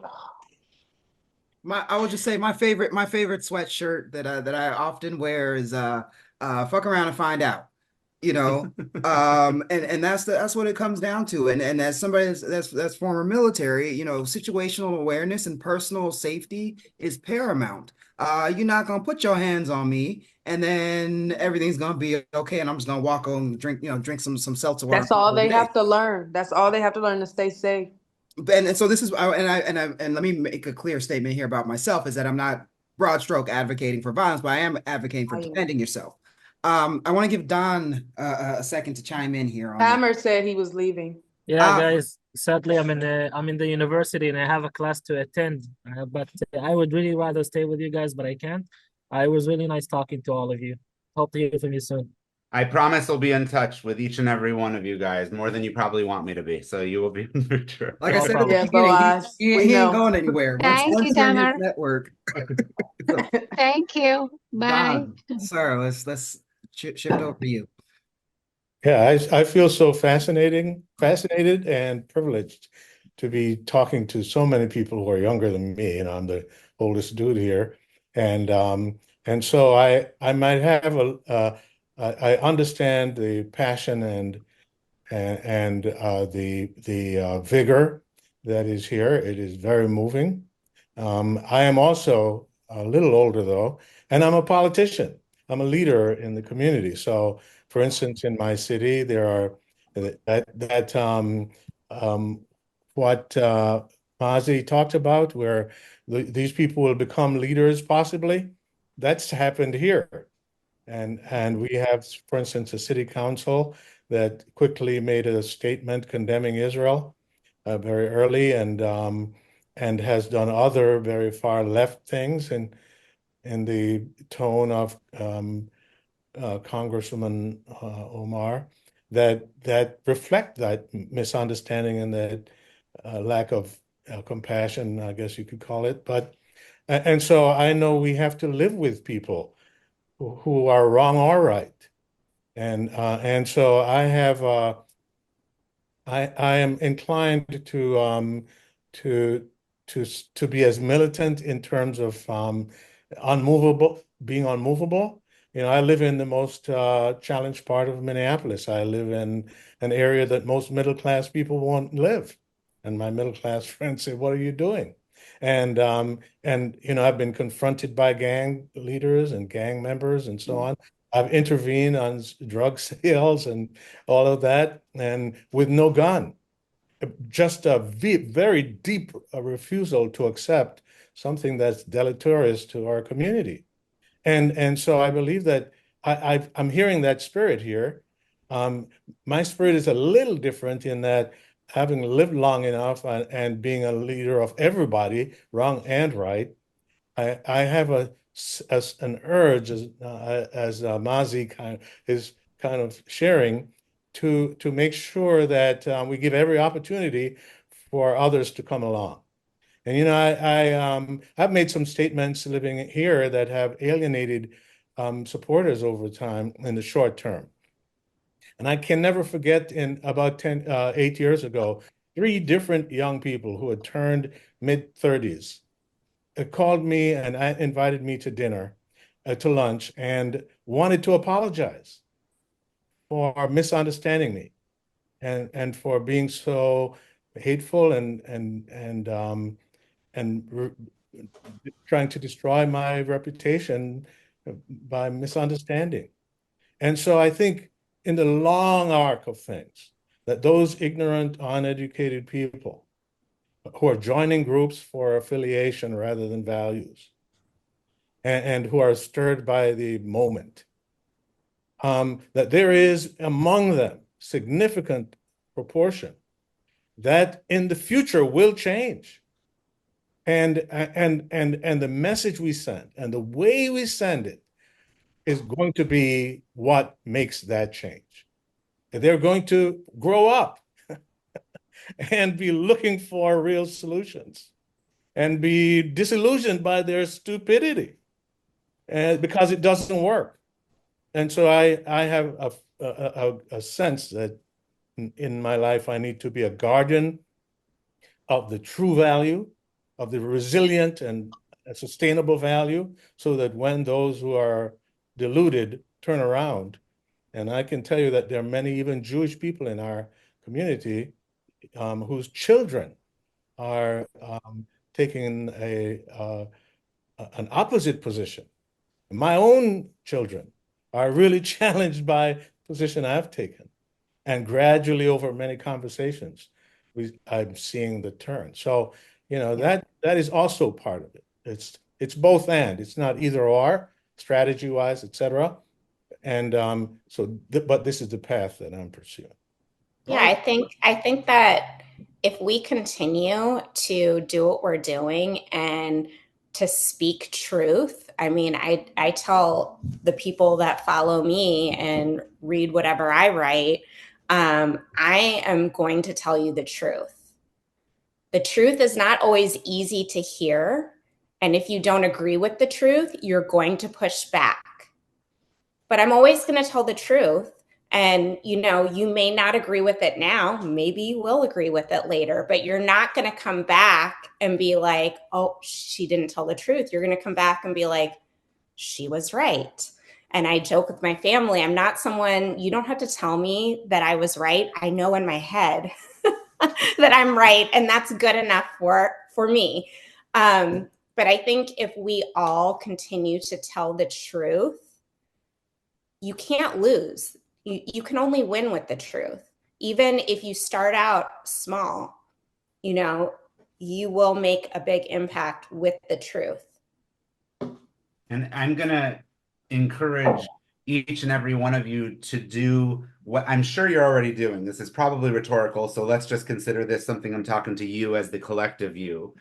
I would just say my favorite sweatshirt that I often wear is fuck around and find out, you know. And that's what it comes down to. And as somebody that's former military, you know, situational awareness and personal safety is paramount. You're not gonna put your hands on me and then everything's gonna be okay and I'm just gonna walk on drink some seltzer water. That's all they have to learn. That's all they have to learn to stay safe. And so this is, and let me make a clear statement here about myself is that I'm not broad stroke advocating for violence, but I am advocating for defending yourself. I want to give Don a second to chime in here. Tamer said he was leaving. Yeah, guys. Sadly, I'm in the university and I have a class to attend. But I would really rather stay with you guys, but I can't. It was really nice talking to all of you. Hope to hear from you soon. I promise I'll be in touch with each and every one of you guys more than you probably want me to be. So you will be for sure. Like I said at the beginning, he ain't going anywhere. Thank you, Tamer. Network. Thank you. Bye. Don, sir, let's shift over to you. Yeah, I feel so fascinated and privileged to be talking to so many people who are younger than me, and I'm the oldest dude here, and so I might have I understand the passion and the vigor that is here. It is very moving. I am also a little older though, and I'm a politician. I'm a leader in the community. So, for instance, in my city, there are what Mazi talked about, where these people will become leaders possibly. That's happened here. And we have, for instance, a city council that quickly made a statement condemning Israel very early and has done other very far left things in the tone of Congresswoman Omar that reflect that misunderstanding and that lack of compassion, I guess you could call it. And so I know we have to live with people who are wrong or right, and so I am inclined to be as militant in terms of being unmovable. You know, I live in the most challenged part of Minneapolis. I live in an area that most middle-class people won't live, and my middle-class friends say, "What are you doing?" And you know, I've been confronted by gang leaders and gang members and so on. I've intervened on drug sales and all of that, and with no gun, just a very deep refusal to accept something that's deleterious to our community. And so I believe that I'm hearing that spirit here. My spirit is a little different in that having lived long enough and being a leader of everybody, wrong and right, I have an urge, as Mazi is kind of sharing, to make sure that we give every opportunity for others to come along. And I've made some statements living here that have alienated supporters over time in the short term. And I can never forget in about 8 years ago, 3 different young people who had turned mid-30s called me and invited me to dinner, to lunch, and wanted to apologize for misunderstanding me and for being so hateful and trying to destroy my reputation by misunderstanding. And so I think in the long arc of things, that those ignorant, uneducated people who are joining groups for affiliation rather than values, and who are stirred by the moment, that there is among them significant proportion that in the future will change. And the message we send and the way we send it is going to be what makes that change. They're going to grow up and be looking for real solutions and be disillusioned by their stupidity because it doesn't work. And so I have a sense that in my life I need to be a guardian of the true value, of the resilient and sustainable value, so that when those who are deluded turn around, and I can tell you that there are many even Jewish people in our community whose children are taking an opposite position. My own children are really challenged by the position I've taken. And gradually over many conversations, I'm seeing the turn. So, that is also part of it. It's both and. It's not either or, strategy-wise, et cetera. And but this is the path that I'm pursuing. Yeah, I think that if we continue to do what we're doing and to speak truth, I mean, I tell the people that follow me and read whatever I write, I am going to tell you the truth. The truth is not always easy to hear. And if you don't agree with the truth, you're going to push back. But I'm always going to tell the truth. And, you may not agree with it now. Maybe you will agree with it later, but you're not going to come back and be like, oh, she didn't tell the truth. You're going to come back and be like, she was right. And I joke with my family, I'm not someone, you don't have to tell me that I was right. I know in my head that I'm right. And that's good enough for me. But I think if we all continue to tell the truth, you can't lose. You can only win with the truth. Even if you start out small, you will make a big impact with the truth. And I'm going to encourage each and every one of you to do what I'm sure you're already doing. This is probably rhetorical, so let's just consider this something I'm talking to you as the collective you.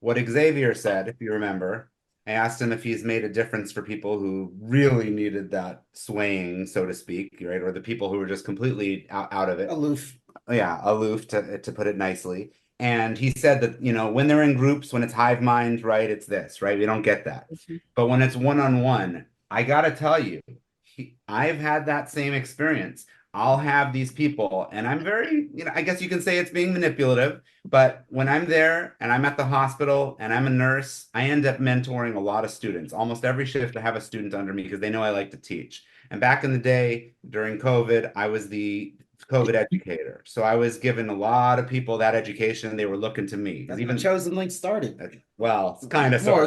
What Xavier said, if you remember, I asked him if he's made a difference for people who really needed that swaying, so to speak, right? Or the people who were just completely out of it. Aloof. Yeah, aloof, to put it nicely. And he said that, when they're in groups, when it's hive mind, right, it's this, right? We don't get that. But when it's one-on-one, I got to tell you, I've had that same experience. I'll have these people, and I'm very, I guess you can say it's being manipulative, but when I'm there and I'm at the hospital and I'm a nurse, I end up mentoring a lot of students. Almost every shift I have a student under me because they know I like to teach. And back in the day, during COVID, I was the COVID educator. So I was giving a lot of people that education, and they were looking to me. That's even Chosen Link started. Well, it's kind of more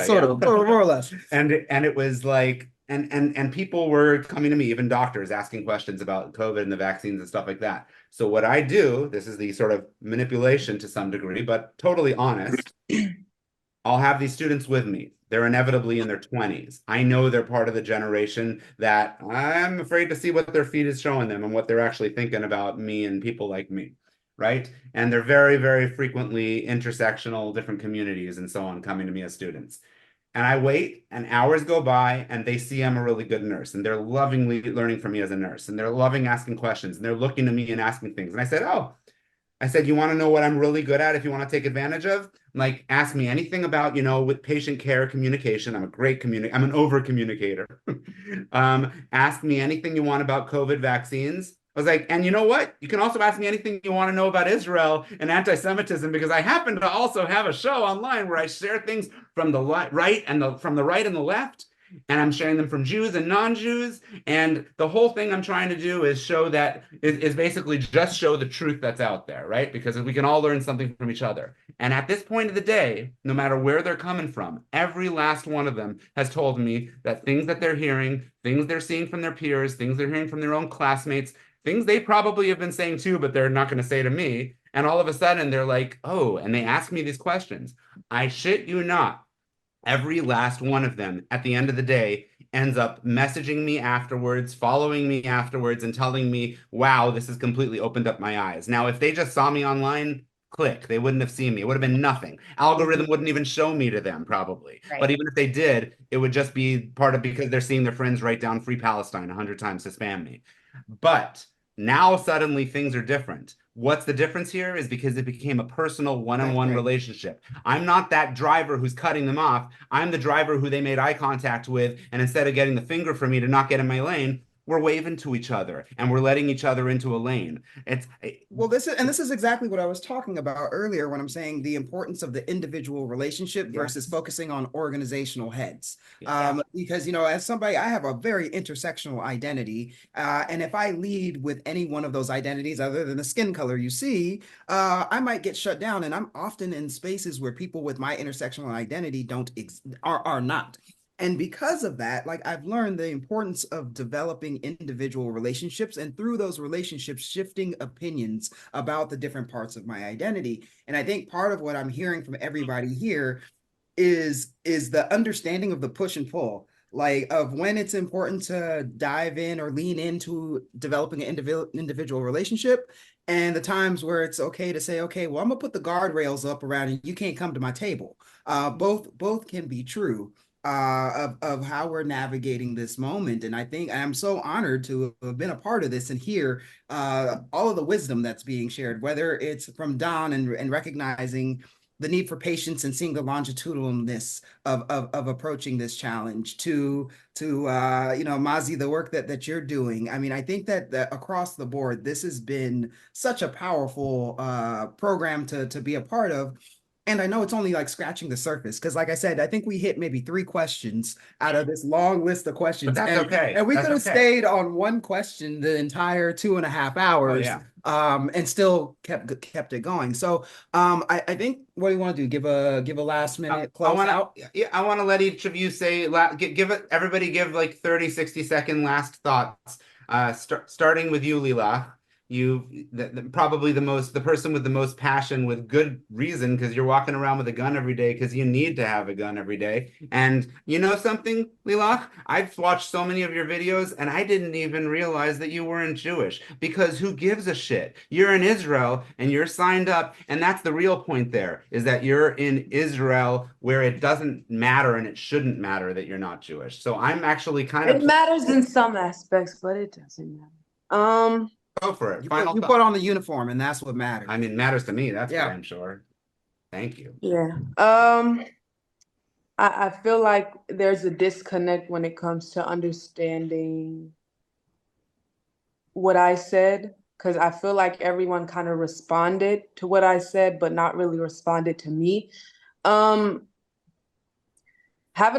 or less. And it was like, and people were coming to me, even doctors, asking questions about COVID and the vaccines and stuff like that. So what I do, this is the sort of manipulation to some degree, but totally honest. I'll have these students with me. They're inevitably in their 20s. I know they're part of the generation that I'm afraid to see what their feed is showing them and what they're actually thinking about me and people like me, right? And they're very, very frequently intersectional, different communities and so on coming to me as students. And I wait, and hours go by, and they see I'm a really good nurse, and they're lovingly learning from me as a nurse, and they're loving asking questions, and they're looking to me and asking things. And I said, oh, I said, you want to know what I'm really good at if you want to take advantage of? Like, ask me anything about, with patient care communication. I'm a great I'm an over communicator. Ask me anything you want about COVID vaccines. I was like, and you know what? You can also ask me anything you want to know about Israel and anti-Semitism, because I happen to also have a show online where I share things from the right and from the right and the left, and I'm sharing them from Jews and non-Jews. And the whole thing I'm trying to do is show that is basically just show the truth that's out there, right? Because we can all learn something from each other. And at this point of the day, no matter where they're coming from, every last one of them has told me that things that they're hearing, things they're seeing from their peers, things they're hearing from their own classmates, things they probably have been saying too, but they're not going to say to me. And all of a sudden they're like, oh, and they ask me these questions. I shit you not. Every last one of them at the end of the day ends up messaging me afterwards, following me afterwards, and telling me, wow, this has completely opened up my eyes. Now, if they just saw me online, click, they wouldn't have seen me. It would have been nothing. Algorithm wouldn't even show me to them, probably. Right. But even if they did, it would just be part of because they're seeing their friends write down Free Palestine 100 times to spam me. But now suddenly things are different. What's the difference here is because it became a personal one-on-one relationship. I'm not that driver who's cutting them off. I'm the driver who they made eye contact with, and instead of getting the finger for me to not get in my lane, we're waving to each other and we're letting each other into a lane. Well, this is exactly what I was talking about earlier when I'm saying the importance of the individual relationship versus focusing on organizational heads. Because, as somebody, I have a very intersectional identity. And if I lead with any one of those identities, other than the skin color you see, I might get shut down. And I'm often in spaces where people with my intersectional identity are not. And because of that, I've learned the importance of developing individual relationships, and through those relationships, shifting opinions about the different parts of my identity. And I think part of what I'm hearing from everybody here is the understanding of the push and pull, of when it's important to dive in or lean into developing an individual relationship, and the times where it's okay to say, okay, well, I'm gonna put the guardrails up around and you can't come to my table. Both can be true. Of how we're navigating this moment. And I think I'm so honored to have been a part of this and hear all of the wisdom that's being shared, whether it's from Don and recognizing the need for patience and seeing the longitudinalness of approaching this challenge to Mazi, the work that you're doing. I mean, I think that across the board, this has been such a powerful program to be a part of. And I know it's only scratching the surface because, like I said, I think we hit maybe 3 questions out of this long list of questions. But that's okay. And we could have stayed on one question the entire 2.5 hours. Oh, yeah. And still kept it going. So I think what do you want to do? Give a last minute close out? Yeah, I want to let each of you say, everybody give 30, 60-second last thoughts. Starting with you, Lilaq. Probably the person with the most passion, with good reason, because you're walking around with a gun every day because you need to have a gun every day. And you know something, Lilaq? I've watched so many of your videos and I didn't even realize that you weren't Jewish, because who gives a shit? You're in Israel and you're signed up, and that's the real point there, is that you're in Israel where it doesn't matter and it shouldn't matter that you're not Jewish. So I'm actually It matters in some aspects, but it doesn't matter. Go for it. You put on the uniform, and that's what matters. I mean, it matters to me. That's for damn sure. Thank you. Yeah. I feel like there's a disconnect when it comes to understanding what I said, because I feel like everyone kind of responded to what I said, but not really responded to me. Having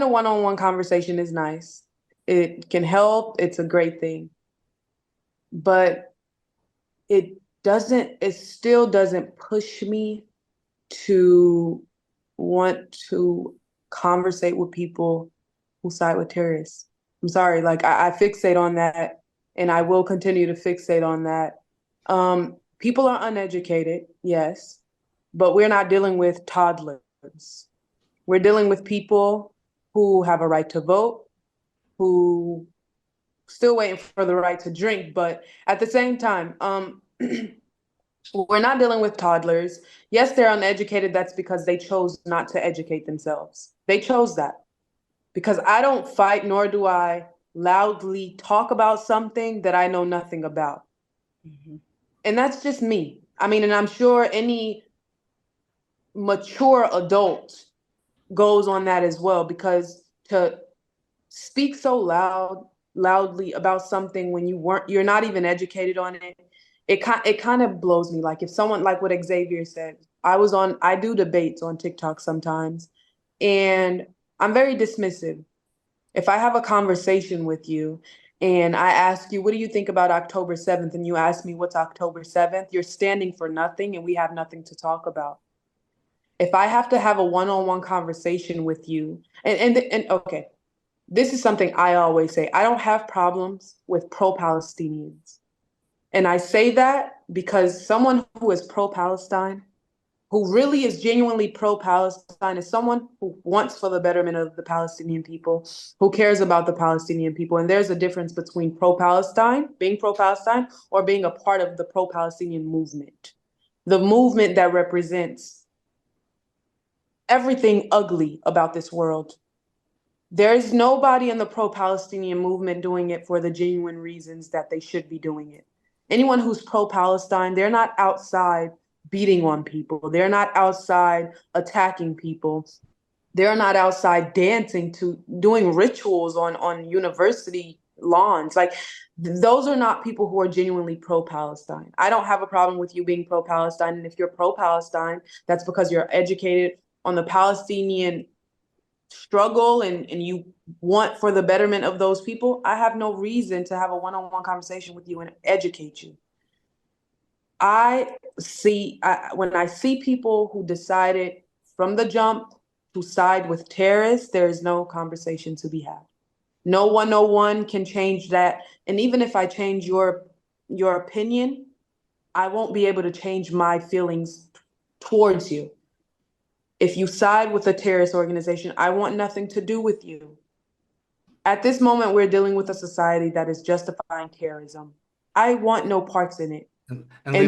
a one-on-one conversation is nice. It can help. It's a great thing. But it still doesn't push me to want to conversate with people who side with terrorists. I'm sorry, I fixate on that, and I will continue to fixate on that. People are uneducated, yes, but we're not dealing with toddlers. We're dealing with people who have a right to vote, who still waiting for the right to drink. But at the same time, we're not dealing with toddlers. Yes, they're uneducated. That's because they chose not to educate themselves. They chose that. Because I don't fight, nor do I loudly talk about something that I know nothing about. And that's just me. I mean, and I'm sure any mature adult goes on that as well, because to speak so loudly about something when you're not even educated on it, it kind of blows me. Like if someone, like what Xavier said, I do debates on TikTok sometimes, and I'm very dismissive. If I have a conversation with you and I ask you, what do you think about October 7th? And you ask me, what's October 7th? You're standing for nothing and we have nothing to talk about. If I have to have a one-on-one conversation with you, and okay, this is something I always say. I don't have problems with pro-Palestinians. And I say that because someone who is pro-Palestine, who really is genuinely pro-Palestine, is someone who wants for the betterment of the Palestinian people, who cares about the Palestinian people. And there's a difference between pro-Palestine, being pro-Palestine, or being a part of the pro-Palestinian movement. The movement that represents everything ugly about this world. There is nobody in the pro-Palestinian movement doing it for the genuine reasons that they should be doing it. Anyone who's pro-Palestine, they're not outside beating on people. They're not outside attacking people. They're not outside dancing to doing rituals on university lawns. Like, those are not people who are genuinely pro-Palestine. I don't have a problem with you being pro-Palestine. And if you're pro-Palestine, that's because you're educated on the Palestinian struggle and you want for the betterment of those people. I have no reason to have a one-on-one conversation with you and educate you. When I see people who decided from the jump to side with terrorists, there is no conversation to be had. No one can change that. And even if I change your opinion, I won't be able to change my feelings towards you. If you side with a terrorist organization, I want nothing to do with you. At this moment, we're dealing with a society that is justifying terrorism. I want no parts in it. I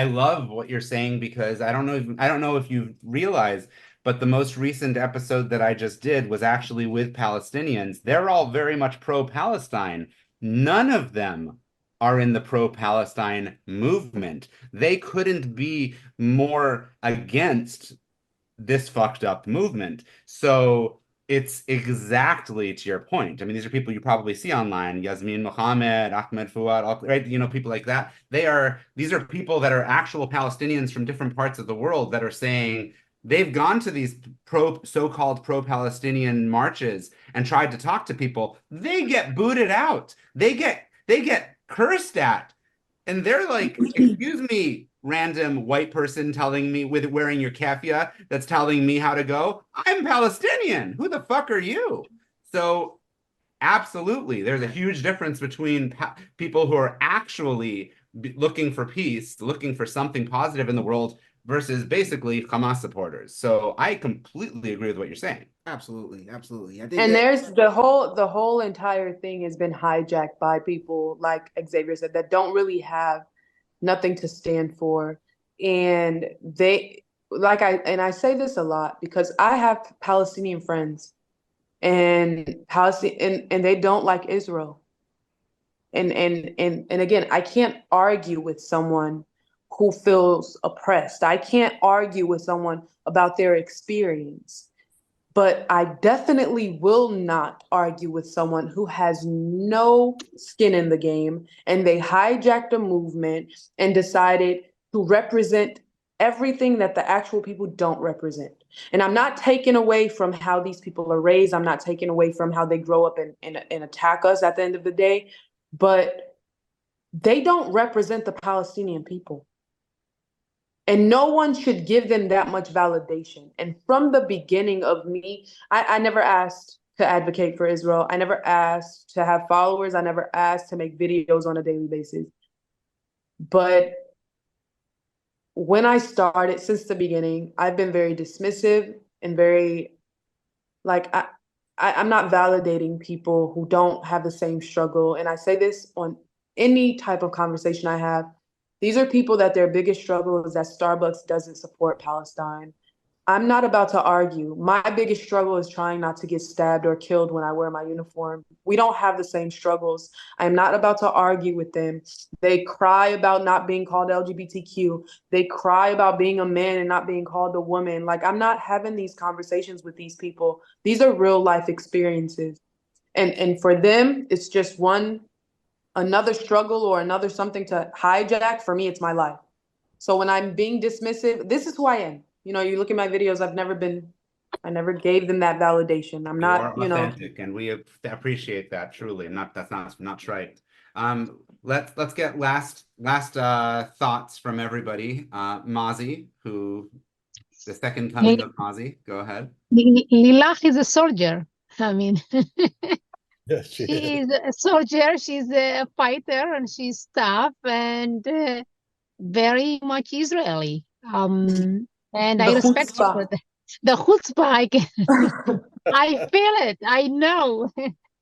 love what you're saying, because I don't know if you realize, but the most recent episode that I just did was actually with Palestinians. They're all very much pro-Palestine. None of them are in the pro-Palestine movement. They couldn't be more against this fucked up movement. So it's exactly to your point. I mean, these are people you probably see online, Yasmin Mohammed, Ahmed Fouad, right? You know, people like that. These are people that are actual Palestinians from different parts of the world that are saying they've gone to these so-called pro-Palestinian marches and tried to talk to people. They get booted out. They get cursed at. And they're like, excuse me, random white person telling me with wearing your keffiyeh that's telling me how to go. I'm Palestinian. Who the fuck are you? So absolutely, there's a huge difference between people who are actually looking for peace, looking for something positive in the world, versus basically Hamas supporters. So I completely agree with what you're saying. Absolutely. I think there's the whole entire thing has been hijacked by people, like Xavier said, that don't really have nothing to stand for. And I say this a lot because I have Palestinian friends and they don't like Israel. And again, I can't argue with someone who feels oppressed. I can't argue with someone about their experience. But I definitely will not argue with someone who has no skin in the game and they hijacked a movement and decided to represent everything that the actual people don't represent. And I'm not taking away from how these people are raised. I'm not taking away from how they grow up and attack us at the end of the day. But they don't represent the Palestinian people. And no one should give them that much validation. And from the beginning of me, I never asked to advocate for Israel. I never asked to have followers. I never asked to make videos on a daily basis. But when I started, since the beginning, I've been very dismissive and very, I'm not validating people who don't have the same struggle. And I say this on any type of conversation I have. These are people that their biggest struggle is that Starbucks doesn't support Palestine. I'm not about to argue. My biggest struggle is trying not to get stabbed or killed when I wear my uniform. We don't have the same struggles. I'm not about to argue with them. They cry about not being called LGBTQ. They cry about being a man and not being called a woman. Like, I'm not having these conversations with these people. These are real life experiences. And for them, it's just another struggle or another something to hijack. For me, it's my life. So when I'm being dismissive, this is who I am. You know, you look at my videos, I never gave them that validation. I'm You not, are authentic, and we appreciate that truly. That's not trite. Let's get last thoughts from everybody. Mazi, who the second coming of Mazi, go ahead. Lilaq is a soldier. I mean, Yes, she is a soldier. She's a fighter, and she's tough and very much Israeli. And The I respect her for chutzpah. that. The chutzpah, I feel it. I know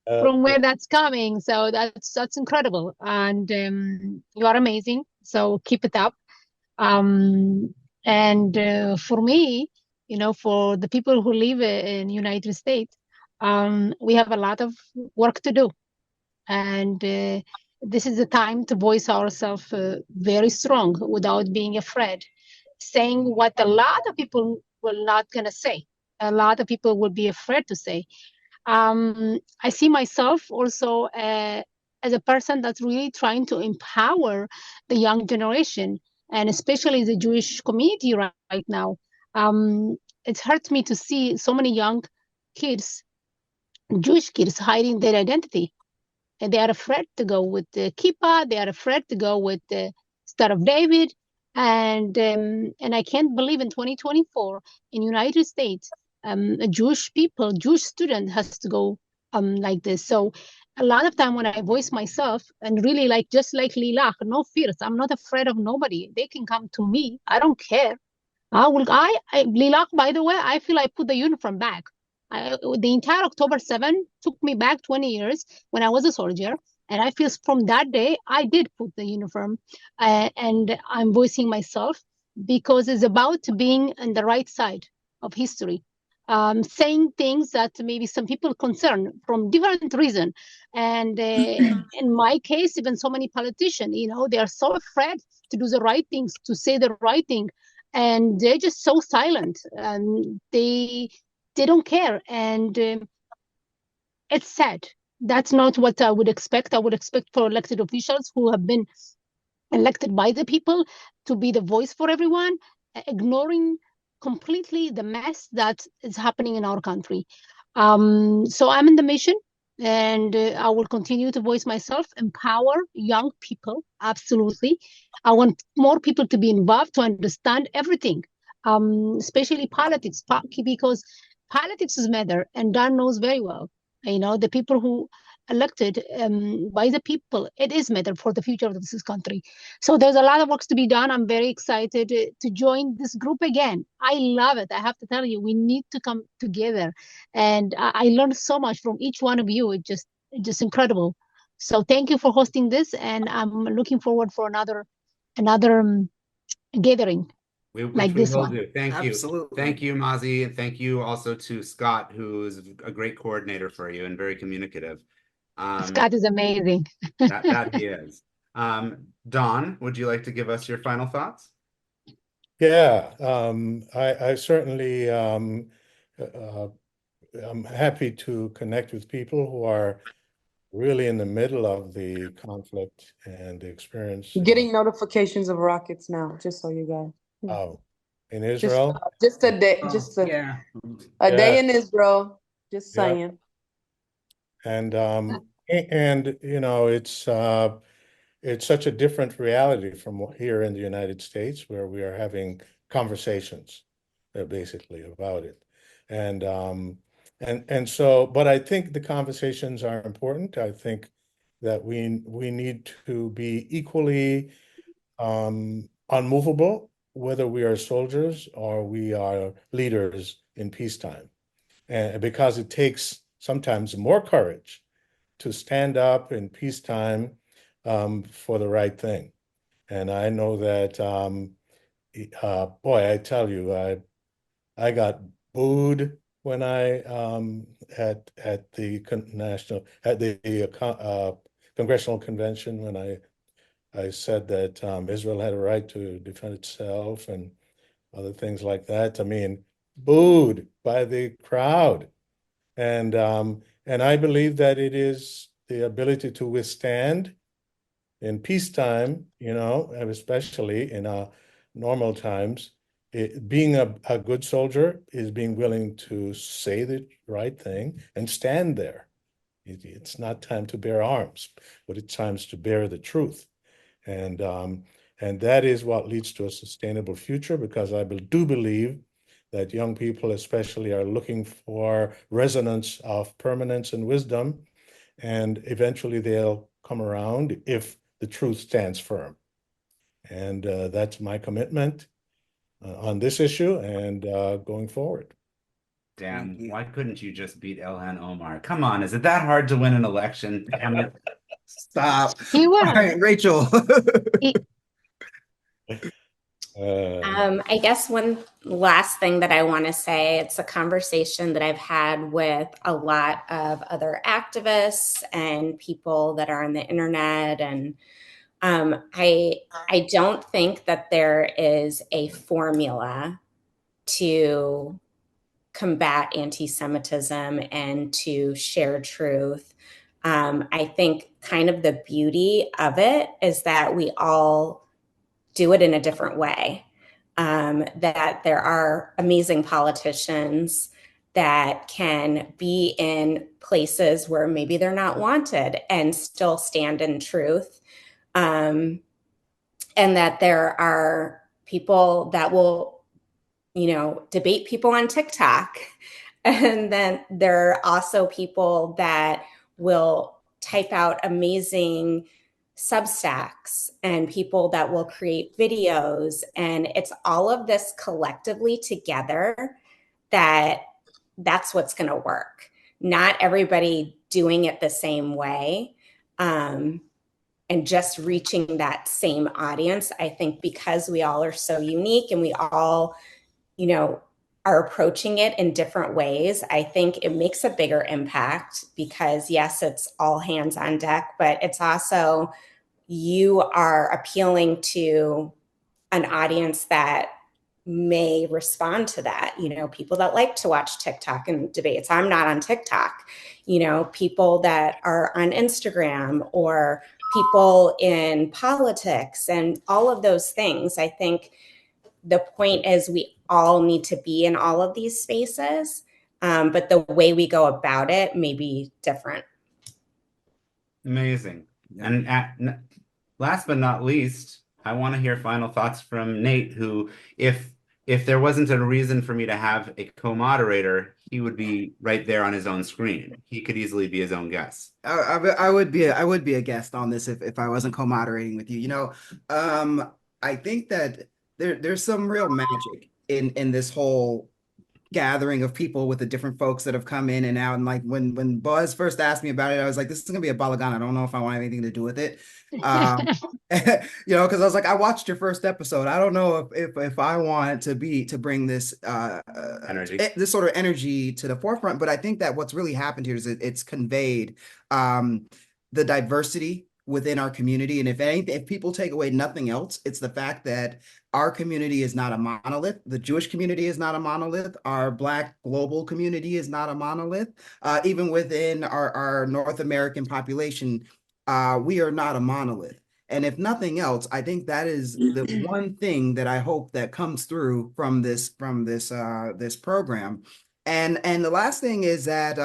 from where that's coming. So that's incredible. And you are amazing. So keep it up. And for me, you know, for the people who live in United States, we have a lot of work to do. And this is the time to voice ourselves very strong without being afraid, saying what a lot of people will not going to say. A lot of people will be afraid to say. I see myself also as a person that's really trying to empower the young generation, and especially the Jewish community right now. It hurts me to see so many young kids, Jewish kids, hiding their identity. And they are afraid to go with the kippah. They are afraid to go with the Star of David. And I can't believe in 2024 in United States, a Jewish student has to go like this. So a lot of time when I voice myself and really just like Lilaq, no fears. I'm not afraid of nobody. They can come to me. I don't care. Lilaq, by the way, I feel I put the uniform back. The entire October 7 took me back 20 years when I was a soldier. And I feel from that day, I did put the uniform and I'm voicing myself because it's about being on the right side of history, saying things that maybe some people concern from different reason. And in my case, even so many politicians, you know, they are so afraid to do the right things, to say the right thing. And they're just so silent. They don't care, and it's sad. That's not what I would expect. I would expect for elected officials who have been elected by the people to be the voice for everyone, ignoring completely the mess that is happening in our country. So I'm in the mission, and I will continue to voice myself, empower young people. Absolutely. I want more people to be involved, to understand everything, especially politics, because politics is matter, and Dan knows very well. You know, the people who elected by the people, it is matter for the future of this country. So there's a lot of work to be done. I'm very excited to join this group again. I love it. I have to tell you, we need to come together. And I learned so much from each one of you. It's just incredible. So thank you for hosting this, and I'm looking forward for another gathering like this one. Do. Thank you. Absolutely. Thank you, Mazi. And thank you also to Scott, who is a great coordinator for you and very communicative. Scott is amazing. that he is. Don, would you like to give us your final thoughts? Yeah, I certainly I'm happy to connect with people who are really in the middle of the conflict and the experience. Getting notifications of rockets now, just so you guys. Oh, in Israel? Just a day, a day in Israel. Just saying. And you know, it's such a different reality from here in the United States, where we are having conversations basically about it. And so, but I think the conversations are important. I think that we need to be equally unmovable, whether we are soldiers or we are leaders in peacetime. And because it takes sometimes more courage to stand up in peacetime for the right thing. And I know that, boy, I tell you, I I got booed when I at the congressional convention when I said that Israel had a right to defend itself and other things like that. I mean, booed by the crowd. And I believe that it is the ability to withstand in peacetime, you know, and especially in normal times. Being a good soldier is being willing to say the right thing and stand there. It's not time to bear arms, but it's time to bear the truth. And that is what leads to a sustainable future, because I do believe that young people especially are looking for resonance of permanence and wisdom, and eventually they'll come around if the truth stands firm. And that's my commitment on this issue and going forward. Damn, why couldn't you just beat Ilhan Omar? Come on, is it that hard to win an election? Damn it. Stop. He will. All right, Rachel. I guess one last thing that I want to say, it's a conversation that I've had with a lot of other activists and people that are on the internet. And I don't think that there is a formula to combat anti-Semitism and to share truth. I think kind of the beauty of it is that we all do it in a different way. That there are amazing politicians that can be in places where maybe they're not wanted and still stand in truth. And that there are people that will, you know, debate people on TikTok. And then there are also people that will type out amazing Substacks and people that will create videos. And it's all of this collectively together that's what's going to work. Not everybody doing it the same way. And just reaching that same audience. I think because we all are so unique and we all, you know, are approaching it in different ways, I think it makes a bigger impact because yes, it's all hands on deck, but it's also you are appealing to an audience that may respond to that. You know, people that like to watch TikTok and debates. I'm not on TikTok. You know, people that are on Instagram or people in politics and all of those things. I think the point is we all need to be in all of these spaces, but the way we go about it may be different. Amazing. And last but not least, I want to hear final thoughts from Nate, who, if there wasn't a reason for me to have a co-moderator, he would be right there on his own screen. He could easily be his own guest. I would be a guest on this if I wasn't co-moderating with you. You know, I think that there's some real magic in this whole gathering of people with the different folks that have come in and out. And like when Boaz first asked me about it, I was like, this is gonna be a balagan. I don't know if I want anything to do with it. You know, because I was like, I watched your first episode. I don't know if I want to bring this energy, this sort of energy to the forefront. But I think that what's really happened here is it's conveyed the diversity within our community. And if people take away nothing else, it's the fact that our community is not a monolith. The Jewish community is not a monolith. Our Black global community is not a monolith. Even within our North American population, we are not a monolith. And if nothing else, I think that is the one thing that I hope that comes through from this program. And the last thing is that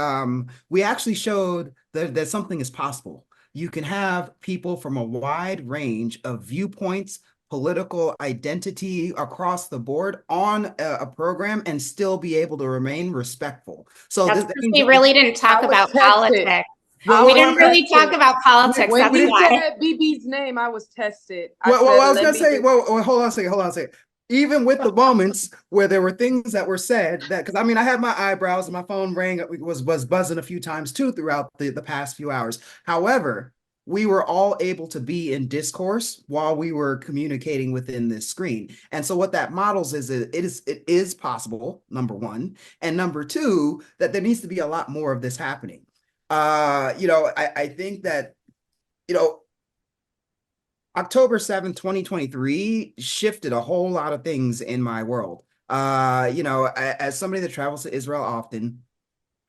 we actually showed that something is possible. You can have people from a wide range of viewpoints, political identity across the board on a program and still be able to remain respectful. So we really didn't talk about politics. We didn't really talk about politics. When That's you why. said BB's name, I was tested. Well, I was going to say, well, hold on a second. Even with the moments where there were things that were said that, because I mean, I had my eyebrows and my phone rang, was buzzing a few times too throughout the past few hours. However, we were all able to be in discourse while we were communicating within this screen. And so what that models is it is possible, number one, and number two, that there needs to be a lot more of this happening. I think that, October 7th, 2023 shifted a whole lot of things in my world. As somebody that travels to Israel often,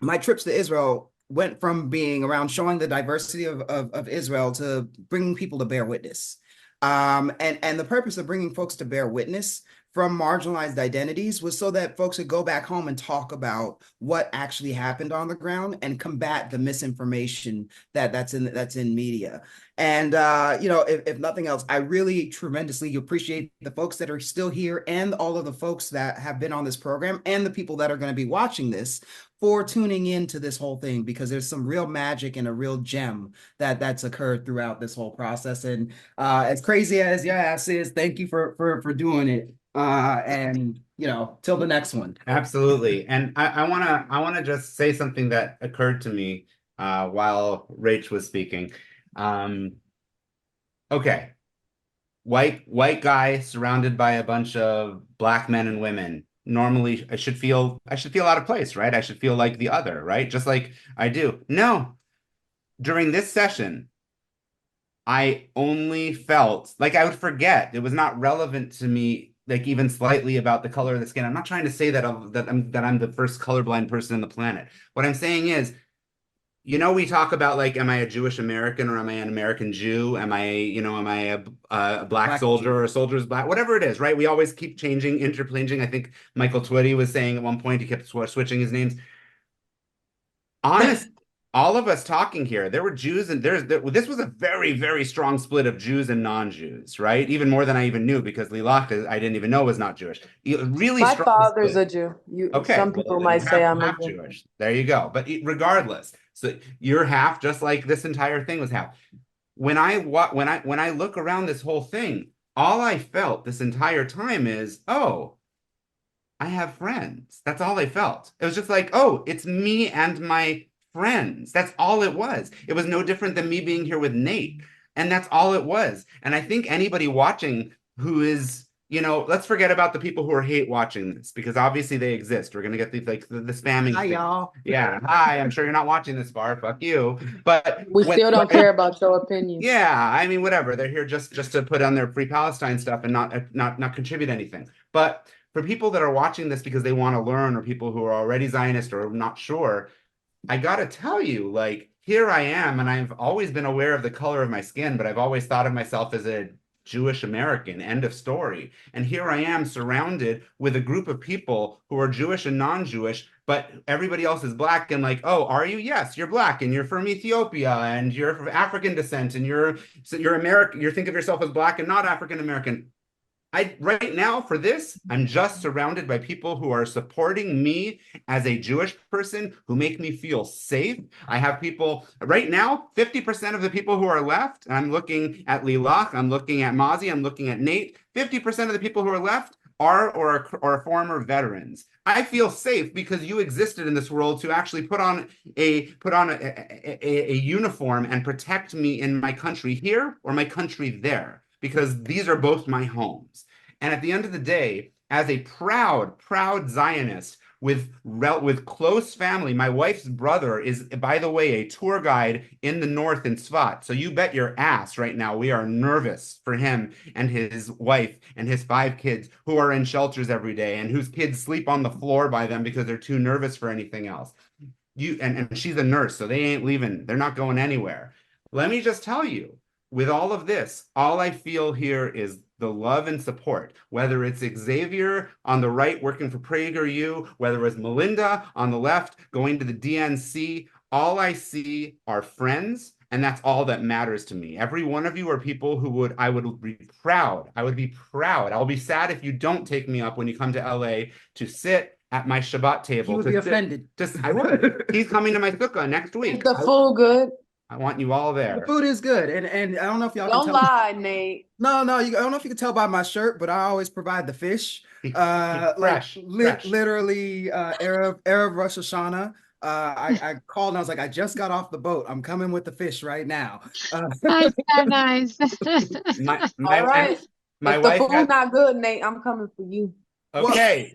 my trips to Israel went from being around showing the diversity of Israel to bringing people to bear witness. And the purpose of bringing folks to bear witness from marginalized identities was so that folks could go back home and talk about what actually happened on the ground and combat the misinformation that's in media. And if nothing else, I really tremendously appreciate the folks that are still here and all of the folks that have been on this program and the people that are going to be watching this for tuning into this whole thing, because there's some real magic and a real gem that's occurred throughout this whole process. And as crazy as your ass is, thank you for doing it. And till the next one. Absolutely. And I wanna just say something that occurred to me while Rach was speaking. Okay. White guy surrounded by a bunch of black men and women. Normally I should feel out of place, right? I should feel like the other, right? Just like I do. No. During this session, I only felt like I would forget. It was not relevant to me, like even slightly, about the color of the skin. I'm not trying to say that I'm the first colorblind person on the planet. What I'm saying is, we talk about, like, am I a Jewish American or am I an American Jew? Am I a black soldier or a soldier's black? Whatever it is, right? We always keep changing, interchanging. I think Michael Twitty was saying at one point, he kept switching his names. Honest, all of us talking here, there were Jews and this was a very, very strong split of Jews and non-Jews, right? Even more than I even knew, because Lilaq, I didn't even know, was not Jewish. Really My strong father's split. a Jew. Okay, Some people might say I'm half a Jew. Jewish. There you go. But regardless, so you're half, just like this entire thing was half. When I look around this whole thing, all I felt this entire time is, oh, I have friends. That's all I felt. It was just like, oh, it's me and my friends. That's all it was. It was no different than me being here with Nate. And that's all it was. And I think anybody watching who is, let's forget about the people who are hate watching this, because obviously they exist. We're going to get the spamming. Hi, y'all. Yeah. Hi, I'm sure you're not watching this far. Fuck you. But We still don't care about your opinion. Yeah. I mean, whatever. They're here just to put on their Free Palestine stuff and not contribute anything. But for people that are watching this because they want to learn, or people who are already Zionist or not sure, I got to tell you, like, here I am, and I've always been aware of the color of my skin, but I've always thought of myself as a Jewish American, end of story. And here I am surrounded with a group of people who are Jewish and non-Jewish, but everybody else is black, and like, oh, are you? Yes, you're black, and you're from Ethiopia, and you're of African descent, and you're American. You think of yourself as black and not African American. Right now, for this, I'm just surrounded by people who are supporting me as a Jewish person, who make me feel safe. I have people right now, 50% of the people who are left, and I'm looking at Lilaq, I'm looking at Mazi, I'm looking at Nate, 50% of the people who are left are or former veterans. I feel safe because you existed in this world to actually put on a uniform and protect me in my country here or my country there, because these are both my homes. And at the end of the day, as a proud Zionist with close family, my wife's brother is, by the way, a tour guide in the north in Sfat. So you bet your ass right now we are nervous for him and his wife and his 5 kids who are in shelters every day and whose kids sleep on the floor by them because they're too nervous for anything else. And she's a nurse, so they ain't leaving. They're not going anywhere. Let me just tell you, with all of this, all I feel here is the love and support, whether it's Xavier on the right working for PragerU, whether it's Malynda on the left going to the DNC, all I see are friends, and that's all that matters to me. Every one of you are people who I would be proud. I would be proud. I'll be sad if you don't take me up when you come to LA to sit at my Shabbat table. He would be offended. I would. He's coming to my sukkah next week. The food good. I want you all there. The food is good, and I don't know if y'all don't can tell lie, Nate. No, I don't know if you can tell by my shirt, but I always provide the fish. Fresh. Literally, Arab Rosh Hashanah. I called and I was like, I just got off the boat. I'm coming with the fish right now. That's so nice. All right. My if the wife food had, not good, Nate, I'm coming for you. okay,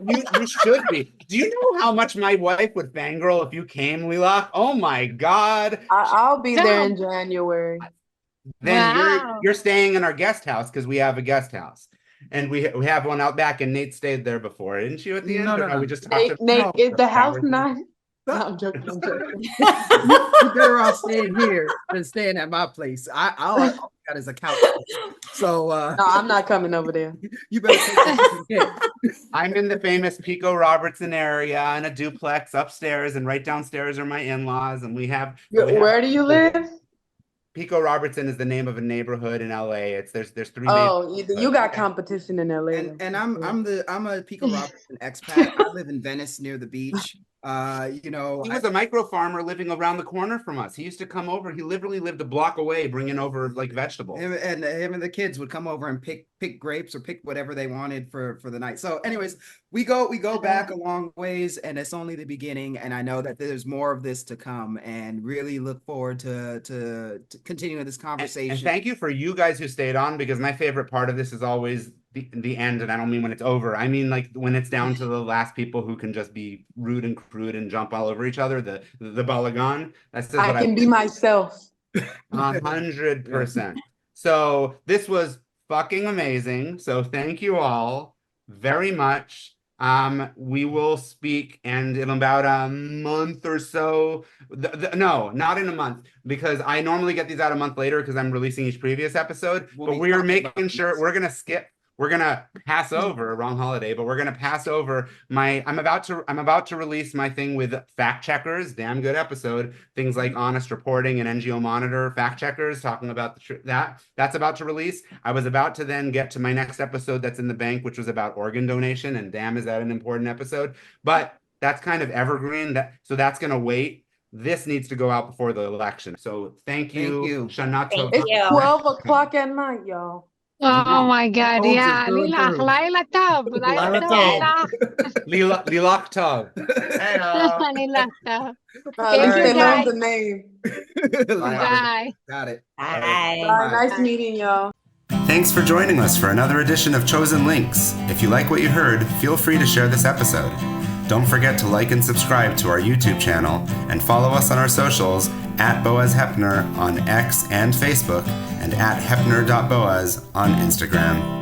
you should be. Do you know how much my wife would fangirl if you came, Lilaq? Oh my God. I'll be there in Come. January. Then Wow. you're staying in our guest house because we have a guest house. And we have one out back, and Nate stayed there before, didn't you? At the end, No, or no, no. we just talked Nate, about is the house hours? not? No, I'm joking. I'm joking. You better off staying here than staying at my place. All I got is a couch. So No, I'm not coming over there. you better take that. I'm in the famous Pico Robertson area in a duplex upstairs, and right downstairs are my in-laws, and we have. Where do you live? Pico Robertson is the name of a neighborhood in LA. There's 3. Oh, you got competition in LA. And I'm a Pico Robertson expat. I live in Venice near the beach. He was a micro farmer living around the corner from us. He used to come over. He literally lived a block away, bringing over like vegetables. Him and the kids would come over and pick grapes or pick whatever they wanted for the night. So, anyways, we go back a long ways, and it's only the beginning. And I know that there's more of this to come, and really look forward to continuing this conversation. And thank you for you guys who stayed on, because my favorite part of this is always the end, and I don't mean when it's over. I mean like when it's down to the last people who can just be rude and crude and jump all over each other. The balagan. That's I can be myself. 100%. So this was fucking amazing. So thank you all very much. We will speak, and in about a month or so. No, not in a month, because I normally get these out a month later because I'm releasing each previous episode. But we're making sure we're gonna skip. We're gonna pass over wrong holiday, but we're gonna pass over I'm about to release my thing with fact checkers. Damn good episode. Things like Honest Reporting and NGO Monitor fact checkers talking about that's about to release. I was about to then get to my next episode that's in the bank, which was about organ donation, and damn, is that an important episode? But that's kind of evergreen. So that's gonna wait. This needs to go out before the election. So thank you. Shana Tova. It's 12 o'clock at night, y'all. Oh my God, yeah. Lilaq Tov. Lilaq Tov. Lilaq Tov. Thank you, guys. the name. Bye. Got it. Bye. Bye. Nice meeting y'all. Thanks for joining us for another edition of Chosen Links. If you like what you heard, feel free to share this episode. Don't forget to like and subscribe to our YouTube channel, and follow us on our socials at Boaz Hepner on X and Facebook, and at Hepner.Boaz on Instagram.